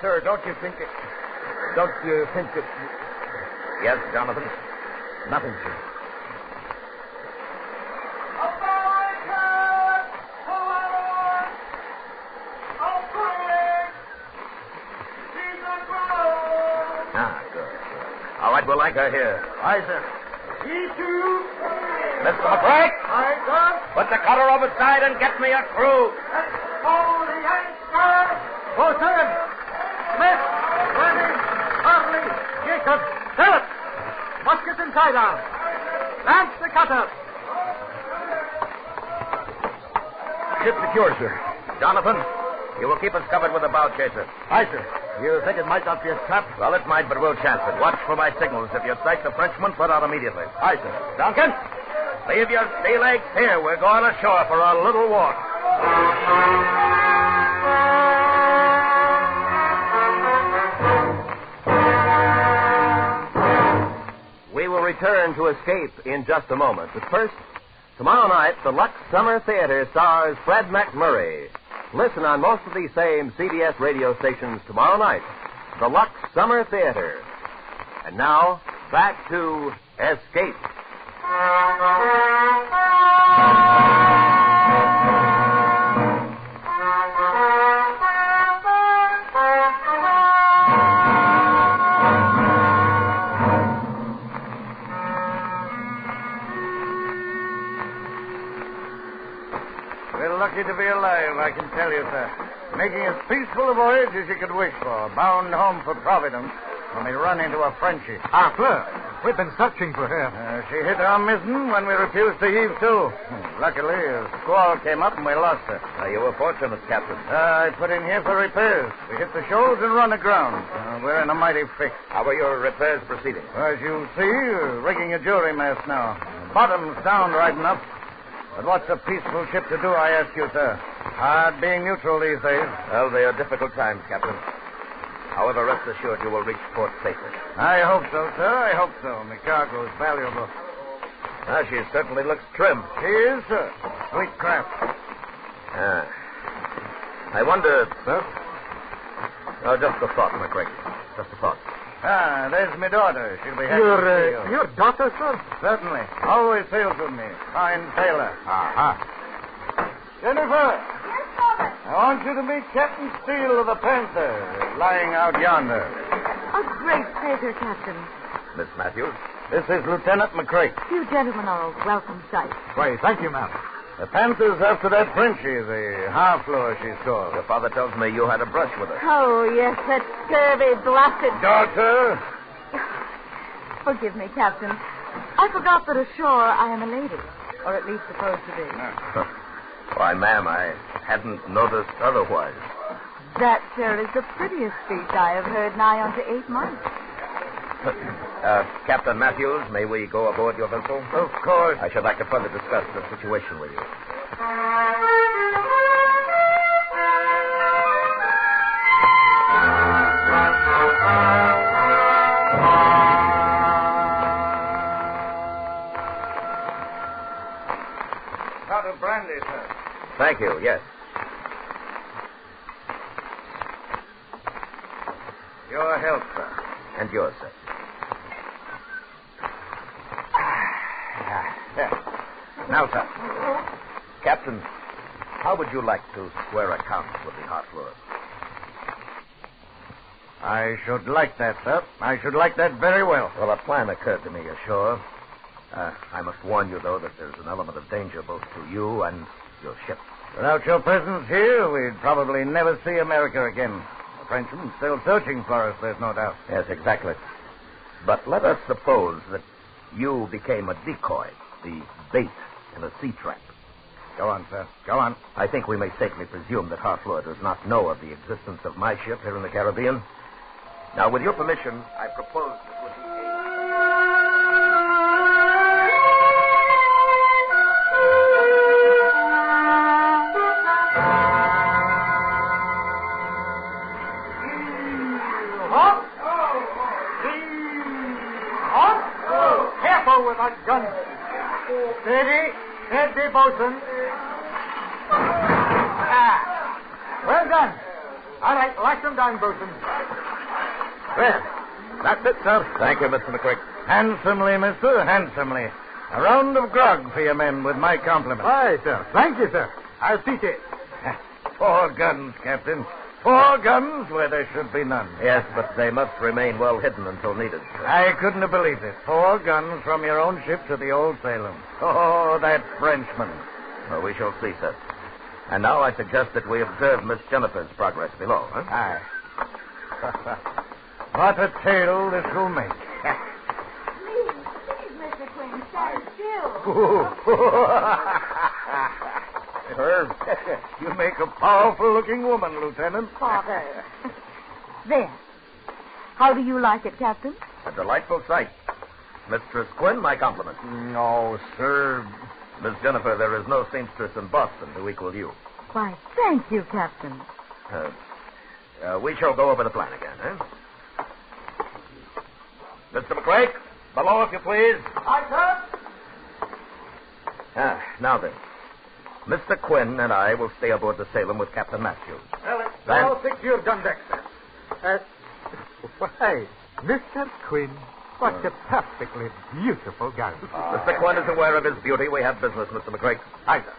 Sir, don't you think that... Yes, Jonathan? Nothing, sir. fuel anchor here. Aye, sir. Mr. McCrack, Aye, sir. put the cutter overside and get me a crew. Hold the anchor. Bosun, Smith, Fleming, Hartley, Jacob, Phillips. Muskets and sidearms. Lance the cutter. Ship secure, sir. Jonathan, you will keep us covered with the bow chaser. Aye, sir. You think it might not be a trap? Well, it might, but we'll chance it. Watch for my signals. If you sight the Frenchman, put out immediately. Aye, sir. Duncan, leave your sea legs here. We're going ashore for a little walk. We will return to Escape in just a moment. But first, tomorrow night, the Lux Summer Theater stars Fred McMurray. Listen on most of these same CBS radio stations tomorrow night. The Lux Summer Theater. And now, back to Escape. We're lucky to be alive, I can tell you, sir. Making as peaceful a voyage as you could wish for. Bound home for Providence when we run into a Frenchie. Fleur. We've been searching for her. She hit our mizzen when we refused to heave to. Luckily, a squall came up and we lost her. You were fortunate, Captain. I put in here for repairs. We hit the shoals and run aground. We're in a mighty fix. How are your repairs proceeding? As you see, rigging a jury mast now. Bottom's down right enough. But what's a peaceful ship to do, I ask you, sir? Hard being neutral these days. Well, they are difficult times, Captain. However, rest assured you will reach port safely. I hope so, sir. I hope so. My cargo is valuable. She certainly looks trim. She is, sir. Sweet craft. I wonder... Sir? Oh, just a thought, McCrack. Just a thought. There's my daughter. She'll be happy to see you. Your daughter, sir? Certainly. Always sails with me. Fine sailor. Jennifer. Yes, Father. I want you to meet Captain Steele of the Panther, lying out yonder. A great pleasure, Captain. Miss Matthews? This is Lieutenant McCrae. You gentlemen are a welcome sight. Why, thank you, ma'am. The Panther's after that Frenchie, the half-floor she's called. Your father tells me you had a brush with her. Oh, yes, that scurvy, blasted... Daughter! Forgive me, Captain. I forgot that ashore I am a lady, or at least supposed to be. Why, ma'am, I hadn't noticed otherwise. That, sir, is the prettiest speech I have heard nigh unto 8 months. Captain Matthews, may we go aboard your vessel? Of course. I should like to further discuss the situation with you. Shot of brandy, sir. Thank you, yes. Your health, sir. And yours, sir. Now, sir. Captain, how would you like to square accounts with the Hartford? I should like that, sir. I should like that very well. Well, a plan occurred to me ashore. I must warn you, though, that there's an element of danger both to you and your ship. Without your presence here, we'd probably never see America again. The Frenchman's still searching for us, there's no doubt. Yes, exactly. But let us suppose that you became a decoy, the bait in a sea trap. Go on, sir. Go on. I think we may safely presume that Hartford does not know of the existence of my ship here in the Caribbean. Now, with your permission, I propose that with the Careful with that gun. Steady, bosun. Well done. All right, lock them down, bosun. Well, that's it, sir. Thank you, Mr. McCrae. Handsomely, mister, handsomely. A round of grog for your men with my compliments. Aye, sir. Thank you, sir. I'll teach it. 4 guns, Captain. 4 guns where there should be none. Yes, but they must remain well hidden until needed, sir. I couldn't have believed it. 4 guns from your own ship to the old Salem. Oh, that Frenchman. Well, we shall see, sir. And now I suggest that we observe Miss Jennifer's progress below, huh? Aye. What a tale this will make. Please, Mr. Quinn, stand still. Herb, you make a powerful-looking woman, Lieutenant. Father. There. How do you like it, Captain? A delightful sight. Mistress Quinn, my compliments. No, sir. Miss Jennifer, there is no seamstress in Boston to equal you. Why, thank you, Captain. We shall go over the plan again, eh? Mr. McCrae, below, if you please. Aye, sir. Now then. Mr. Quinn and I will stay aboard the Salem with Captain Matthews. Well, I'll stick to your gun deck, sir. Why, Mr. Quinn, what a perfectly beautiful gun. Mr. Quinn is aware of his beauty. We have business, Mr. McCrae. Aye, sir.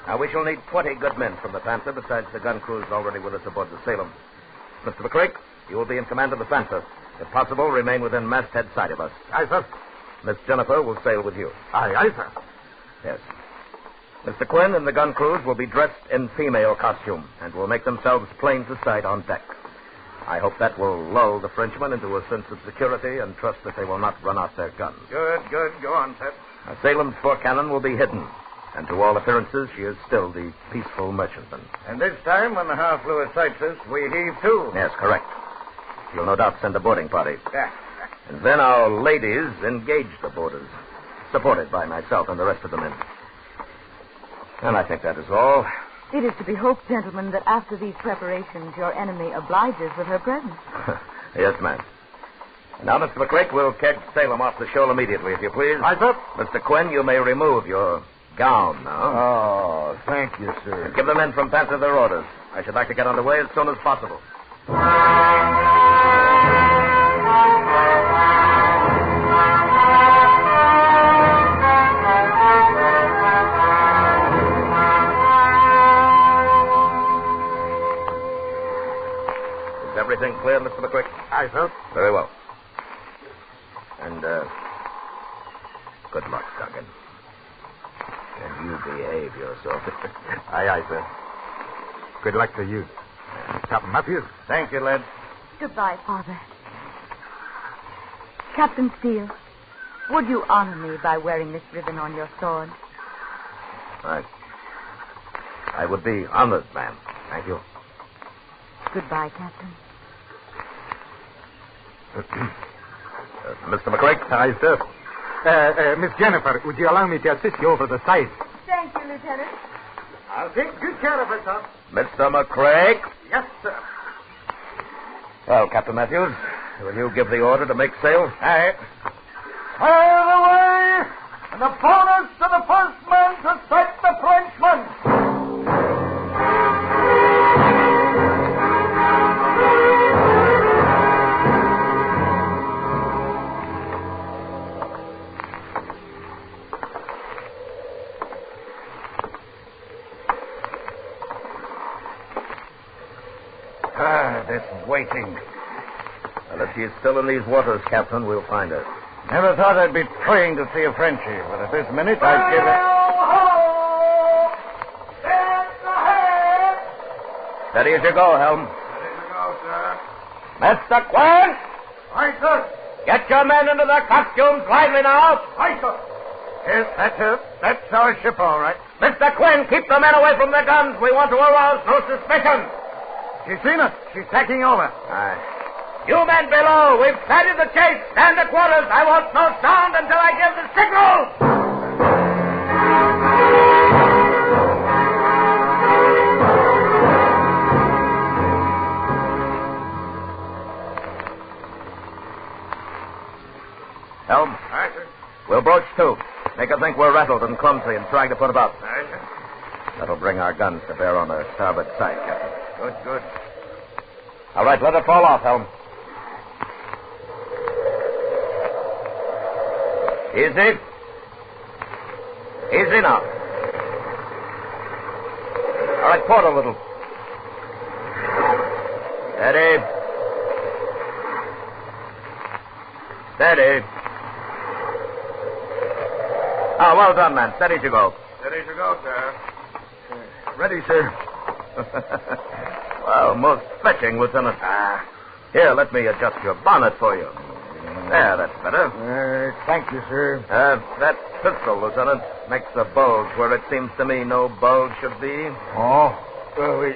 Now, we shall need 20 good men from the Panther, besides the gun crews already with us aboard the Salem. Mr. McCrae, you will be in command of the Panther. If possible, remain within masthead sight of us. Aye, sir. Miss Jennifer will sail with you. Aye, sir. Yes. Mr. Quinn and the gun crews will be dressed in female costume and will make themselves plain to sight on deck. I hope that will lull the Frenchmen into a sense of security and trust that they will not run out their guns. Good. Go on, sir. Now, Salem's forecannon will be hidden, and to all appearances, she is still the peaceful merchantman. And this time, when the half-fluid sights us, we heave to. Yes, correct. You'll no doubt send a boarding party. Yeah. And then our ladies engage the boarders, supported by myself and the rest of the men. And I think that is all. It is to be hoped, gentlemen, that after these preparations, your enemy obliges with her presence. Yes, ma'am. Now, Mr. McCrae, we'll keg Salem off the shoal immediately, if you please. Aye, sir. Mr. Quinn, you may remove your gown now. Oh, thank you, sir. And give the men from Panther their orders. I should like to get underway as soon as possible. Is everything clear, Mr. McCrae? Aye, sir. Very well. And, good luck, Duncan. And you behave yourself. Aye, sir. Good luck to you. Captain Matthews. Thank you, lad. Goodbye, Father. Captain Steele, would you honor me by wearing this ribbon on your sword? I would be honored, ma'am. Thank you. Goodbye, Captain. Mr. McCrae? Aye, sir. Miss Jennifer, would you allow me to assist you over the side? Thank you, Lieutenant. I'll take good care of her, sir. Mr. McCrae? Yes, sir. Well, Captain Matthews, will you give the order to make sail? Aye. Fire away! And the bonus to the first man to sight the Frenchman! This waiting. Well, if she's still in these waters, Captain, we'll find her. Never thought I'd be praying to see a Frenchie, but at this minute I'd give it... Steady as you go, Helm. Ready to go, sir. Mr. Quinn! Aye, sir. Get your men into their costumes lively now. Aye, sir. Yes, that's it. That's our ship, all right. Mr. Quinn, keep the men away from their guns. We want to arouse no suspicion. She's seen us. She's tacking over. Aye. You men below, we've started the chase. Stand at quarters. I want no sound until I give the signal. Helm. Aye, sir. We'll broach to. Make her think we're rattled and clumsy and trying to put about. Aye, sir. That'll bring our guns to bear on her starboard side, Captain. Good. All right, let her fall off, Helm. Easy. Easy now. All right, port a little. Steady. Steady. Oh, well done, man. Steady to go. Steady to go, sir. Ready, sir. Well, most fetching, Lieutenant. Here, let me adjust your bonnet for you. There, that's better. Thank you, sir. That pistol, Lieutenant, makes a bulge where it seems to me no bulge should be. Oh? Wait.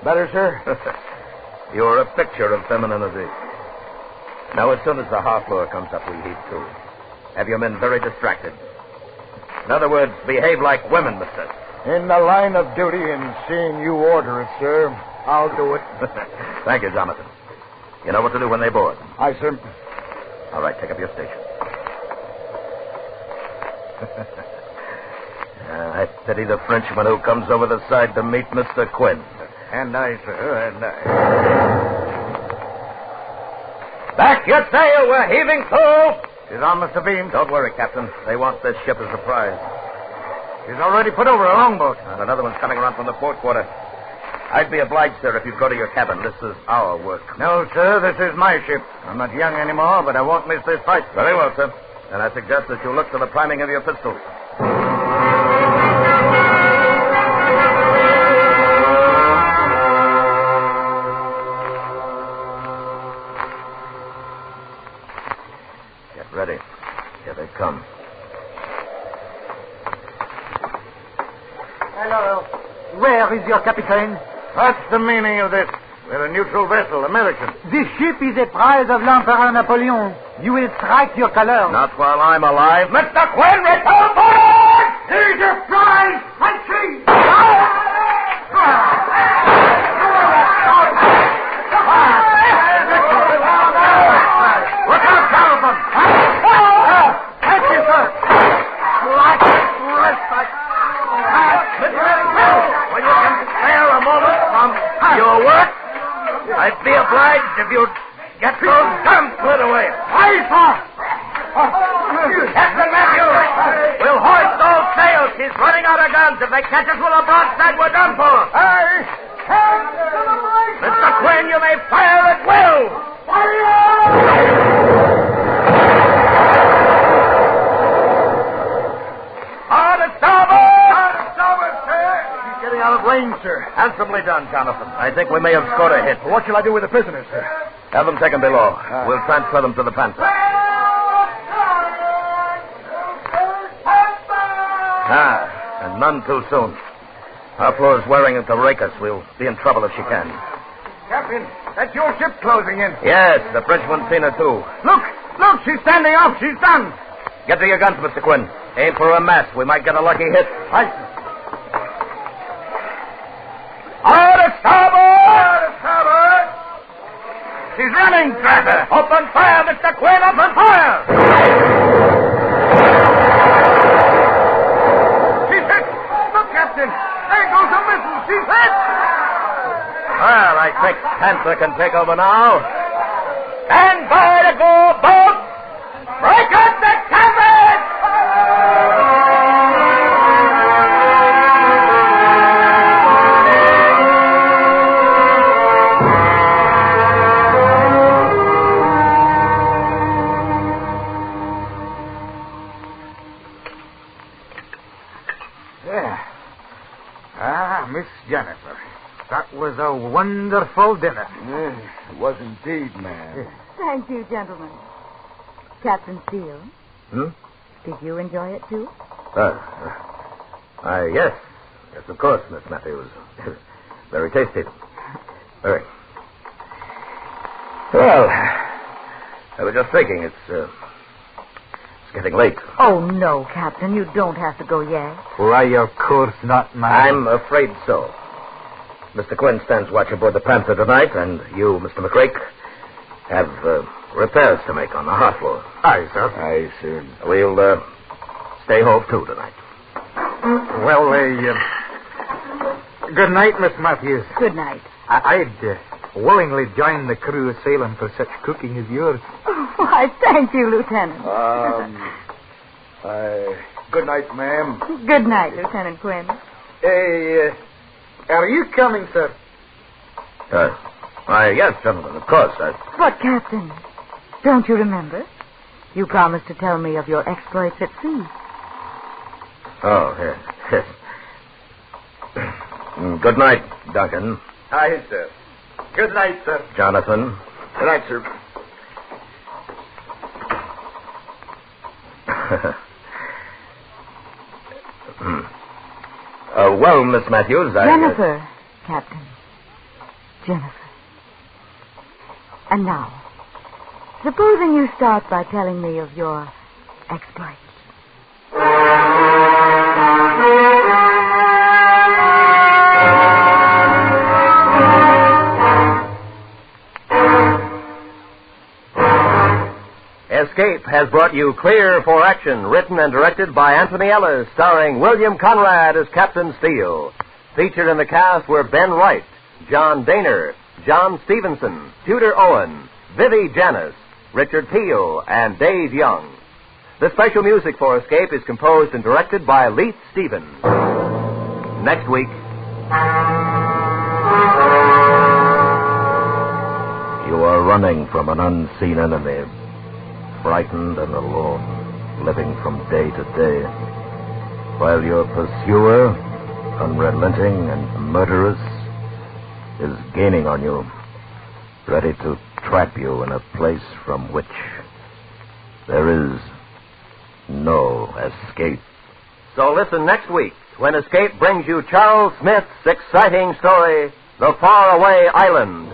Better, sir? You're a picture of femininity. Now, as soon as the half floor comes up, we heat too. Have your men very distracted. In other words, behave like women, mister. In the line of duty and seeing you order it, sir, I'll do it. Thank you, Jonathan. You know what to do when they board. Aye, sir. All right, take up your station. I pity the Frenchman who comes over the side to meet Mr. Quinn. And I, sir, and I. Back your sail, we're heaving to. She's on, Mr. Beam. Don't worry, Captain. They want this ship as a prize. She's already put over a longboat. And another one's coming around from the port quarter. I'd be obliged, sir, if you'd go to your cabin. This is our work. No, sir, this is my ship. I'm not young anymore, but I won't miss this fight. Very well, sir. And I suggest that you look to the priming of your pistols. Get ready. Here they come. Hello. Where is your captain? What's the meaning of this? We're a neutral vessel, American. This ship is a prize of l'Emperor Napoleon. You will strike your colors. Not while I'm alive. Mr. Quinn, return board! Here's your prize, Frenchie! Look out, Jonathan! Thank you, sir. When you can spare a moment from your work, I'd be obliged if you'd get those guns put away. Aye, sir. Captain Matthews, we'll hoist all sails. He's running out of guns. If they catch us with a broadside, we're done for. Aye. Mr. Quinn, you may fire at will. Hard at starboard! Hard at starboard, sir. He's getting out of range, sir. Handsomely done, Jonathan. I think we may have scored a hit. What shall I do with the prisoners, sir? Have them taken below. We'll transfer them to the Panther. And none too soon. Our floor's wearing it to rake us. We'll be in trouble if she can. Captain, that's your ship closing in. Yes, the Frenchman's seen her too. Look, she's standing off. She's done. Get to your guns, Mr. Quinn. Aim for a mast. We might get a lucky hit. Aye. Hard at starboard! Hard at starboard! She's running, Drather. Open fire, Mr. Quinn! Open fire! She's hit! Look, Captain! There goes a missile! She's hit! Well, I think Panther can take over now. Stand by to go, boat! Break up the canvas! Miss Jennifer, that was a wonderful dinner. It was indeed, ma'am. Thank you, gentlemen. Captain Steele, did you enjoy it, too? Yes. Yes, of course, Miss Matthews. Very tasty. Very. Well, I was just thinking, it's getting late. Oh, no, Captain. You don't have to go yet. Why, of course not, I'm ma'am. afraid so. Mr. Quinn stands watch aboard the Panther tonight, and you, Mr. McCrake, have repairs to make on the hearth floor. Aye, sir. Aye, sir. We'll stay home, too, tonight. Well, good night, Miss Matthews. Good night. I'd willingly join the crew sailing for such cooking as yours. Why, thank you, Lieutenant. Good night, ma'am. Good night, Lieutenant Quinn. Are you coming, sir? Yes, gentlemen, of course. But, Captain, don't you remember? You promised to tell me of your exploits at sea. Oh, yes. Good night, Duncan. Aye, sir. Good night, sir. Jonathan. Good night, sir. Well, Miss Matthews, Jennifer, Captain. Jennifer. And now, supposing you start by telling me of your exploits. Escape has brought you Clear for Action, written and directed by Anthony Ellis, starring William Conrad as Captain Steele. Featured in the cast were Ben Wright, John Daner, John Stevenson, Tudor Owen, Vivi Janis, Richard Peel, and Dave Young. The special music for Escape is composed and directed by Leith Stevens. Next week. You are running from an unseen enemy, frightened and alone, living from day to day, while your pursuer, unrelenting and murderous, is gaining on you, ready to trap you in a place from which there is no escape. So listen next week when Escape brings you Charles Smith's exciting story, The Faraway Island.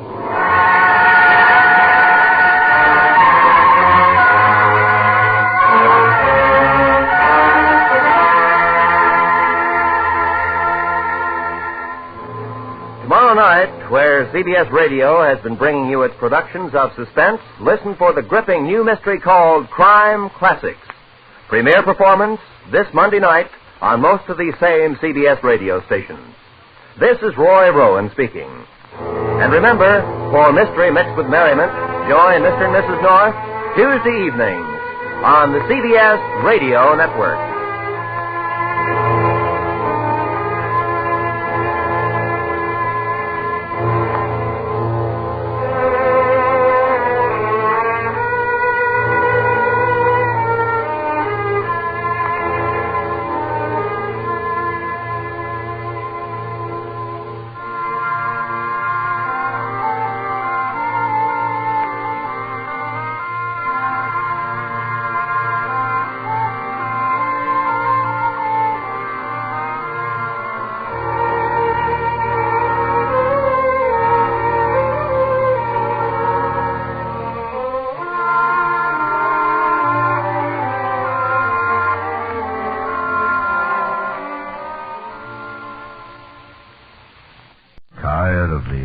Tomorrow night, where CBS Radio has been bringing you its productions of suspense, listen for the gripping new mystery called Crime Classics. Premiere performance this Monday night on most of these same CBS radio stations. This is Roy Rowan speaking. And remember, for mystery mixed with merriment, join Mr. and Mrs. North Tuesday evenings on the CBS Radio Network.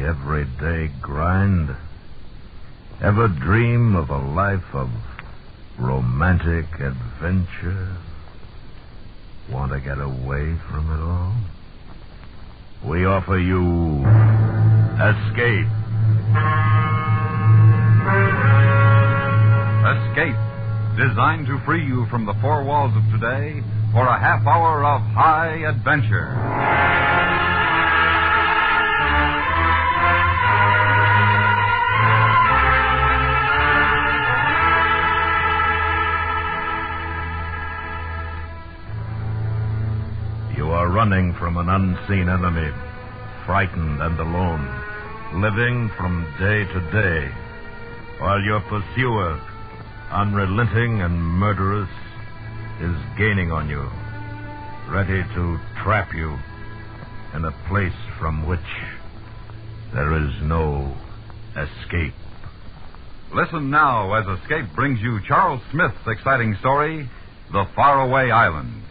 Everyday grind? Ever dream of a life of romantic adventure? Want to get away from it all? We offer you Escape. Escape, designed to free you from the four walls of today for a half hour of high adventure. Running from an unseen enemy, frightened and alone, living from day to day, while your pursuer, unrelenting and murderous, is gaining on you, ready to trap you in a place from which there is no escape. Listen now as Escape brings you Charles Smith's exciting story, The Faraway Island.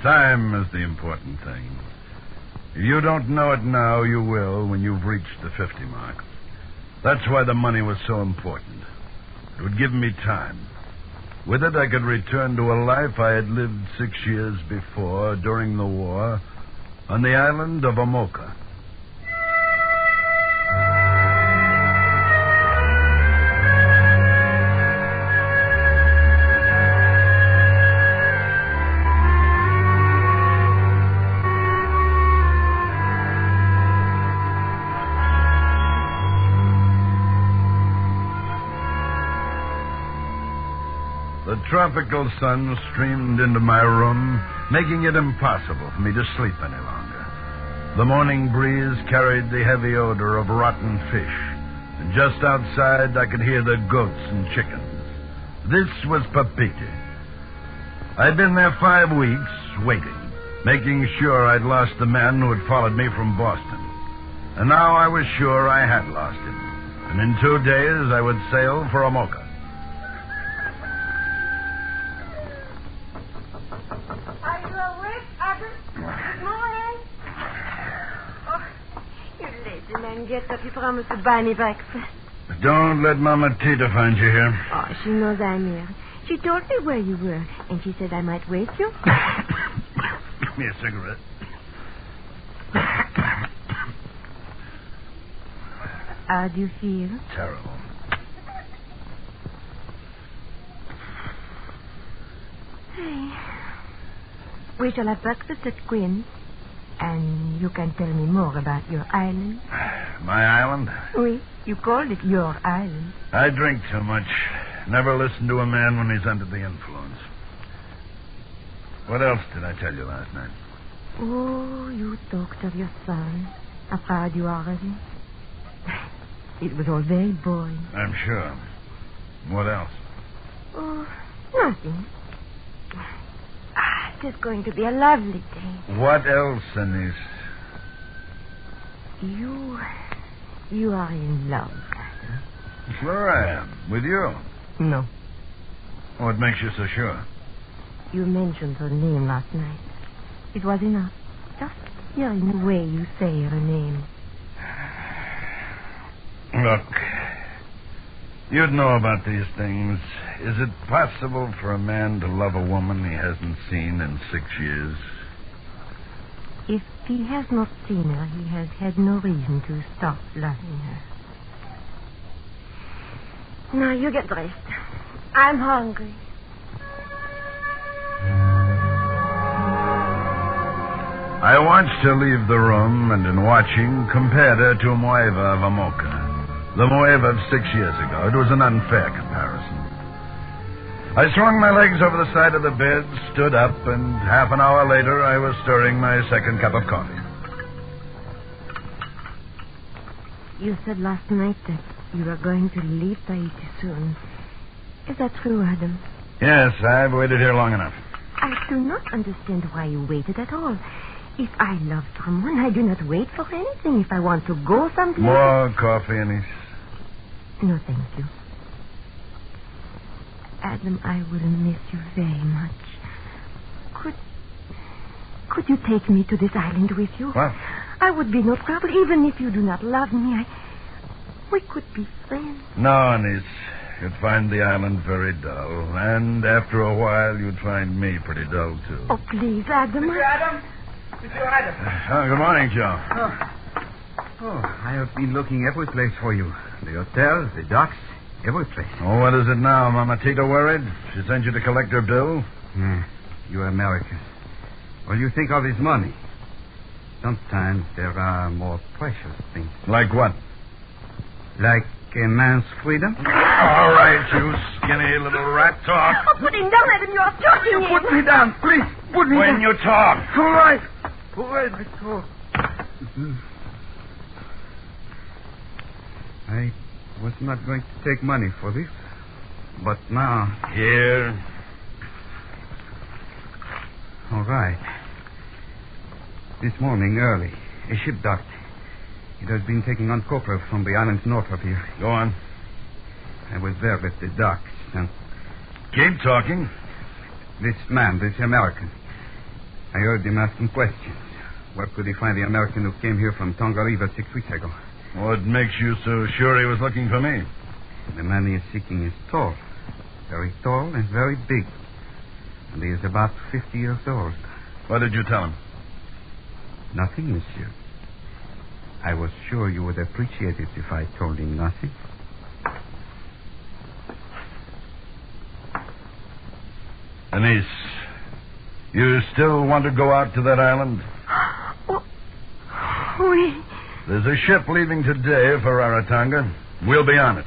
Time is the important thing. If you don't know it now, you will when you've reached the 50 mark. That's why the money was so important. It would give me time. With it, I could return to a life I had lived 6 years before, during the war, on the island of Amoka. The tropical sun streamed into my room, making it impossible for me to sleep any longer. The morning breeze carried the heavy odor of rotten fish, and just outside I could hear the goats and chickens. This was Papiti. I'd been there 5 weeks, waiting, making sure I'd lost the man who had followed me from Boston. And now I was sure I had lost him, and in 2 days I would sail for Amoka. Get up, you promised to buy me breakfast. Don't let Mama Tita find you here. Oh, she knows I'm here. She told me where you were, and she said I might wake you. Give me a cigarette. How do you feel? Terrible. Hey. We shall have breakfast at Quinn's. And you can tell me more about your island. My island? Oui, you called it your island. I drink too much. Never listen to a man when he's under the influence. What else did I tell you last night? Oh, you talked of your son. How proud you are of him. It was all very boring. I'm sure. What else? Oh, nothing. It's going to be a lovely day. What else, Anise? You are in love, Captain. Sure I am. With you? No. What makes you so sure? You mentioned her name last night. It was enough. Just hearing the way you say her name. Look, you'd know about these things. Is it possible for a man to love a woman he hasn't seen in 6 years? If he has not seen her, he has had no reason to stop loving her. Now, you get dressed. I'm hungry. I watched her leave the room, and in watching, compared her to Moeva of Amoka. The Moeva of 6 years ago. It was an unfair comparison. I swung my legs over the side of the bed, stood up, and half an hour later I was stirring my second cup of coffee. You said last night that you were going to leave Tahiti soon. Is that true, Adam? Yes, I've waited here long enough. I do not understand why you waited at all. If I love someone, I do not wait for anything. If I want to go someplace... More coffee, Anise? No, thank you. Adam, I will miss you very much. Could you take me to this island with you? What? I would be no trouble, even if you do not love me. We could be friends. No, Anise. You'd find the island very dull. And after a while, you'd find me pretty dull, too. Oh, please, Adam. Mr. Adam? Mr. Adam. Good morning, Joe. I have been looking every place for you. The hotel, the docks, every place. Oh, what is it now? Mama Tita worried? She sent you to collect her bill? You're American. All you think of is money. Sometimes there are more precious things. Like what? Like a man's freedom. All right, you skinny little rat talk. Oh, put him down, Adam. You're choking him. Put me down, please. Put me down. When you talk. All right. All right, I talk. I was not going to take money for this, but now... Here. All right. This morning, early, a ship docked. It has been taking on copra from the islands north of here. Go on. I was there at the docks, and... Keep talking. This man, this American, I heard him asking questions. Where could he find the American who came here from Tongariro 6 weeks ago? What makes you so sure he was looking for me? The man he is seeking is tall, very tall and very big. And he is about 50 years old. What did you tell him? Nothing, monsieur. I was sure you would appreciate it if I told him nothing. Anise, you still want to go out to that island? Oui. There's a ship leaving today for Rarotonga. We'll be on it.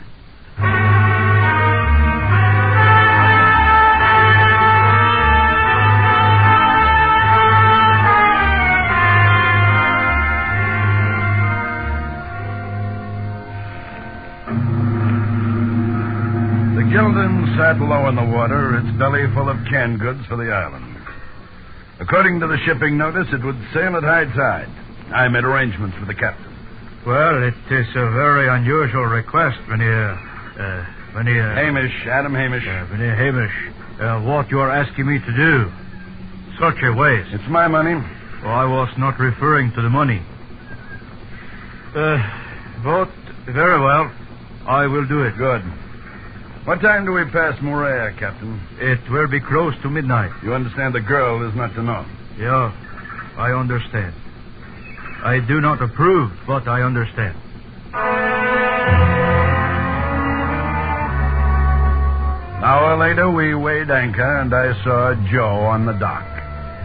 Gildan sat low in the water, its belly full of canned goods for the island. According to the shipping notice, it would sail at high tide. I made arrangements with the captain. Well, it is a very unusual request, Mynheer Hamish, Adam Hamish. Mynheer Hamish, what you are asking me to do. Such a waste. It's my money. Well, I was not referring to the money. But, very well, I will do it. Good. What time do we pass Moorea, Captain? It will be close to midnight. You understand the girl is not to know? Yeah, I understand. I do not approve, but I understand. An hour later, we weighed anchor, and I saw Joe on the dock.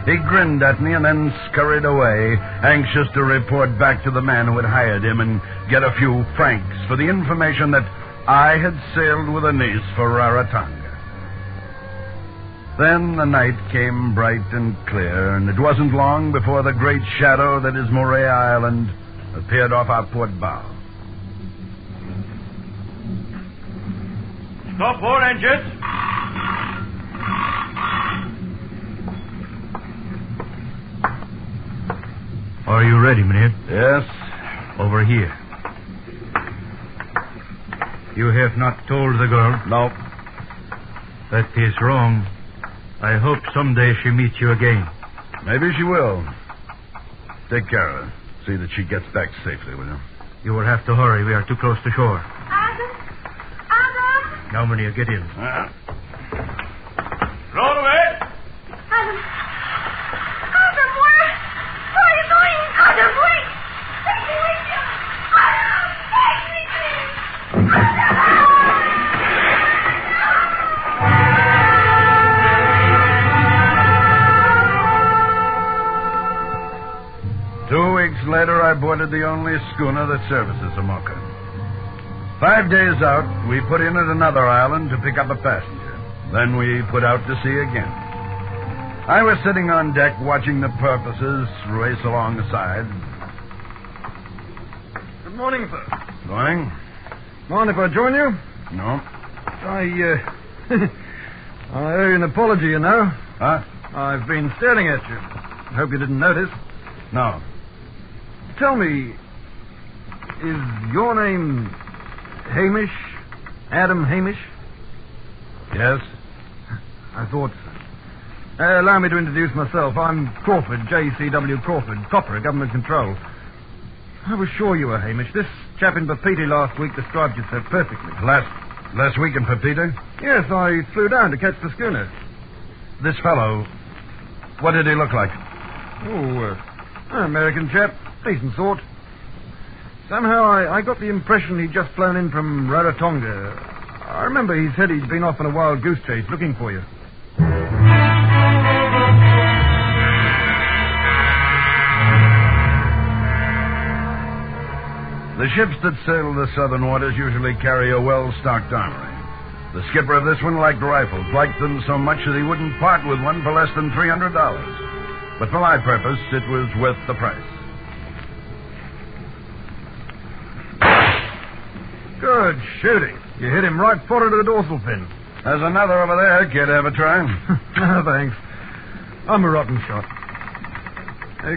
He grinned at me and then scurried away, anxious to report back to the man who had hired him and get a few francs for the information that I had sailed with Anise for Rarotonga. Then the night came bright and clear, and it wasn't long before the great shadow that is Moorea Island appeared off our port bow. Stop all engines! Are you ready, Mynheer? Yes. Over here. You have not told the girl? No. That is wrong. I hope someday she meets you again. Maybe she will. Take care of her. See that she gets back safely, will you? You will have to hurry. We are too close to shore. Adam! Now, Mynheer, get in. Roll away! Adam! Adam, where are you going? Adam, wait! Take me with you! Adam, take me, please! Adam! 2 weeks later, I boarded the only schooner that services Amoka. 5 days out, we put in at another island to pick up a passenger. Then we put out to sea again. I was sitting on deck watching the porpoises race along the side. Good morning, sir. Going? Mind if I join you? No. I owe you an apology, you know. Huh? I've been staring at you. Hope you didn't notice. No. Tell me, is your name Hamish? Adam Hamish? Yes? I thought so. Allow me to introduce myself. I'm Crawford, J.C.W. Crawford, Copper, Government Control. I was sure you were Hamish. This chap in Papeete last week described you so perfectly. Last week in Papeete? Yes, I flew down to catch the schooner. This fellow, what did he look like? Oh, an American chap. Decent sort. Somehow I got the impression he'd just flown in from Rarotonga. I remember he said he'd been off on a wild goose chase looking for you. The ships that sail the southern waters usually carry a well-stocked armory. The skipper of this one liked rifles, liked them so much that he wouldn't part with one for less than $300. But for my purpose, it was worth the price. Good shooting. You hit him right forward to the dorsal fin. There's another over there. Care to have a try? No, thanks. I'm a rotten shot.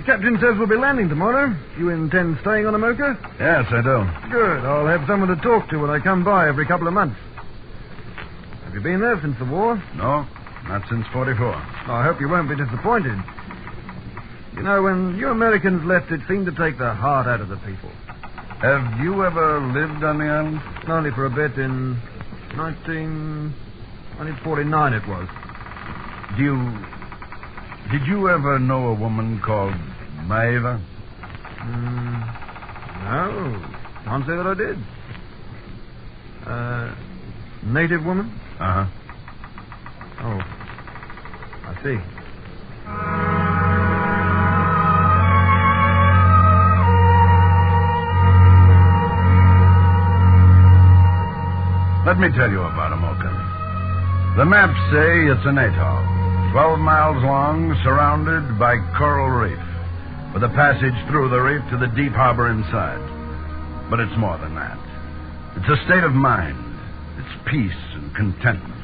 Captain says we'll be landing tomorrow. You intend staying on Amoka? Yes, I do. Good. I'll have someone to talk to when I come by every couple of months. Have you been there since the war? No, not since 44. I hope you won't be disappointed. You know, when you Americans left, it seemed to take the heart out of the people. Have you ever lived on the island? Only for a bit in 1949 it was. Did you ever know a woman called Maeva? No. Can't say that I did. Native woman? Uh-huh. Oh. I see. Let me tell you about Amoka. The maps say it's an atoll, 12 miles long, surrounded by coral reef, with a passage through the reef to the deep harbor inside. But it's more than that. It's a state of mind. It's peace and contentment.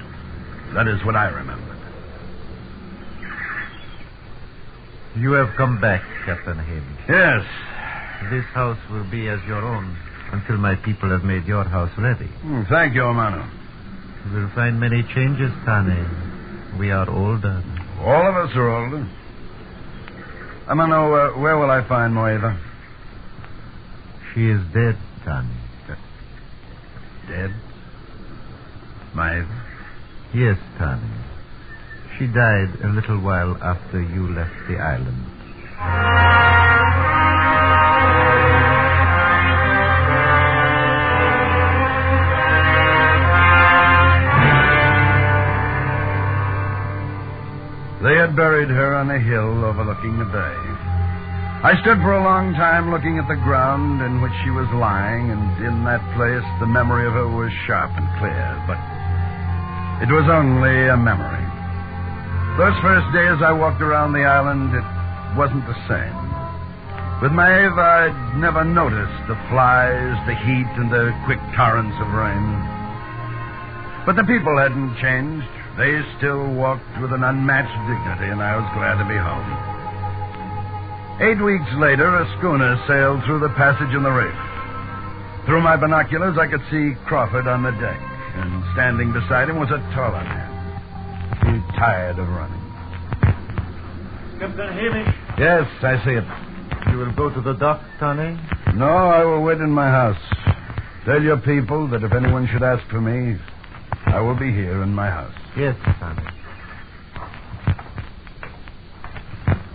That is what I remembered. You have come back, Captain Hamish. Yes. This house will be as your own until my people have made your house ready. Thank you, Amano. You will find many changes, Tane. We are older. All of us are older. Amano, where will I find Moeva? She is dead, Tane. Dead? Maeva? Yes, Tane. She died a little while after you left the island. They had buried her on a hill overlooking the bay. I stood for a long time looking at the ground in which she was lying, and in that place the memory of her was sharp and clear, but it was only a memory. Those first days I walked around the island, it wasn't the same. With Maeve, I'd never noticed the flies, the heat, and the quick torrents of rain. But the people hadn't changed. They still walked with an unmatched dignity, and I was glad to be home. 8 weeks later, a schooner sailed through the passage in the reef. Through my binoculars, I could see Crawford on the deck, and standing beside him was a taller man. He tired of running. Captain Hamish? Yes, I see it. You will go to the dock, Tane? No, I will wait in my house. Tell your people that if anyone should ask for me, I will be here in my house. Yes, Tane.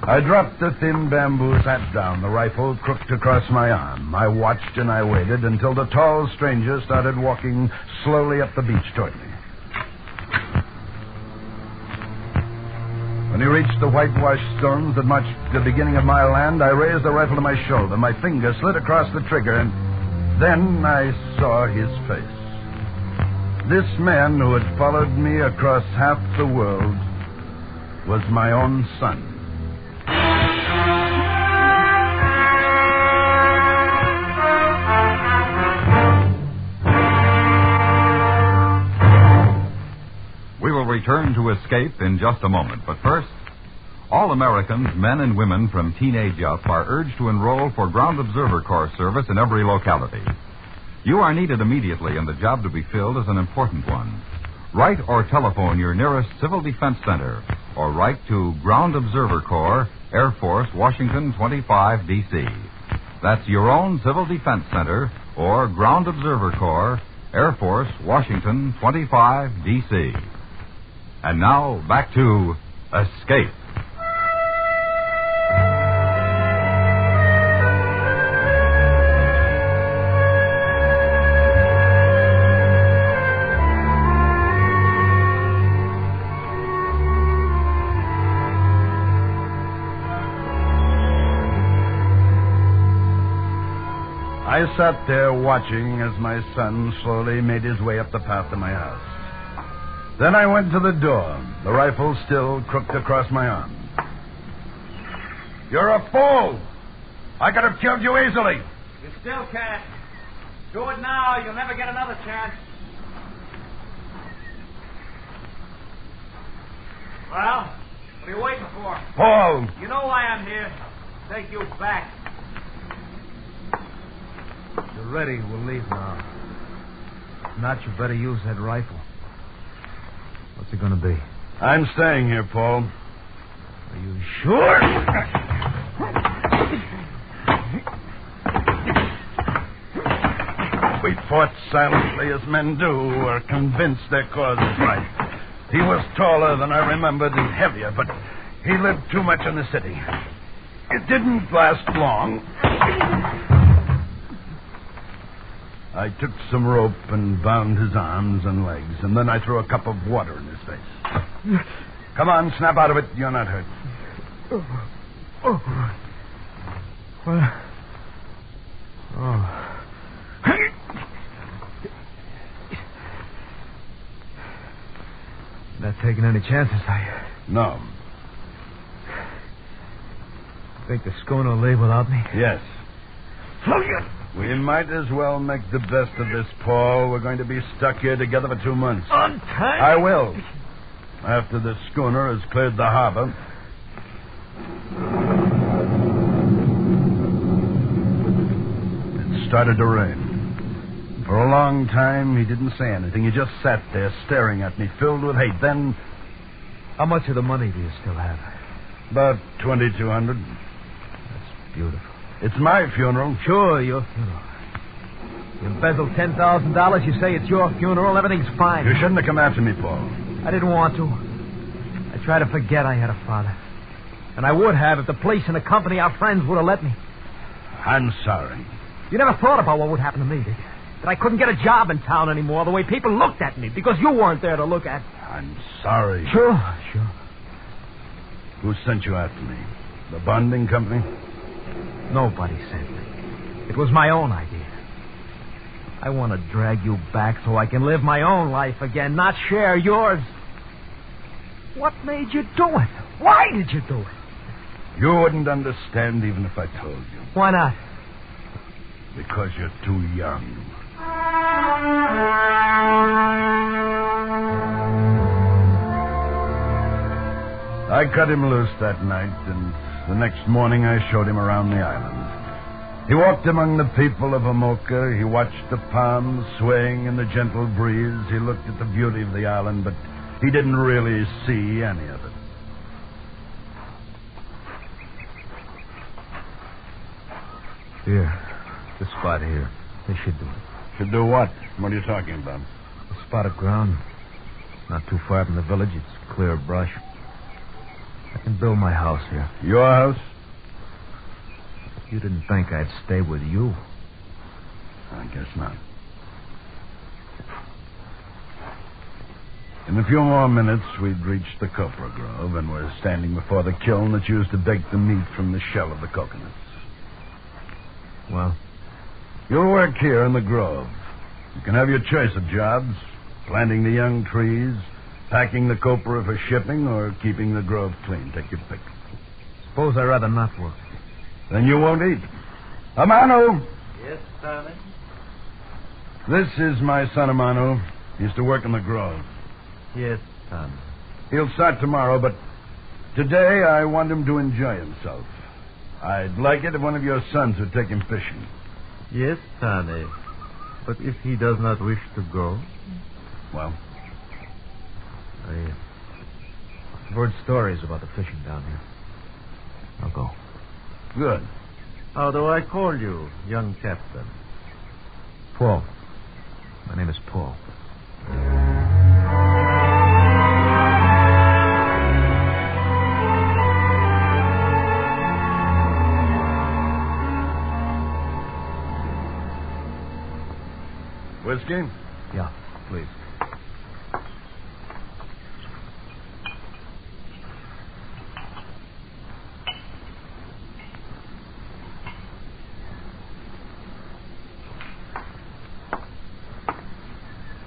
I dropped the thin bamboo, sat down, the rifle crooked across my arm. I watched and I waited until the tall stranger started walking slowly up the beach toward me. When he reached the whitewashed stones that marked the beginning of my land, I raised the rifle to my shoulder. My finger slid across the trigger, and then I saw his face. This man who had followed me across half the world was my own son. We will return to Escape in just a moment. But first, all Americans, men and women from teenage up, are urged to enroll for Ground Observer Corps service in every locality. You are needed immediately, and the job to be filled is an important one. Write or telephone your nearest Civil Defense Center, or write to Ground Observer Corps, Air Force, Washington 25, D.C. That's your own Civil Defense Center, or Ground Observer Corps, Air Force, Washington 25, D.C. And now, back to Escape. I sat there watching as my son slowly made his way up the path to my house. Then I went to the door, the rifle still crooked across my arm. You're a fool! I could have killed you easily. You still can't. Do it now. You'll never get another chance. Well, what are you waiting for? Paul! You know why I'm here. Take you back. You're ready. We'll leave now. If not, you better use that rifle. What's it going to be? I'm staying here, Paul. Are you sure? We fought silently as men do, who are convinced their cause is right. He was taller than I remembered and heavier, but he lived too much in the city. It didn't last long. I took some rope and bound his arms and legs, and then I threw a cup of water in his face. Come on, snap out of it. You're not hurt. Well. Oh. Not taking any chances, are you? No. Think the schooner will leave without me? Yes. We might as well make the best of this, Paul. We're going to be stuck here together for 2 months. On time? I will. After the schooner has cleared the harbor. It started to rain. For a long time, he didn't say anything. He just sat there staring at me, filled with hate. Then... How much of the money do you still have? About $2,200. That's beautiful. It's my funeral. Sure, your funeral. You embezzled $10,000. You say it's your funeral. Everything's fine. You shouldn't have come after me, Paul. I didn't want to. I tried to forget I had a father. And I would have if the police and the company, our friends, would have let me. I'm sorry. You never thought about what would happen to me, did you? That I couldn't get a job in town anymore, the way people looked at me, because you weren't there to look at. I'm sorry. Sure. Who sent you after me? The bonding company? Nobody sent me. It was my own idea. I want to drag you back so I can live my own life again, not share yours. What made you do it? Why did you do it? You wouldn't understand even if I told you. Why not? Because you're too young. I cut him loose that night, and the next morning I showed him around the island. He walked among the people of Amoka. He watched the palms swaying in the gentle breeze. He looked at the beauty of the island, but he didn't really see any of it. Here. This spot here. They should do it. Should do what? What are you talking about? A spot of ground. Not too far from the village. It's clear of brush. I can build my house here. Your house? You didn't think I'd stay with you. I guess not. In a few more minutes, we'd reached the copra grove and were standing before the kiln that's used to bake the meat from the shell of the coconuts. Well? You'll work here in the grove. You can have your choice of jobs. Planting the young trees, packing the copra for shipping, or keeping the grove clean. Take your pick. Suppose I'd rather not work. Then you won't eat. Amano! Yes, darling? This is my son, Amano. He used to work in the grove. Yes, son. He'll start tomorrow, but today I want him to enjoy himself. I'd like it if one of your sons would take him fishing. Yes, Sonny. But if he does not wish to go? Well? I've heard stories about the fishing down here. I'll go. Good. How do I call you, young captain? Paul. My name is Paul. Whiskey? Yeah, please.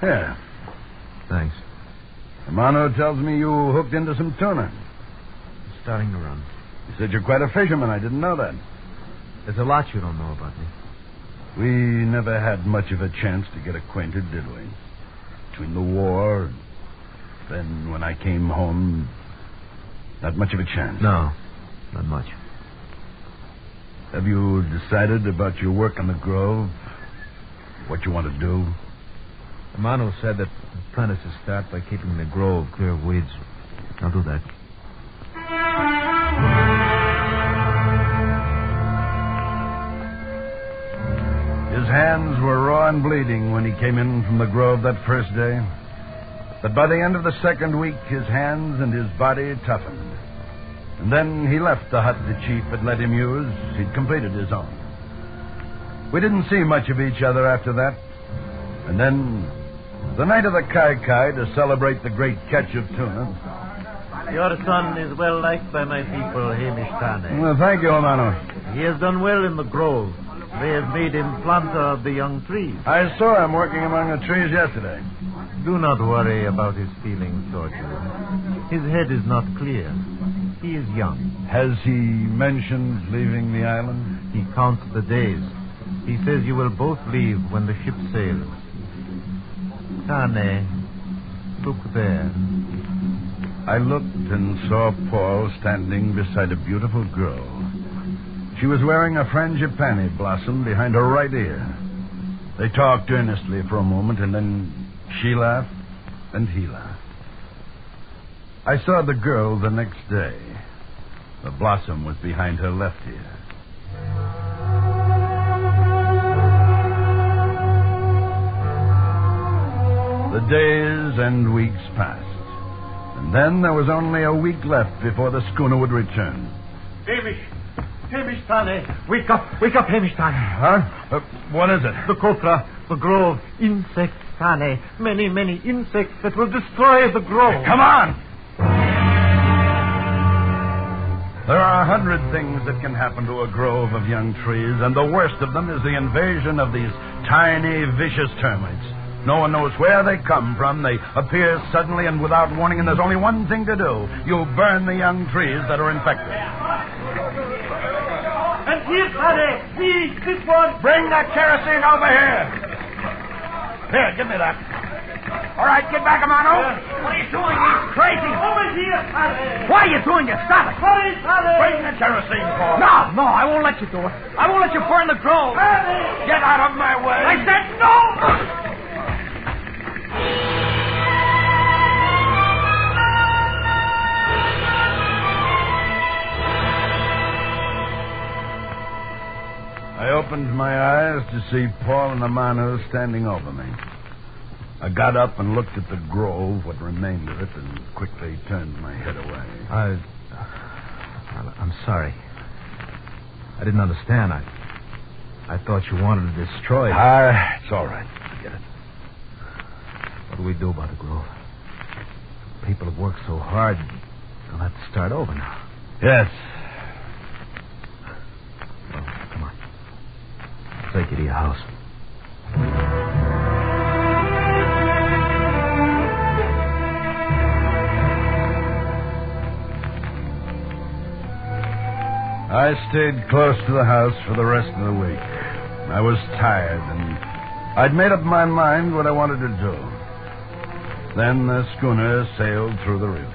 Here. Thanks. Amano tells me you hooked into some tuna. It's starting to run. You said you're quite a fisherman. I didn't know that. There's a lot you don't know about me. We never had much of a chance to get acquainted, did we? Between the war, then when I came home, not much of a chance. No, not much. Have you decided about your work on the Grove? What you want to do? Amano said that apprentices start by keeping the grove clear of weeds. I'll do that. His hands were raw and bleeding when he came in from the grove that first day. But by the end of the second week, his hands and his body toughened. And then he left the hut the chief had let him use. He'd completed his own. We didn't see much of each other after that. And then, the night of the Kai to celebrate the great catch of tuna. Your son is well liked by my people, Hamish Tane. Well, thank you, Romano. He has done well in the grove. They have made him planter of the young trees. I saw him working among the trees yesterday. Do not worry about his feelings toward you. His head is not clear. He is young. Has he mentioned leaving the island? He counts the days. He says you will both leave when the ship sails. Tane, look there. I looked and saw Paul standing beside a beautiful girl. She was wearing a frangipani blossom behind her right ear. They talked earnestly for a moment, and then she laughed and he laughed. I saw the girl the next day. The blossom was behind her left ear. The days and weeks passed. And then there was only a week left before the schooner would return. Hamish Tane. Wake up, Hamish Tane. Huh? What is it? The copra, the grove, insects, Tane. Many, many insects that will destroy the grove. Come on! There are 100 things that can happen to a grove of young trees, and the worst of them is the invasion of these tiny, vicious termites. No one knows where they come from. They appear suddenly and without warning, and there's only one thing to do. You burn the young trees that are infected. And here, Tane, see, this one. Bring that kerosene over here. Here, give me that. All right, get back, Amano. What are you doing? He's crazy. Over here, Tane. Why are you doing it? Stop it. Hurry, Tane. Bring the kerosene, Paul. No, I won't let you do it. I won't let you burn the grove. Tane. Get out of my way. I said no. I opened my eyes to see Paul and Amano standing over me. I got up and looked at the grove, what remained of it, and quickly turned my head away. I'm sorry. I didn't understand. I thought you wanted to destroy it. It's all right. Forget it. What do we do about the grove? People have worked so hard, they'll have to start over now. Yes. Well, come on. I'll take you to your house. I stayed close to the house for the rest of the week. I was tired, and I'd made up my mind what I wanted to do. Then the schooner sailed through the reef.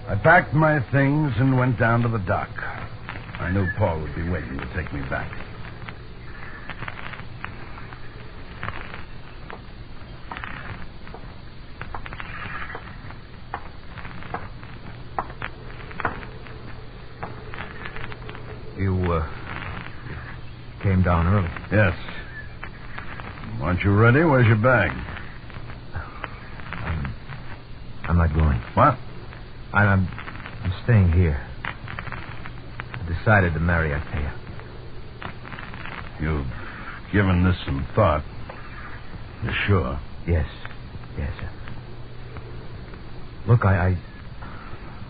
I packed my things and went down to the dock. I knew Paul would be waiting to take me back. You came down early. Yes. Aren't you ready? Where's your bag? I'm not going. What? I'm staying here. I decided to marry Althea. You've given this some thought. You're sure? Yes, sir. Look, I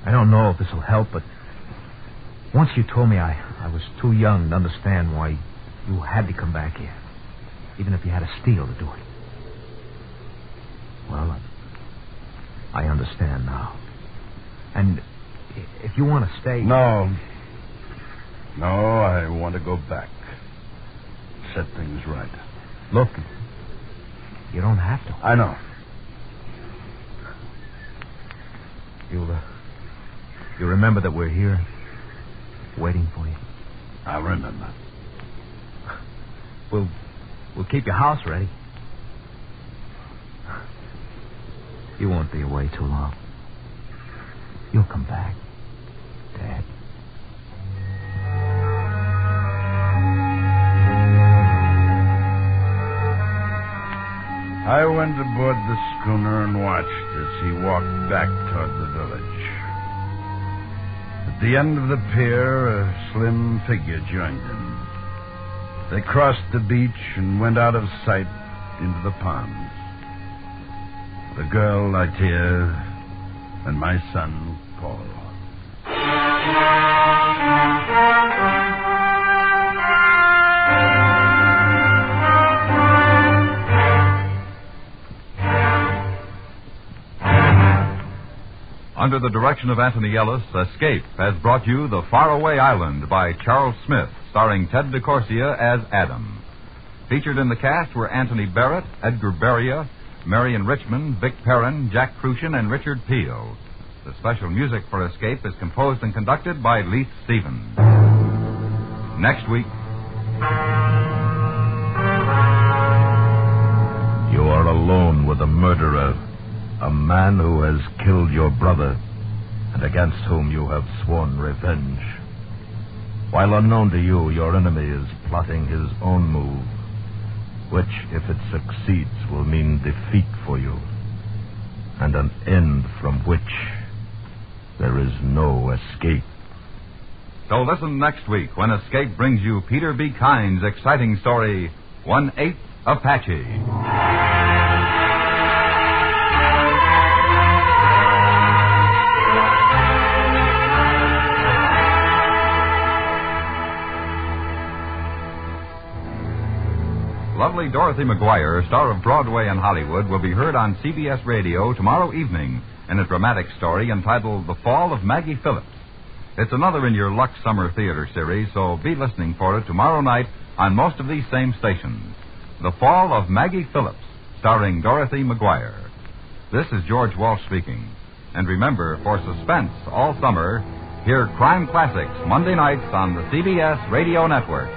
don't know if this will help, but once you told me I was too young to understand why you had to come back here, even if you had to steal to do it. Well, I understand now. And if you want to stay... No, I want to go back. Set things right. Look, you don't have to. I know. You remember that we're here waiting for you? I'll remember. We'll keep your house ready. You won't be away too long. You'll come back, Dad. I went aboard the schooner and watched as he walked back toward the village. At the end of the pier, a slim figure joined him. They crossed the beach and went out of sight into the ponds. The girl, Latia, and my son, Paul. Under the direction of Anthony Ellis, Escape has brought you The Faraway Island by Charles Smith, starring Ted DeCorsia as Adam. Featured in the cast were Anthony Barrett, Edgar Beria, Marion Richmond, Vic Perrin, Jack Crucian, and Richard Peel. The special music for Escape is composed and conducted by Leith Stevens. Next week... You are alone with a murderer, a man who has killed your brother and against whom you have sworn revenge. While unknown to you, your enemy is plotting his own move, which, if it succeeds, will mean defeat for you and an end from which there is no escape. So listen next week when Escape brings you Peter B. Kine's exciting story, 1/8 Apache. Lovely Dorothy McGuire, star of Broadway and Hollywood, will be heard on CBS Radio tomorrow evening in a dramatic story entitled The Fall of Maggie Phillips. It's another in your Lux Summer Theater series, so be listening for it tomorrow night on most of these same stations. The Fall of Maggie Phillips, starring Dorothy McGuire. This is George Walsh speaking. And remember, for suspense all summer, hear Crime Classics Monday nights on the CBS Radio Network.